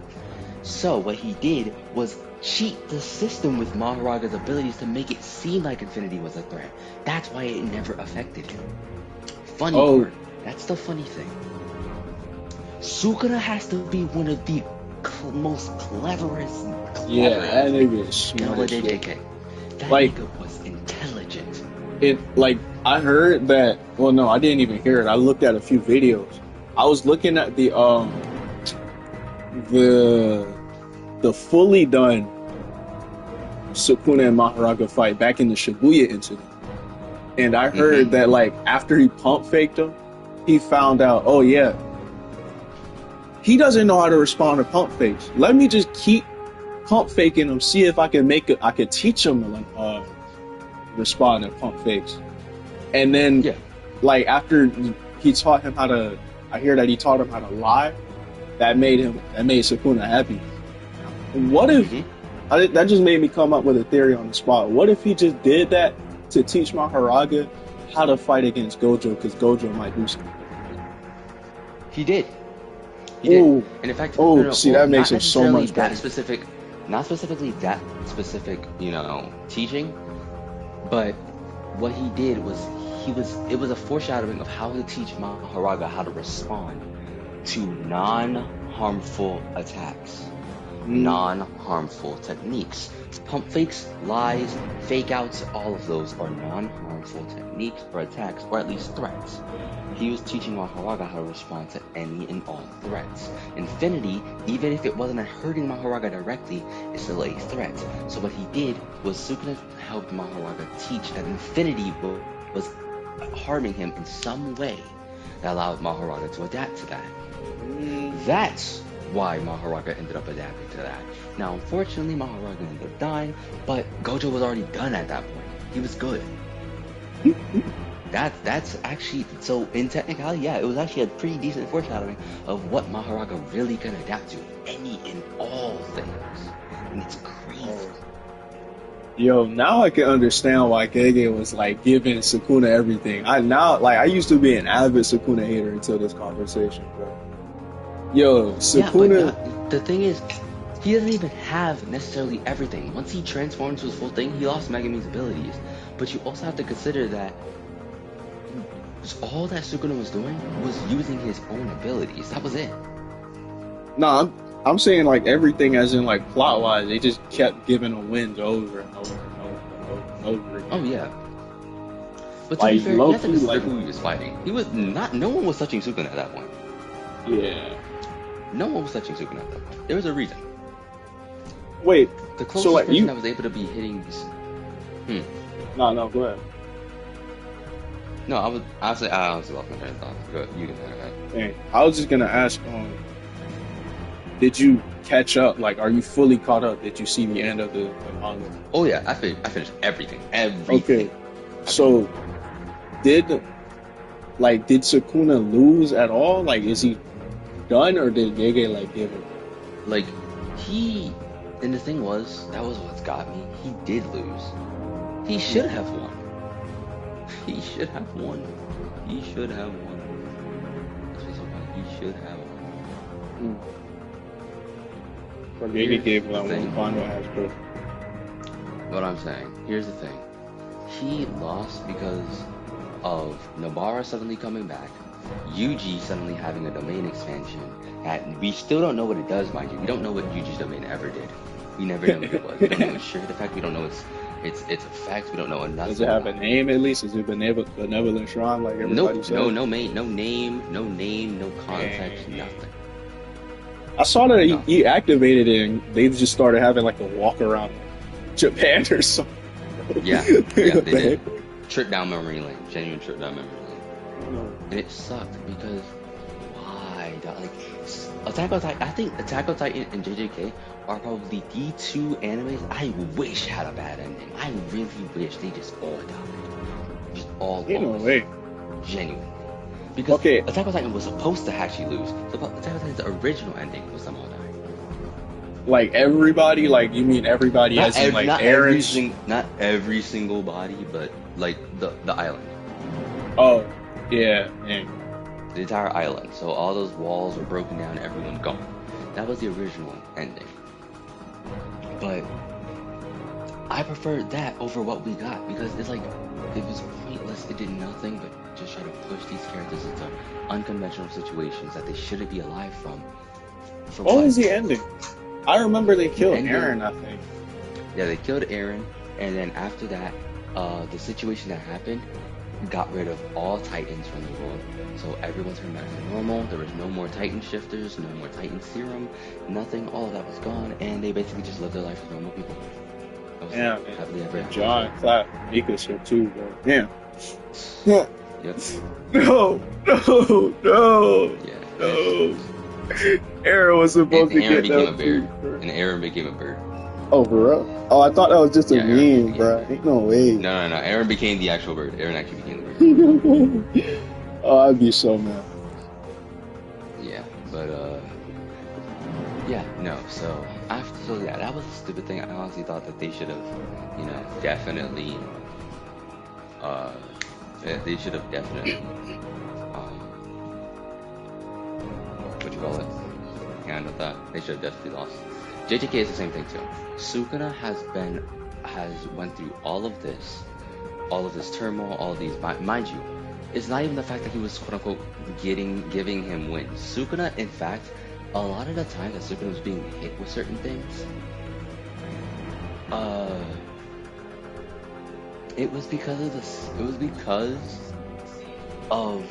So what he did was cheat the system with Maharaga's abilities to make it seem like infinity was a threat. That's why it never affected him. Funny part, that's the funny thing. Sukuna has to be one of the most cleverest. Yeah, that nigga is smart. That nigga was intelligent. I heard that. Well, no, I didn't even hear it. I looked at a few videos. I was looking at the fully done Sukuna and Maharaga fight back in the Shibuya incident, and I heard that like after he pump faked him, he found out, oh yeah, he doesn't know how to respond to pump fakes. Let me just keep pump faking him, see if I can I could teach him to respond to pump fakes. And then, Yeah. like, after he taught him how to, I hear that he taught him how to lie. That made Sukuna happy. What if, that just made me come up with a theory on the spot. What if he just did that to teach Mahoraga how to fight against Gojo, because Gojo might do something? He did. He Ooh. did. And in fact, See, that makes it so much better. Not specifically that specific, teaching, but what he did was it was a foreshadowing of how to teach Mahoraga how to respond to non-harmful attacks, non-harmful techniques. Pump fakes, lies, fake outs, all of those are non-harmful techniques or attacks, or at least threats. He was teaching Mahoraga how to respond to any and all threats. Infinity, even if it wasn't hurting Mahoraga directly, is still a threat. So what he did was Sukuna helped Mahoraga teach that Infinity was harming him in some way that allowed Mahoraga to adapt to that. That's why Mahoraga ended up adapting to that. Now, unfortunately, Mahoraga ended up dying, but Gojo was already done at that point. He was good. That's actually, so in technicality, yeah, it was actually a pretty decent foreshadowing of what Mahoraga really can adapt to, any and all things. And it's crazy. Yo, now I can understand why Gege was like giving Sukuna everything. I used to be an avid Sukuna hater until this conversation, bro. Yo, Sukuna. Yeah, but the thing is, he doesn't even have necessarily everything. Once he transformed to his full thing, he lost Megumi's abilities. But you also have to consider that all that Sukuna was doing was using his own abilities. That was it. No, I'm saying like everything, as in like plot wise, they just kept giving him wins over and over and over and over and over again. Oh yeah. But to be fair, you have to consider who he was fighting. No one was touching Sukuna at that point. Yeah. No one was touching Sukuna at that point. There was a reason. Wait, the closest so like person that was able to be hitting this. No, go ahead. No, I honestly lost my train of thought. Go ahead, you can go ahead. Hey, I was just gonna ask, did you catch up? Like, are you fully caught up? Did you see the end of the manga? Oh yeah, I finished everything. Everything. Okay, so did Sukuna lose at all? Like, is he done, or did Gege like give him? Like, and the thing was, that was what's got me. He did lose. He should have won. He should have won. He should have won. He should have won. But Gege gave that one final aspect. What I'm saying, here's the thing. He lost because of Nobara suddenly coming back, Yuji suddenly having a domain expansion that we still don't know what it does, mind you. We don't know what Yuji's domain ever did. We never know what it was. We don't know its shirt effect. We don't know its effects. We don't know nothing. Does it have a name at least? Is it Benevolent Shrine like everybody said? No name, no context, nothing. I saw that he activated it and they just started having like a walk around Japan or something. Yeah, they did. Trip down memory lane. Genuine trip down memory lane. And it sucked because why? Like, Attack on Titan, I think Attack on Titan and JJK are probably the two animes I wish had a bad ending. I really wish they just all died. Just all In a way. Genuinely. Because Attack on Titan was supposed to actually lose. Attack on Titan's original ending was somehow dying. Like everybody? Like, you mean everybody as in like Eren? Not every single body, but like the island. Oh, yeah. Man. The entire island. So all those walls were broken down and everyone gone. That was the original ending. But I preferred that over what we got because it's like it was pointless. It did nothing but just try to push these characters into unconventional situations that they shouldn't be alive from. What was the ending? I remember they killed Eren, I think. Yeah, they killed Eren, and then after that, the situation that happened got rid of all Titans from the world. So everyone turned back to normal. There was no more Titan shifters, no more Titan serum, nothing. All of that was gone, and they basically just lived their life as normal people. Yeah, man. John clap Mika shit too, bro. Damn. Yep. No. Yeah. No. Eren was supposed to get that bird. And Eren became a bird. Oh, bro. Oh, I thought that was just a Yeah, Aaron meme, bro. Ain't no way. No. Aaron became the actual bird. Aaron actually became the bird. Oh, I'd be so mad. Yeah, but yeah, no. So yeah, that was a stupid thing. I honestly thought that they should have, definitely, they should have definitely, what you call it, handled that. They should have definitely lost. JJK is the same thing too. Sukuna has went through all of this turmoil, all of these. Mind you, it's not even the fact that he was quote unquote giving him wins. Sukuna, in fact, a lot of the time that Sukuna was being hit with certain things, it was because of this. It was because of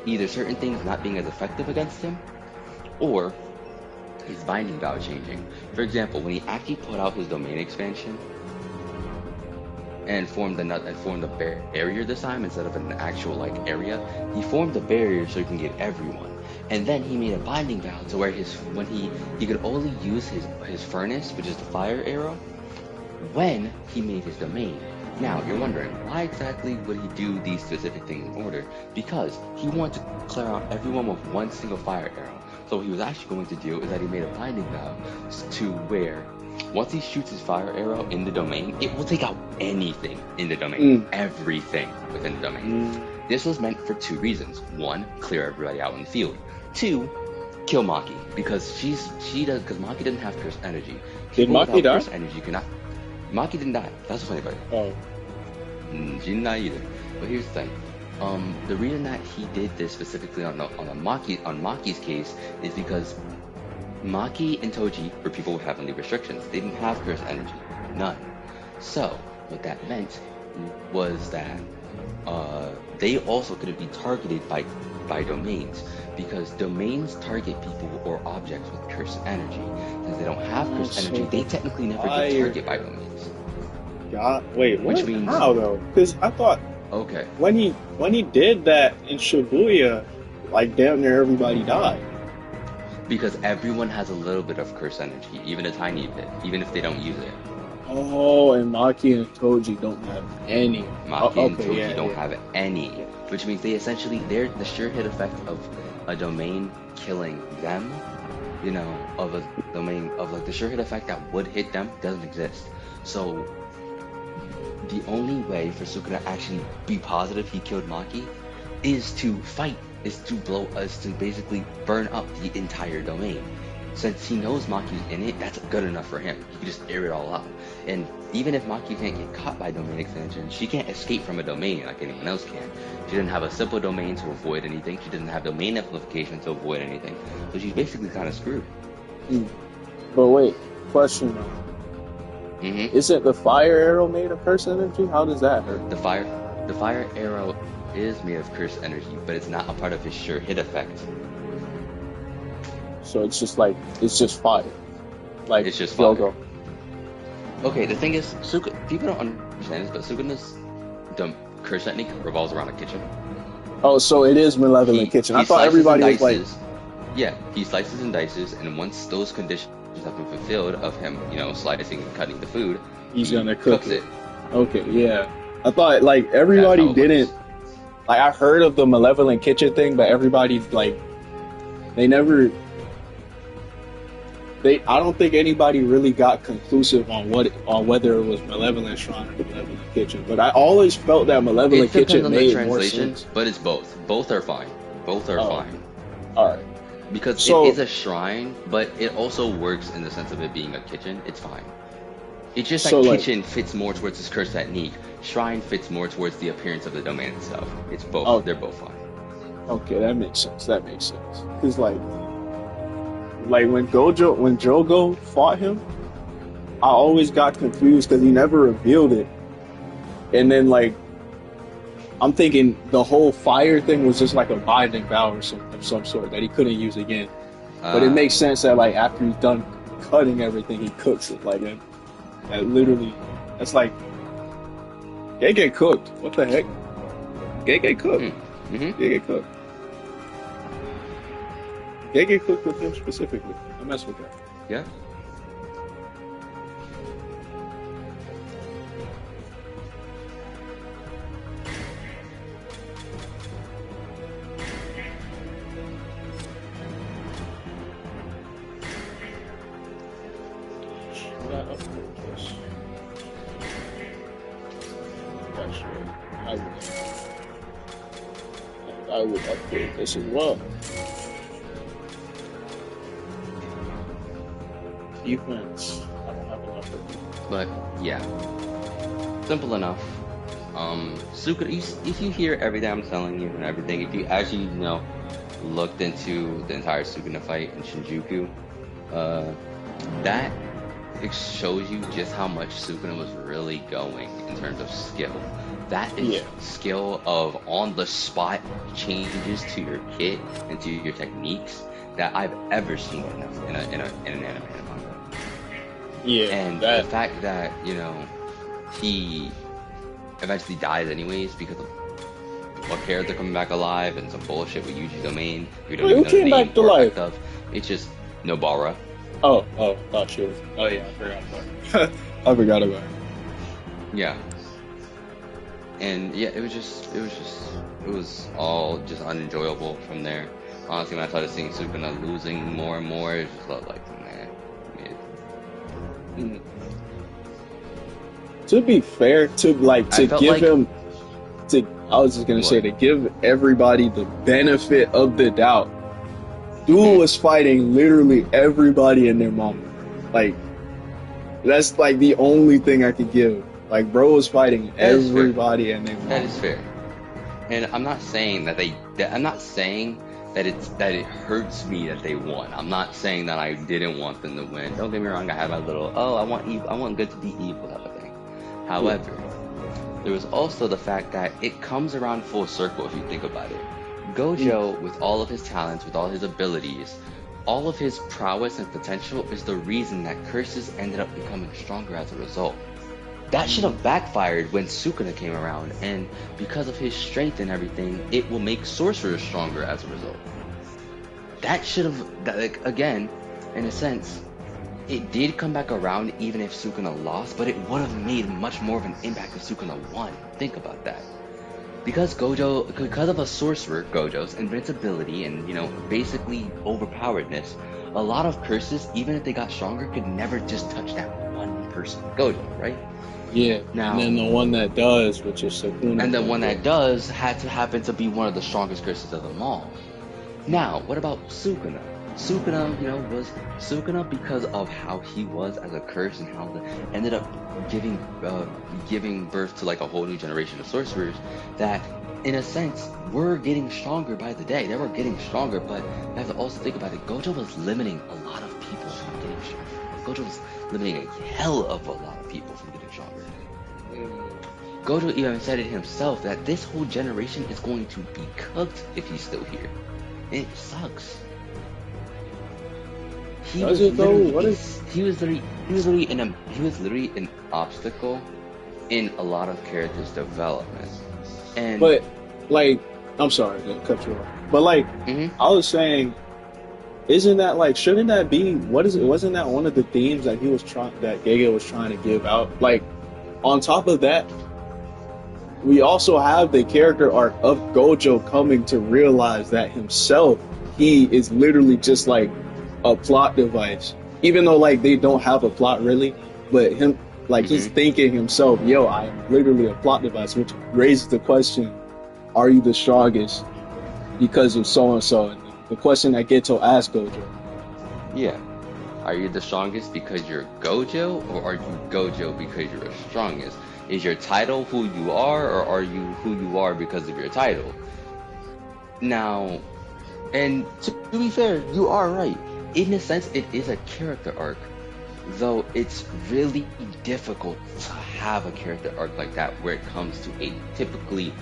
either certain things not being as effective against him, or his binding vow changing. For example, when he actually put out his domain expansion and formed a barrier this time instead of an actual area, he formed a barrier so he can get everyone. And then he made a binding vow to where he could only use his furnace, which is the fire arrow, when he made his domain. Now you're wondering, why exactly would he do these specific things in order? Because he wanted to clear out everyone with one single fire arrow. So what he was actually going to do is that he made a binding vow to where once he shoots his fire arrow in the domain, it will take out anything in the domain, everything within the domain. This was meant for two reasons. One, clear everybody out in the field. Two, kill Maki, because because Maki didn't have cursed energy. Did Maki die? Cursed energy cannot. Maki didn't die. That's the funny part. Oh. She didn't die either. But here's the thing. The reason that he did this specifically on Maki's case is because Maki and Toji were people with heavenly restrictions. They didn't have cursed energy. None. So, what that meant was that they also couldn't be targeted by domains, because domains target people or objects with cursed energy. Since they don't have cursed energy, they technically never get targeted by domains. Wait, what? Which means, how though? Because I thought when he did that in Shibuya, damn near everybody died. Because everyone has a little bit of cursed energy, even a tiny bit, even if they don't use it. Oh, and Maki and Toji don't have any. Maki and Toji don't have any, which means the sure hit effect of a domain killing them, of a domain of the sure hit effect that would hit them doesn't exist. So the only way for Sukuna to actually be positive he killed Maki is to fight, is to basically burn up the entire domain. Since he knows Maki's in it, that's good enough for him. He can just air it all out. And even if Maki can't get caught by domain extension, she can't escape from a domain like anyone else can. She doesn't have a simple domain to avoid anything. She doesn't have domain amplification to avoid anything. So she's basically kind of screwed. But wait, question though. Isn't the fire arrow made of cursed energy? How does that hurt? The fire arrow is made of cursed energy, but it's not a part of his sure hit effect. So it's just fire. It's just fire. Okay, the thing is, people don't understand this, but Sukuna's curse technique revolves around a kitchen. Oh, so it is Malevolent Kitchen. I thought everybody was Yeah, he slices and dices, and once those conditions have been fulfilled of him, slicing and cutting the food, he's gonna cook it. Okay, yeah. I thought everybody didn't. I heard of the Malevolent Kitchen thing, but everybody they never. I don't think anybody really got conclusive on whether it was Malevolent Shrine or Malevolent Kitchen. But I always felt that Malevolent Kitchen made more sense. But it's both. Both are fine. Both are fine. All right. Because it is a shrine, but it also works in the sense of it being a kitchen. It's fine. It's just that kitchen fits more towards his curse technique. Shrine fits more towards the appearance of the domain itself. It's both. Oh. They're both fine. Okay, that makes sense. Because when Jogo fought him, I always got confused because he never revealed it. And then I'm thinking the whole fire thing was just a binding vow of some sort that he couldn't use again. But it makes sense that after he's done cutting everything, he cooks it. That literally, that's they get cooked. What the heck? They get cooked. They get cooked. They get cooked with him specifically. I mess with that. Yeah. Did I upgrade this? Actually, I would upgrade this as well. Defense. I don't have enough of it. But yeah, simple enough. Sukuna, if you hear everything I'm telling you and everything, if you actually, looked into the entire Sukuna fight in Shinjuku, that it shows you just how much Sukuna was really going in terms of skill. That is skill of on-the-spot changes to your kit and to your techniques that I've ever seen in an anime and manga. Yeah, and the fact that he eventually dies anyways because of a character coming back alive and some bullshit with Yuji Domain. We don't even know the name or effect of. It's just Nobara. Oh, sure. Oh yeah, I forgot about it. I forgot about it. Yeah. And yeah, it was all just unenjoyable from there. Honestly, when I started seeing Sukuna losing more and more, it just felt like, man. To be fair, to give him, I was just gonna say, to give everybody the benefit of the doubt, dude was fighting literally everybody and their mama. Like, that's like the only thing I could give. Like, bro was fighting everybody and their mama. That is fair. And I'm not saying that it hurts me that they won. I'm not saying that I didn't want them to win. Don't get me wrong, I had my little, I want good to be evil type of thing. However, there was also the fact that it comes around full circle if you think about it. Gojo, with all of his talents, with all his abilities, all of his prowess and potential is the reason that curses ended up becoming stronger as a result. That should have backfired when Sukuna came around, and because of his strength and everything, it will make sorcerers stronger as a result. That should have, again, in a sense, it did come back around even if Sukuna lost, but it would have made much more of an impact if Sukuna won. Think about that. Because of a sorcerer, Gojo's invincibility and, basically overpoweredness, a lot of curses, even if they got stronger, could never just touch that one person, Gojo, right? Yeah, now, and then the one that does, which is Sukuna. And the one that does had to happen to be one of the strongest curses of them all. Now, what about Sukuna? Sukuna, was Sukuna because of how he was as a curse and how ended up giving birth to like a whole new generation of sorcerers that, in a sense, were getting stronger by the day. They were getting stronger, but you have to also think about it. Gojo was limiting a lot of people from getting stronger. Gojo was limiting a hell of a lot of people from getting stronger. Gojo even said it himself that this whole generation is going to be cooked if he's still here. It sucks. He was literally an obstacle in a lot of characters' development. But I'm sorry to cut you off. But I was saying, isn't that shouldn't that be wasn't that one of the themes that Gege was trying to give out? On top of that, we also have the character arc of Gojo coming to realize that himself, he is literally just a plot device. Even though they don't have a plot really, but him he's thinking himself, yo, I am literally a plot device, which raises the question, are you the strongest because of so and so? And the question that Geto asked Gojo. Yeah. Are you the strongest because you're Gojo, or are you Gojo because you're the strongest? Is your title who you are, or are you who you are because of your title? Now, and to be fair, you are right. In a sense, it is a character arc, though it's really difficult to have a character arc like that where it comes to a typically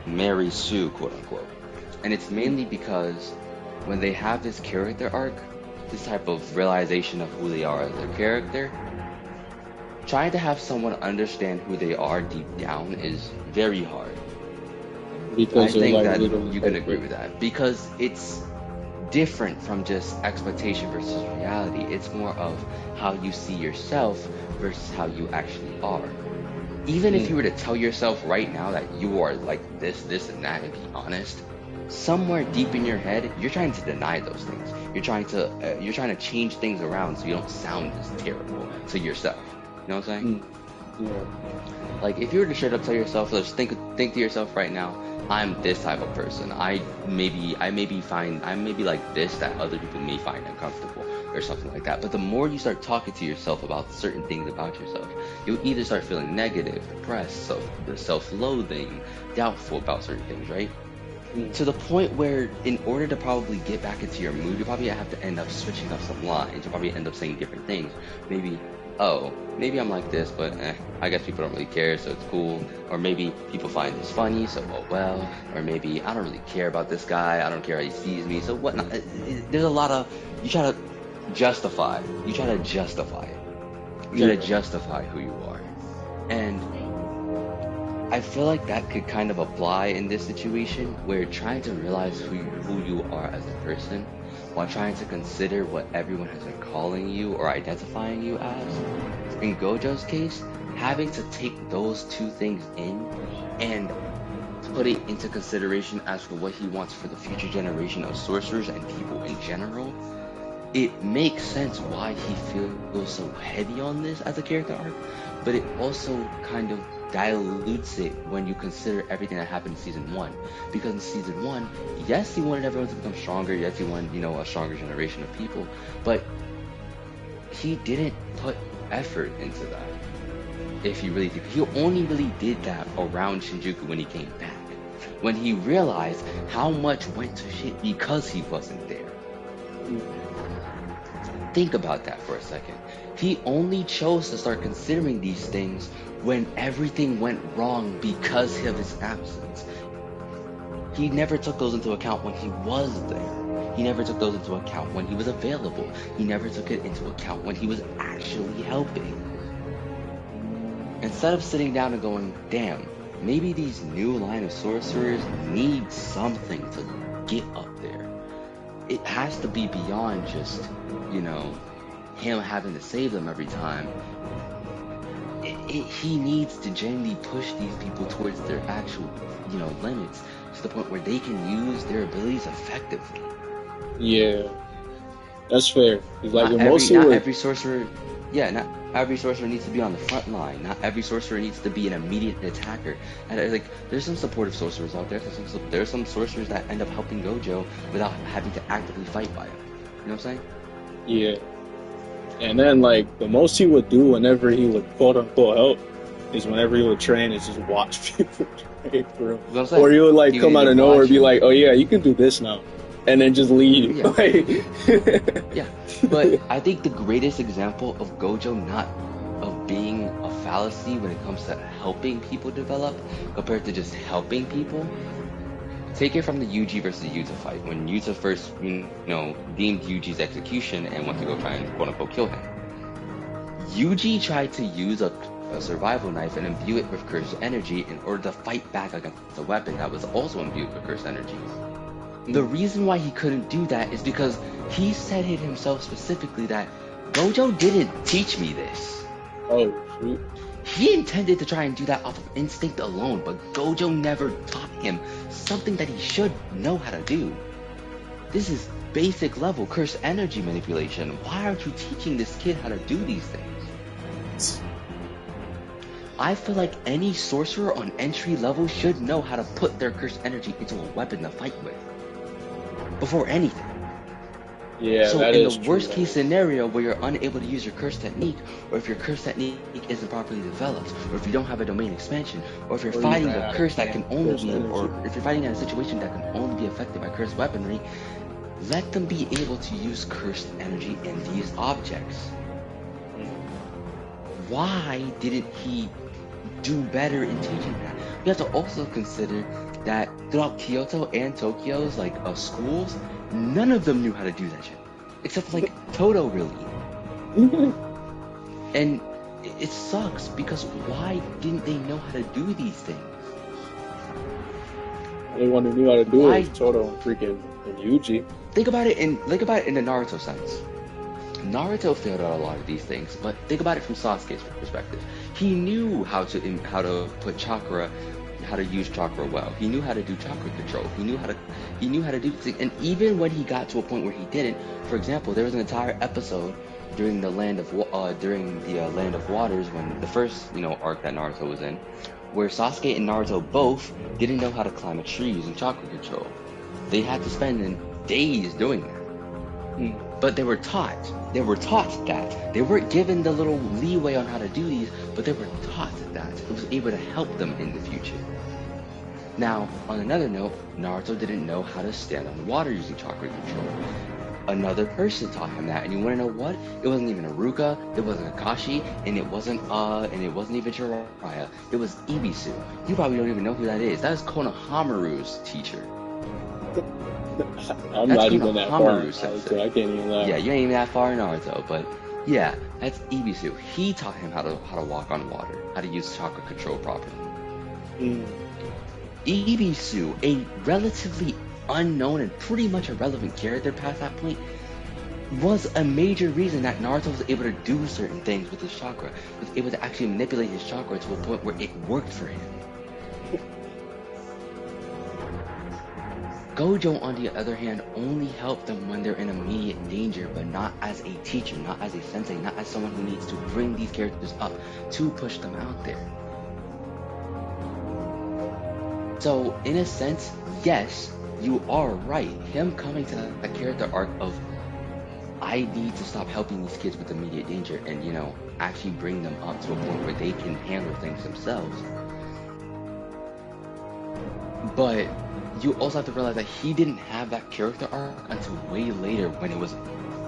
Mary Sue, quote unquote. And it's mainly because when they have this character arc, this type of realization of who they are as a character, trying to have someone understand who they are deep down is very hard. Because I think that you can agree with that. Because it's different from just expectation versus reality. It's more of how you see yourself versus how you actually are. Even if you were to tell yourself right now that you are like this, and that, and be honest, somewhere deep in your head, you're trying to deny those things. You're trying to change things around so you don't sound as terrible to yourself. You know what I'm saying? Yeah. Like, if you were to straight up tell yourself, just think to yourself right now, I'm this type of person. I may be like this that other people may find uncomfortable or something like that. But the more you start talking to yourself about certain things about yourself, you'll either start feeling negative, depressed, self-loathing, doubtful about certain things, right? To the point where, in order to probably get back into your mood, you probably have to end up switching up some lines. You probably end up saying different things. Maybe, oh, maybe I'm like this, but I guess people don't really care, so it's cool. Or maybe people find this funny, so oh well. Or maybe I don't really care about this guy. I don't care how he sees me, so whatnot. There's a lot of, you try to justify it. You try to justify who you are. And I feel like that could kind of apply in this situation, where trying to realize who you are as a person, while trying to consider what everyone has been calling you or identifying you as. In Gojo's case, having to take those two things in and put it into consideration as for what he wants for the future generation of sorcerers and people in general, it makes sense why he feels so heavy on this as a character arc, but it also kind of dilutes it when you consider everything that happened in season 1. Because in season 1, yes, he wanted everyone to become stronger, yes, he wanted, a stronger generation of people, but he didn't put effort into that. If you really think, he only really did that around Shinjuku when he came back, when he realized how much went to shit because he wasn't there. Think about that for a second. He only chose to start considering these things when everything went wrong because of his absence. He never took those into account when he was there. He never took those into account when he was available. He never took it into account when he was actually helping. Instead of sitting down and going, damn, maybe these new line of sorcerers need something to get up there. It has to be beyond just, him having to save them every time. He needs to genuinely push these people towards their actual, limits, to the point where they can use their abilities effectively. Yeah, that's fair. Like not every sorcerer needs to be on the front line. Not every sorcerer needs to be an immediate attacker. And there's some supportive sorcerers out there. There's some sorcerers that end up helping Gojo without having to actively fight by him. You know what I'm saying? Yeah. And then, the most he would do whenever he would quote-unquote help is whenever he would train is just watch people train for him. Or he would, come out of nowhere and be like, oh yeah, you can do this now. And then just leave. Yeah. Yeah. But I think the greatest example of Gojo not of being a fallacy when it comes to helping people develop compared to just helping people, take it from the Yuji versus Yuta fight, when Yuta first, deemed Yuji's execution and went to go try and quote-unquote kill him. Yuji tried to use a survival knife and imbue it with cursed energy in order to fight back against a weapon that was also imbued with cursed energy. The reason why he couldn't do that is because he said it himself specifically that Gojo didn't teach me this. Oh, shoot. He intended to try and do that off of instinct alone, but Gojo never taught him something that he should know how to do. This is basic level cursed energy manipulation. Why aren't you teaching this kid how to do these things? I feel like any sorcerer on entry level should know how to put their cursed energy into a weapon to fight with. Before anything. Yeah, so that in is the true, worst case scenario where you're unable to use your curse technique, or if your curse technique isn't properly developed, or if you don't have a domain expansion, or if you're fighting a curse that can only be, or if you're fighting in a situation that can only be affected by cursed weaponry, let them be able to use cursed energy in these objects. Why didn't he do better in teaching that? We have to also consider that throughout Kyoto and Tokyo's schools, none of them knew how to do that shit, except for Toto really. And it sucks because why didn't they know how to do these things? The one who knew how to do it was Toto and freaking Yuji. Think about it in the Naruto sense. Naruto failed at a lot of these things, but think about it from Sasuke's perspective. He knew how to put chakra how to use chakra well. He knew how to do chakra control. He knew how to do things. And even when he got to a point where he didn't, for example, there was an entire episode during the Land of Waters, when the first arc that Naruto was in, where Sasuke and Naruto both didn't know how to climb a tree using chakra control. They had to spend days doing that. But they were taught. They were taught that. They weren't given the little leeway on how to do these, but they were taught that. It was able to help them in the future. Now, on another note, Naruto didn't know how to stand on water using chakra control. Another person taught him that, and you want to know what? It wasn't even Iruka, it wasn't Akashi, and it wasn't even Jiraiya. It was Ibisu. You probably don't even know who that is. That is Konohamaru's teacher. I'm that's not even that far, so I can't even lie. Yeah, you ain't even that far in Naruto, but yeah, that's Ibisu. He taught him how to walk on water, how to use chakra control properly. Ibisu, a relatively unknown and pretty much irrelevant character past that point, was a major reason that Naruto was able to do certain things with his chakra, was able to actually manipulate his chakra to a point where it worked for him. Gojo, on the other hand, only helped them when they're in immediate danger, but not as a teacher, not as a sensei, not as someone who needs to bring these characters up to push them out there. So, in a sense, yes, you are right. Him coming to a character arc of, I need to stop helping these kids with immediate danger and, actually bring them up to a point where they can handle things themselves. But you also have to realize that he didn't have that character arc until way later, when it was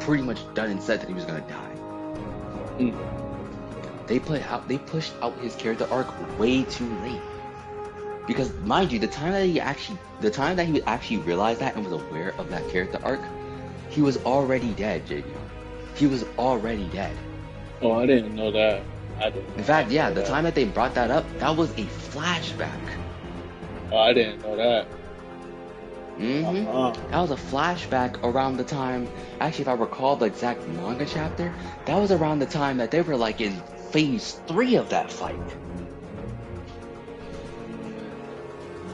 pretty much done and said that he was gonna die. They pushed out his character arc way too late. Because mind you, the time that he actually realized that and was aware of that character arc, he was already dead, JB. He was already dead. Oh, I didn't know that. In fact, yeah, the time that they brought that up, that was a flashback. Oh, I didn't know that. That was a flashback around the time, actually if I recall the exact manga chapter, that was around the time that they were like in phase 3 of that fight.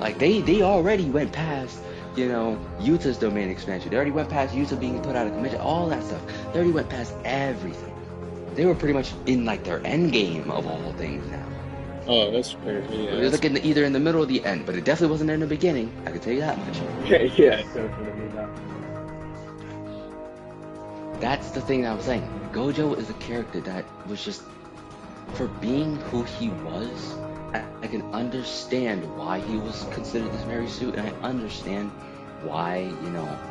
Like they already went past, Yuta's domain expansion. They already went past Yuta being put out of commission, all that stuff. They already went past everything. They were pretty much in like their end game of all things now. Oh, that's crazy. Yeah, it was like either in the middle or the end, but it definitely wasn't in the beginning. I can tell you that much. Yeah, definitely not. That's the thing that I was saying. Gojo is a character that was just, for being who he was, I can understand why he was considered this Mary Sue, and I understand why,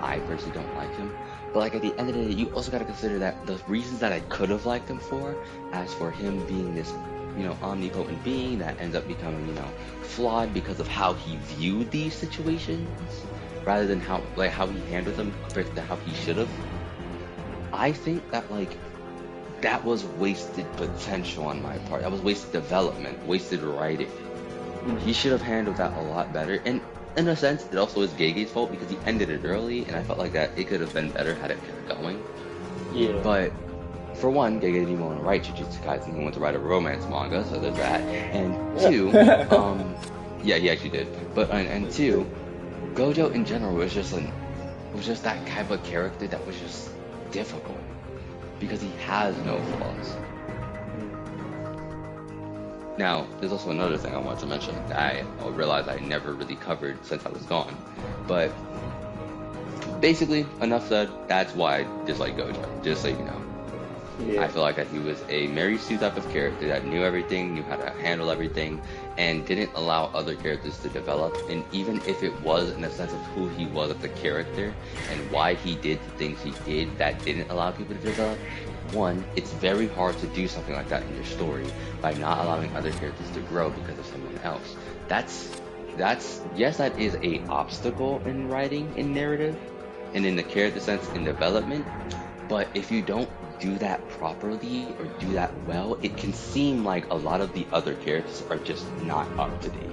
I personally don't like him. But like at the end of the day, you also got to consider that the reasons that I could have liked him for, as for him being this, omnipotent being that ends up becoming, flawed because of how he viewed these situations, rather than how he handled them compared to how he should have. I think that that was wasted potential on my part. That was wasted development, wasted writing. He should have handled that a lot better. And in a sense, it also is Gege's fault because he ended it early, and I felt like that it could have been better had it kept going. Yeah. But for one, Gege didn't even want to write Jujutsu Kaisen. He wanted to write a romance manga, so there's that. And two, yeah, he actually did. But and two, Gojo in general was just that type of character that was just difficult because he has no flaws. Now, there's also another thing I wanted to mention that I realized I never really covered since I was gone. But basically, enough said, that's why I dislike Gojo, just so you know. Yeah. I feel like that he was a Mary Sue type of character that knew everything, knew how to handle everything, and didn't allow other characters to develop. And even if it was in a sense of who he was as a character and why he did the things he did that didn't allow people to develop, one, it's very hard to do something like that in your story by not allowing other characters to grow because of someone else. Yes, that is a obstacle in writing, in narrative, and in the character sense in development. But if you don't do that properly or do that well, it can seem like a lot of the other characters are just not up to date.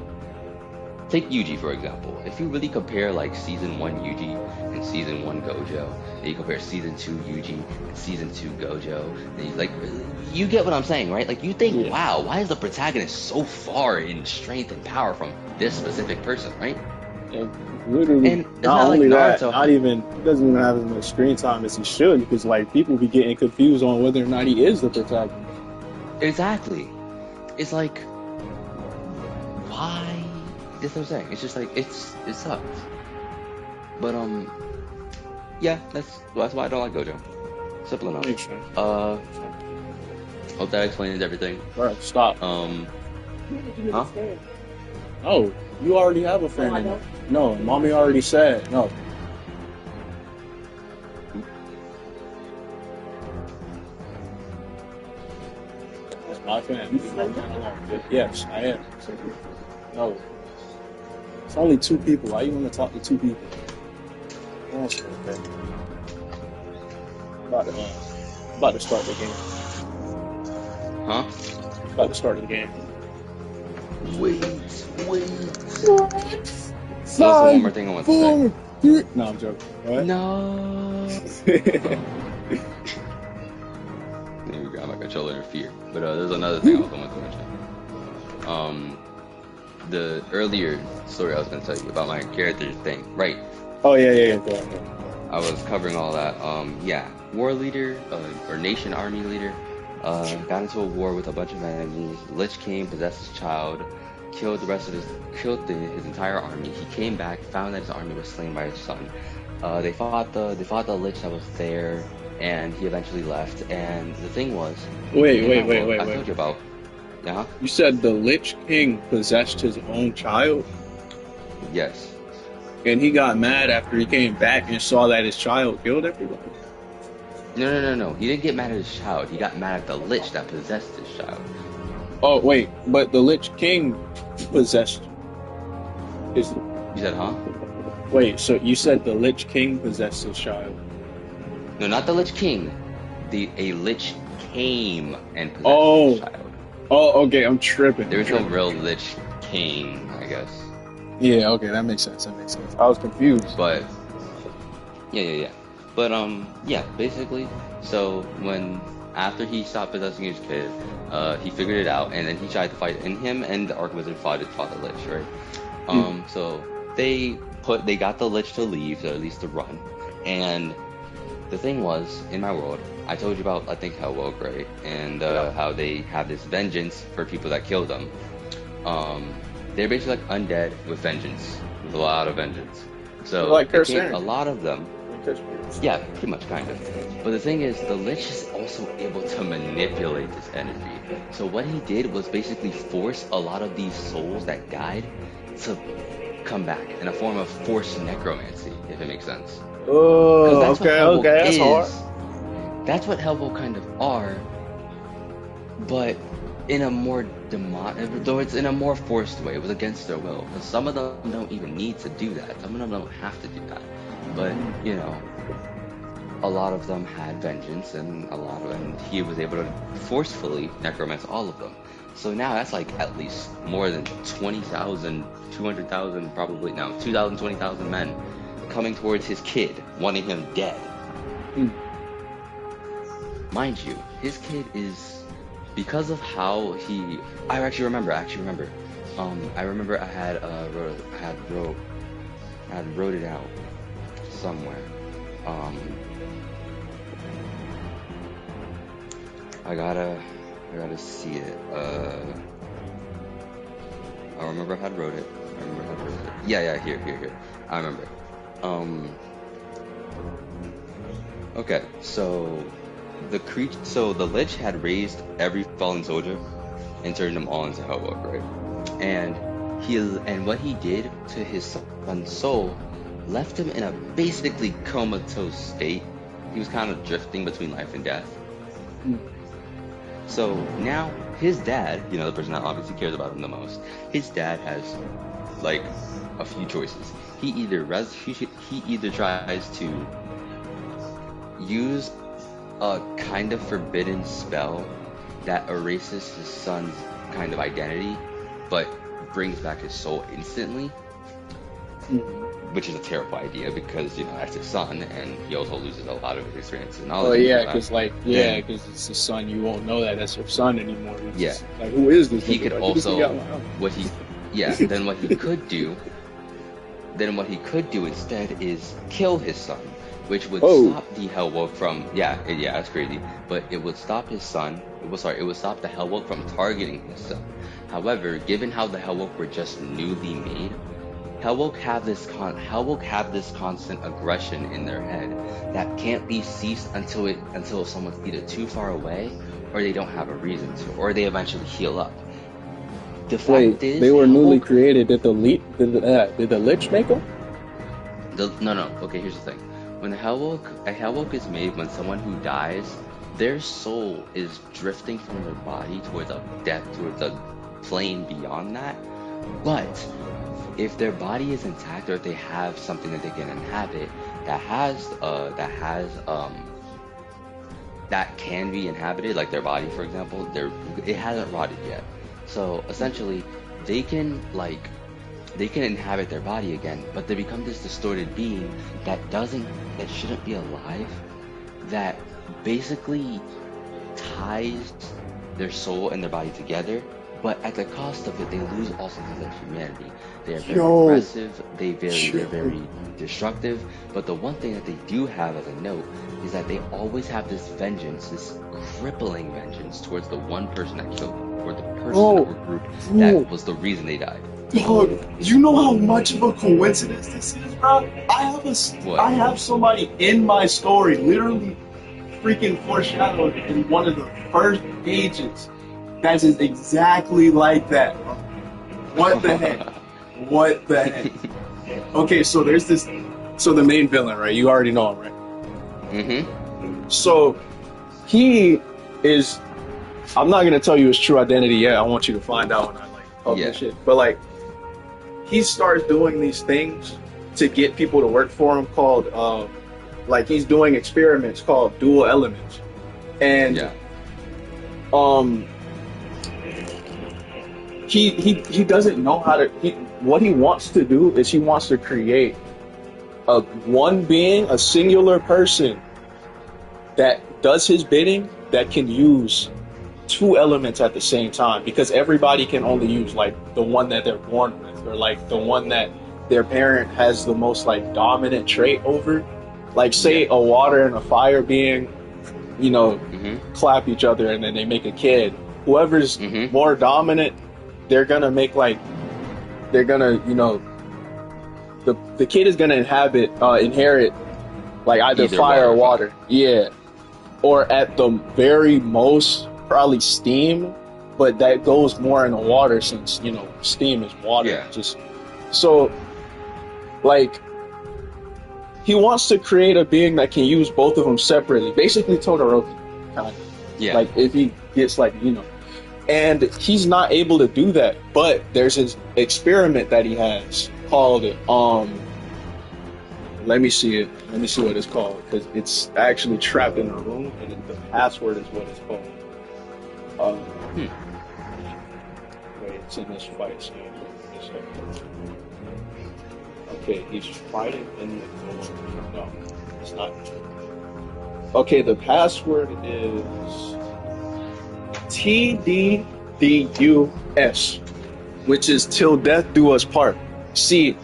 take Yuji for example. If you really compare like season 1 Yuji and season 1 Gojo, and you compare season 2 Yuji and season 2 Gojo, and you get what I'm saying, right? Like you think, wow, why is the protagonist so far in strength and power from this specific person, right? And literally, And it's not like only that, Naruto. not even he doesn't even have as much screen time as he should because like people be getting confused on whether or not he is the protagonist. Exactly. It's like, why? That's what I'm saying. It's just like it sucks. But yeah, that's why I don't like Gojo. Simple enough. Makes sense. Hope that explains everything. Bro, stop. Huh? Oh, you already have a friend. No, mommy already said no. That's my fan. Yes, I am. No. It's only 2 people. Why you want to talk to 2 people? That's okay. About to start the game. Huh? About to start the game. Wait. What? So one more thing I want to say. 3. No, I'm joking. What? No. Let me grab my controller in fear. But there's another thing I also want to mention. The earlier story I was going to tell you about my character thing, right? Oh yeah. Go ahead. I was covering all that. Yeah, war leader or nation army leader got into a war with a bunch of enemies. Lich came, possessed his child, killed his entire army. He came back, found that his army was slain by his son. They fought the Lich that was there, and he eventually left. And the thing was, Wait. I told you about. Yeah. You said the Lich King possessed his own child, Yes. and he got mad after he came back and saw that his child killed everybody. No. He didn't get mad at his child. He got mad at the Lich that possessed his child. Oh wait, but the Lich King possessed his. You said, huh? Wait, so you said the Lich King possessed his child? No, not the Lich King. A Lich came and possessed his child. Oh, okay, I'm tripping. There's no real Lich King, I guess. Yeah, okay, that makes sense. I was confused. But yeah. But yeah, basically. So after he stopped possessing his kid, he figured it out, and then he tried to fight. And him and the Archwizard fought the Lich, right? So they got the Lich to leave, or at least to run. And the thing was, in my world, I told you about, I think, Hellwoke, right? And how they have this vengeance for people that kill them. They're basically like undead with vengeance, with a lot of vengeance. So like a lot of them. Yeah, pretty much, kind of. But the thing is, the Lich is also able to manipulate this energy. So what he did was basically force a lot of these souls that died to come back in a form of forced necromancy, if it makes sense. Oh, okay, that's hard. That's what Hellbolt kind of are, but in a more though it's in a more forced way. It was against their will. Because some of them don't even need to do that. Some of them don't have to do that. But a lot of them had vengeance, and he was able to forcefully necromance all of them. So now that's like at least more than 20,000, 200,000, probably now 2,000, 20,000 men coming towards his kid, wanting him dead. Mind you, his kid is, because of how he. I actually remember. I remember I had wrote it out somewhere. I gotta see it. I remember how I wrote it. Yeah, here. I remember. Okay, so the Lich had raised every fallen soldier and turned them all into Hellbook, right? And what he did to his son's soul left him in a basically comatose state. He was kind of drifting between life and death. So now his dad, the person that obviously cares about him the most, his dad has like a few choices. He either tries to use a kind of forbidden spell that erases his son's kind of identity, but brings back his soul instantly, which is a terrible idea because, you know, that's his son, and he also loses a lot of his experience and knowledge. Oh yeah, because because it's his son, you won't know that that's your son anymore. It's Yeah. just, like, who is this? He nigga? could Like, also, get this nigga out of my house. then what he could do, instead is kill his son, which would stop the Hellwolf from, that's crazy, but it would stop his son, it would stop the Hellwolf from targeting his son. However, given how the Hellwolf were just newly made, Hellwolf have this constant aggression in their head that can't be ceased until someone's either too far away, or they don't have a reason to, or they eventually heal up. The fact is, they were newly created. Did the Lich make them? No. Okay, here's the thing. When a Hellwolf is made, when someone who dies, their soul is drifting from their body towards a plane beyond that. But if their body is intact, or if they have something that they can inhabit that can be inhabited, like their body, for example, it hasn't rotted yet. So essentially, they can inhabit their body again, but they become this distorted being that shouldn't be alive, that basically ties their soul and their body together, but at the cost of it, they lose all sense of their humanity. They are very aggressive, they're very destructive, but the one thing that they do have as a note is that they always have this vengeance, this crippling vengeance towards the one person that killed them, or the person or group that was the reason they died. Dog, you know how much of a coincidence this is, bro? I have somebody in my story literally freaking foreshadowed in one of the first pages that is exactly like that, bro. What the heck? What the heck? Okay, so there's the main villain, right? You already know him, right? Mm-hmm. So he is, I'm not gonna tell you his true identity yet. I want you to find out when I publish it. But he starts doing these things to get people to work for him, called he's doing experiments called dual elements, and he doesn't know how to. What he wants to do is he wants to create a singular person that does his bidding, that can use two elements at the same time, because everybody can only use the one that they're born with, or the one that their parent has the most dominant trait over. Say a water and a fire being, clap each other and then they make a kid. Whoever's more dominant, they're gonna make the kid is gonna inherit either fire or water. Yeah. Or at the very most, probably steam, but that goes more in the water, since steam is water. Yeah. He wants to create a being that can use both of them separately, basically Todoroki kind of. Yeah. If he gets and he's not able to do that, but there's his experiment that he has called let me see what it's called, because it's actually trapped in a room, and the password is what it's called. Wait, it's in this fight scene. Okay, he's fighting in the no, it's not. Okay, the password is TDDUS, which is till death do us part. See,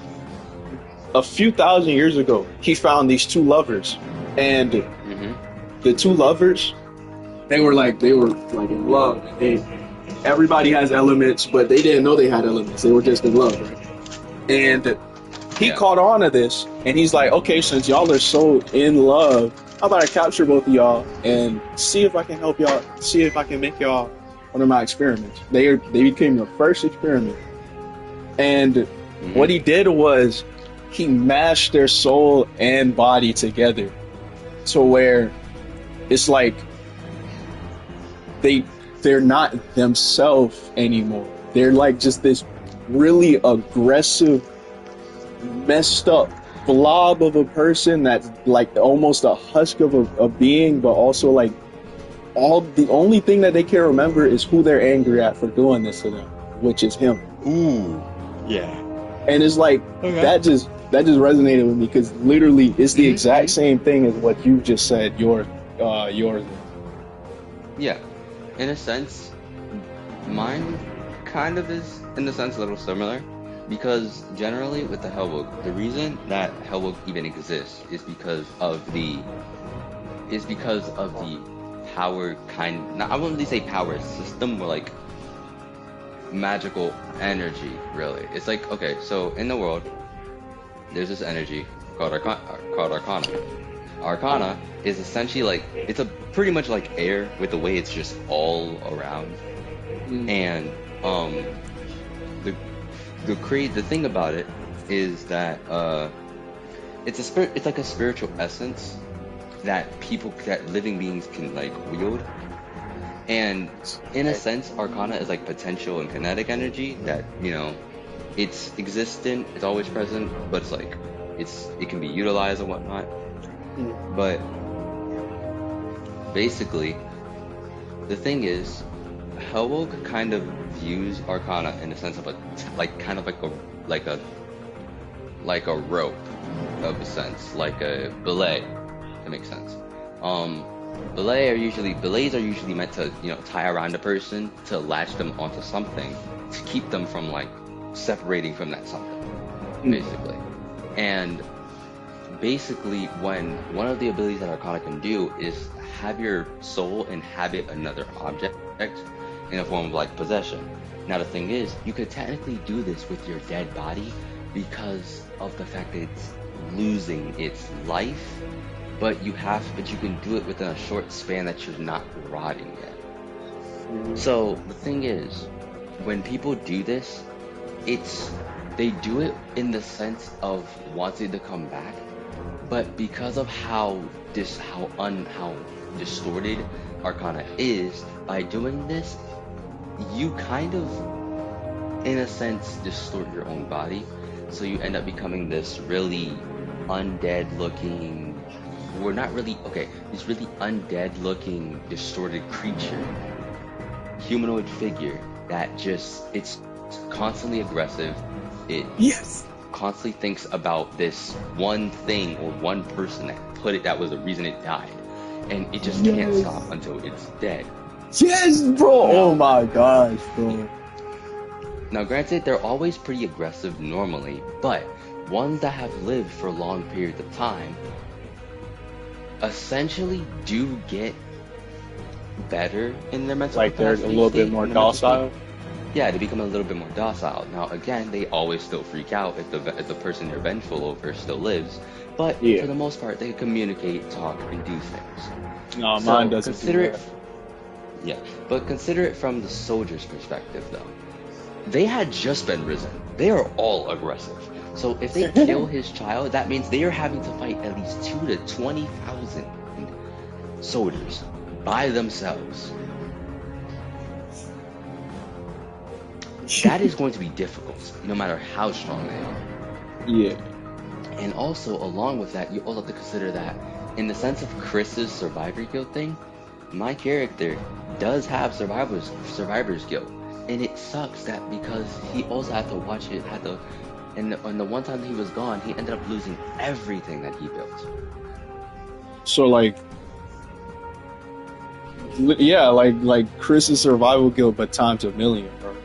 a few thousand years ago, he found these two lovers, and the two lovers, they were in love. Everybody has elements, but they didn't know they had elements. They were just in love, right? And he caught on to this, and he's like, okay, since y'all are so in love, how about I capture both of y'all and see if I can help y'all, see if I can make y'all one of my experiments. They became the first experiment. And what he did was he mashed their soul and body together to where it's they're not themselves anymore. They're just this really aggressive, messed up blob of a person that's almost a husk of a being, but also the only thing that they can remember is who they're angry at for doing this to them. which is him. Ooh, yeah. And it's like that just resonated with me because literally it's the exact same thing as what you just said. Yours. Yeah, in a sense, mine kind of is in a sense a little similar, because generally with the Hellbook, the reason that Hellbook even exists is because of the power kind. Now, I wouldn't really say power system, more like magical energy. Really, it's like, okay, so in the world, there's this energy called Arcana. Arcana is essentially like, it's a pretty much like air with the way it's just all around. And the thing about it is that it's like a spiritual essence that living beings can like wield. And in a sense, Arcana is like potential and kinetic energy that, you know, it's existent, it's always present, but it's like it can be utilized and whatnot. But basically, the thing is, Hellbook kind of views Arcana in the sense of like a rope, of a sense, like a belay. That makes sense. Belays are usually meant to, you know, tie around a person to latch them onto something to keep them from like separating from that something, basically. And basically, when one of the abilities that Arcana can do is have your soul inhabit another object in a form of like possession. Now the thing is, you could technically do this with your dead body because of the fact that it's losing its life, but you can do it within a short span that you're not rotting yet. So the thing is, when people do this, they do it in the sense of wanting to come back, but because of how distorted Arcana is, by doing this, you kind of, in a sense, distort your own body. So you end up becoming this really undead looking, this really undead looking, distorted creature, humanoid figure that it's constantly aggressive. It constantly thinks about this one thing or one person that was the reason it died, and it just can't stop until it's dead. Yes, bro. Oh my gosh, bro. Now, granted, they're always pretty aggressive normally, but ones that have lived for long periods of time essentially do get better in their mental capacity. Like they're a little bit more docile? Yeah, they become a little bit more docile. Now, again, they always still freak out if the person they're vengeful over still lives, but for the most part, they communicate, talk, and do things. No, mine doesn't. But consider it from the soldier's perspective, though. They had just been risen. They are all aggressive. So if they kill his child, that means they are having to fight at least 2 to 20,000 soldiers by themselves. That is going to be difficult, no matter how strong they are. Yeah. And also, along with that, you also have to consider that, in the sense of Chris's survivor guilt thing, my character does have survivor's guilt. And it sucks that because he also had to watch it, and the one time he was gone, he ended up losing everything that he built. So like Chris's survival guilt, but times a million, bro.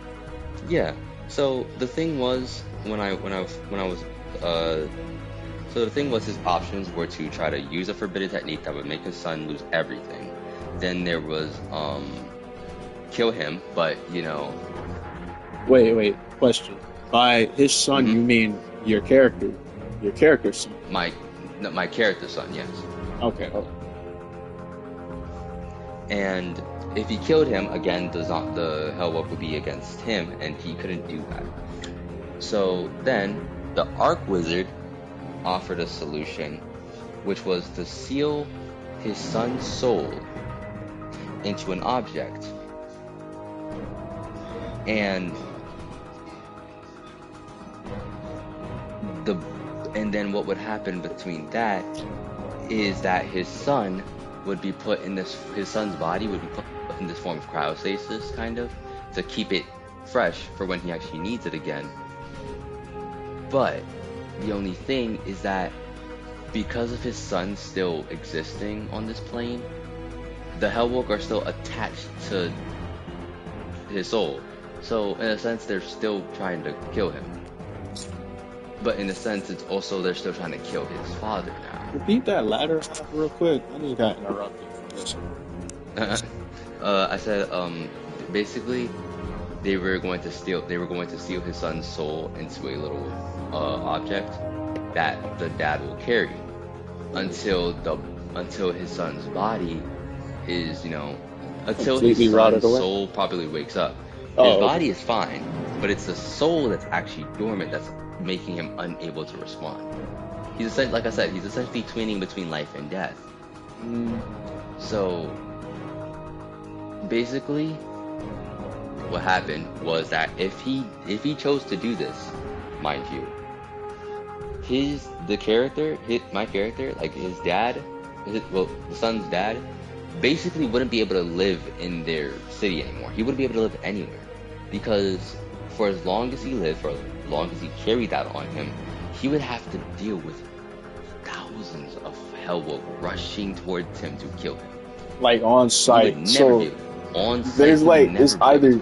Yeah. So the thing was, so the thing was, his options were to try to use a forbidden technique that would make his son lose everything. Then there was kill him, but you know. Wait. Question. By his son, you mean your character's son? My character's son, yes. Okay. And if he killed him, again, the Hellwolf would be against him, and he couldn't do that. So then, the Arc Wizard offered a solution, which was to seal his son's soul into an object. And then what would happen between that is that his son would be put in his son's body would be put in this form of cryostasis, kind of, to keep it fresh for when he actually needs it again. But the only thing is that because of his son still existing on this plane, the Hellwolf are still attached to his soul. So in a sense, they're still trying to kill him. But in a sense, it's also they're still trying to kill his father now. Repeat that latter half real quick. I just got interrupted from this. I said, basically, they were going to steal his son's soul into a little object that the dad will carry until his son's body is, until his son's soul probably wakes up. His body is fine, but it's the soul that's actually dormant that's making him unable to respond. He's essentially, like I said, he's essentially tweening between life and death. So basically, what happened was that if he chose to do this, mind you, my character, like his dad, the son's dad, basically wouldn't be able to live in their city anymore. He wouldn't be able to live anywhere, because for as long as he lived, for as long as he carried that on him, he would have to deal with thousands of Hellwolf rushing towards him to kill him. Like on site. So on site, there's like it's either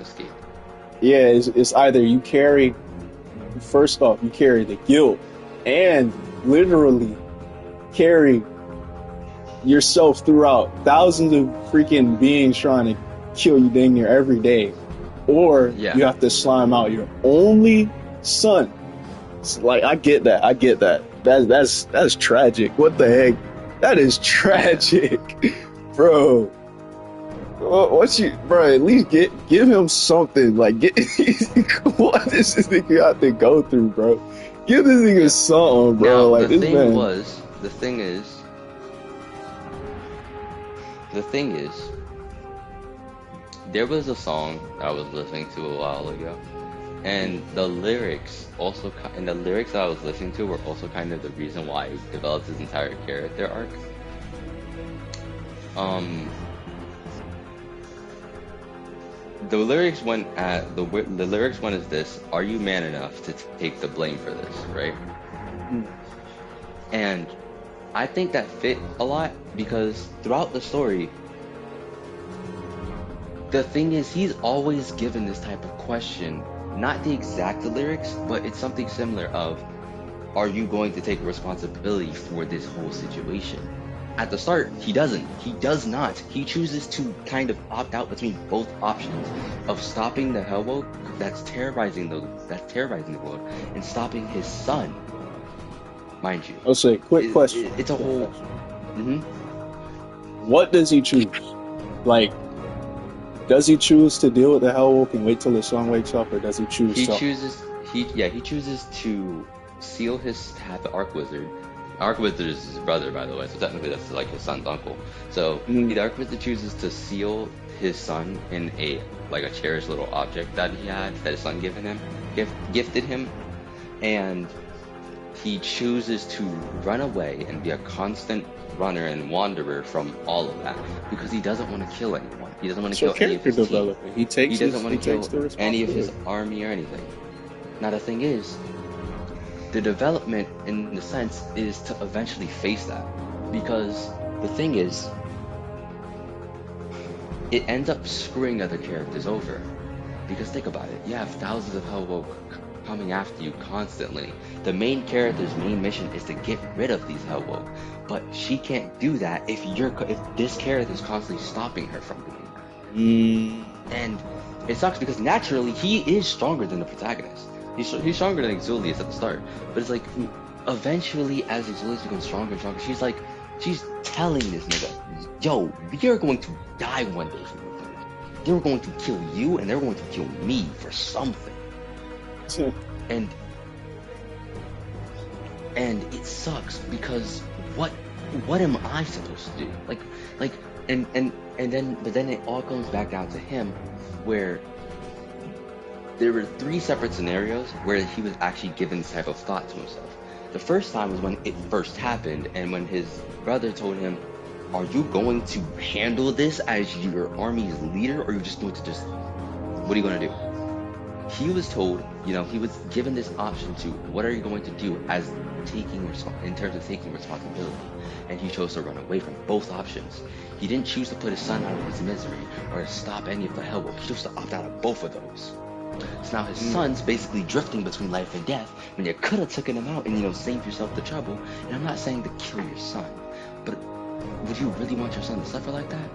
it's either you carry the guilt and literally carry yourself throughout thousands of freaking beings trying to kill you dang near every day, or you have to slime out your only son. It's like I get that. That's tragic. What the heck? That is tragic, bro. Bro? At least give him something. Like what does this nigga have to go through, bro? Give this nigga something, bro. Now, like the this thing man. The thing is, there was a song I was listening to a while ago, and the lyrics that I was listening to were also kind of the reason why he developed his entire character arc. The lyrics went as this: "Are you man enough to take the blame for this?" Right? And I think that fit a lot, because throughout the story, the thing is, he's always given this type of question, not the exact lyrics, but it's something similar of, are you going to take responsibility for this whole situation? At the start, he doesn't. He does not. He chooses to kind of opt out between both options of stopping the Hellwolf that's terrorizing the world, and stopping his son. Mind you. I'll say, quick question. It's a whole. What does he choose? Like, does he choose to deal with the Hellwolf and wait till his son wakes up, or does he choose? He chooses to seal the Archwizard. Archwizard is his brother, by the way, so technically that's like his son's uncle. So the Archwizard chooses to seal his son in a cherished little object that he had, that his son gifted him, and he chooses to run away and be a constant runner and wanderer from all of that, because he doesn't want to kill anyone. He doesn't want to kill any of his team. He doesn't want to kill any of his army or anything. Now the thing is, the development in the sense is to eventually face that, because the thing is, it ends up screwing other characters over. Because think about it, you have thousands of Hellwolf coming after you constantly. The main character's main mission is to get rid of these Hellwolf, but she can't do that if this character is constantly stopping her from doing that. And it sucks, because naturally he is stronger than the protagonist. He's stronger than Exulius at the start, but it's like eventually as Exulius becomes stronger and stronger, she's telling this nigga, yo, we are going to die one day from your thing. They're going to kill you, and they're going to kill me for something. And it sucks, because what am I supposed to do? But then it all comes back down to him, where there were 3 separate scenarios where he was actually given this type of thought to himself. The first time was when it first happened, and when his brother told him, are you going to handle this as your army's leader, or are you just going to what are you going to do? he was told, he was given this option to what are you going to do as in terms of taking responsibility, and he chose to run away from both options. He didn't choose to put his son out of his misery or to stop any of the hell work. He chose to opt out of both of those. So now his son's basically drifting between life and death when you could have taken him out and saved yourself the trouble. And I'm not saying to kill your son, but would you really want your son to suffer like that?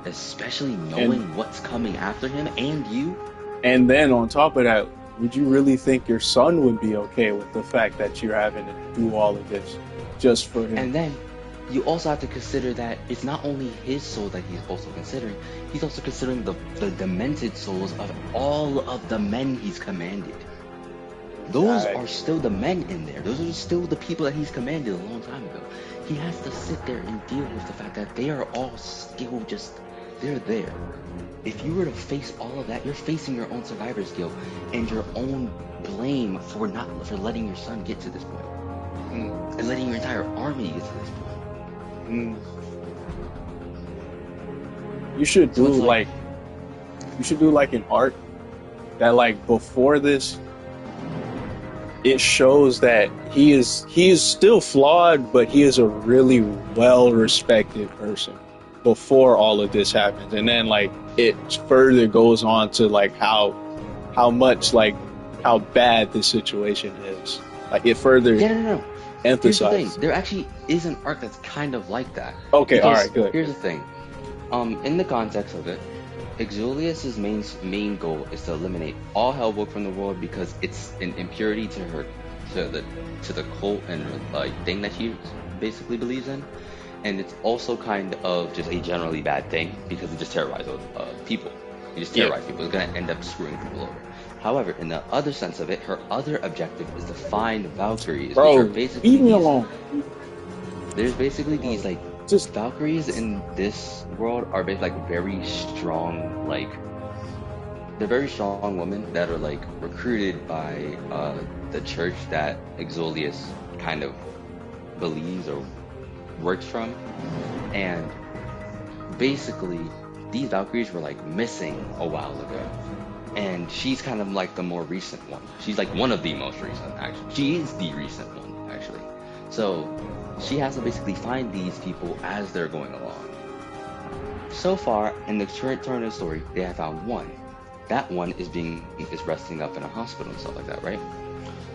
Especially knowing what's coming after him and you? And then on top of that, would you really think your son would be okay with the fact that you're having to do all of this just for him? And then you also have to consider that it's not only his soul that he's also considering, he's also considering the demented souls of all of the men he's commanded. Those are still the men in there. Those are still the people that he's commanded a long time ago. He has to sit there and deal with the fact that they are all still they're there. If you were to face all of that, you're facing your own survivor's guilt and your own blame for letting your son get to this point. And letting your entire army get to this point. You should do like an art that before this, it shows that he is still flawed, but he is a really well respected person before all of this happens, and then it further goes on to how bad the situation is. It further emphasizes. Here's the thing. There actually is an arc that's kind of like that. Okay, all right, good. Here's the thing. In the context of it, Exulius's main goal is to eliminate all Hellbook from the world because it's an impurity to the cult and thing that she basically believes in, and it's also kind of just a generally bad thing because it just terrorizes people. It just terrorizes people. It's gonna end up screwing people over. However, in the other sense of it, her other objective is to find Valkyries. Bro, which are basically leave me alone. There's basically these Valkyries in this world are basically very strong, they're very strong women that are recruited by the church that Exulius kind of believes or works from, and basically these Valkyries were missing a while ago, and she's kind of the more recent one. She's one of the most recent, actually. She is the recent one, actually. So she has to basically find these people as they're going along. So far, in the current turn of the story, they have found one. That one is resting up in a hospital and stuff like that, right?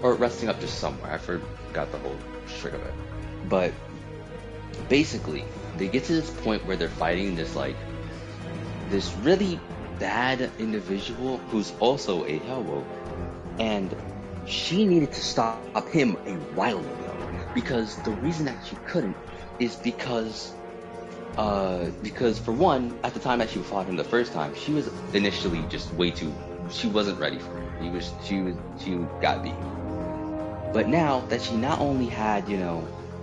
Or resting up just somewhere. I forgot the whole trick of it. But basically, they get to this point where they're fighting this really bad individual who's also a Hellbook, and she needed to stop him a while ago. Because the reason that she couldn't is because for one, at the time that she fought him the first time, she was initially just she wasn't ready for him. She got beat. But now that she not only had,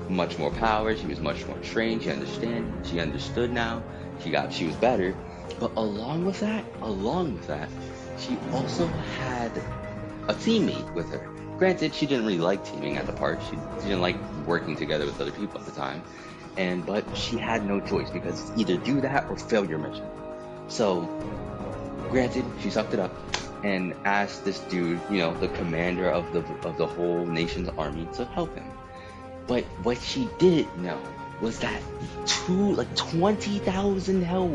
much more power, she was much more trained, she understood now, she was better, but along with that, she also had a teammate with her. Granted, she didn't really like teaming at the part. She didn't like working together with other people at the time. But she had no choice because it's either do that or fail your mission. So, granted, she sucked it up and asked this dude, the commander of the whole nation's army, to help him. But what she didn't know was that 20,000 Hellbook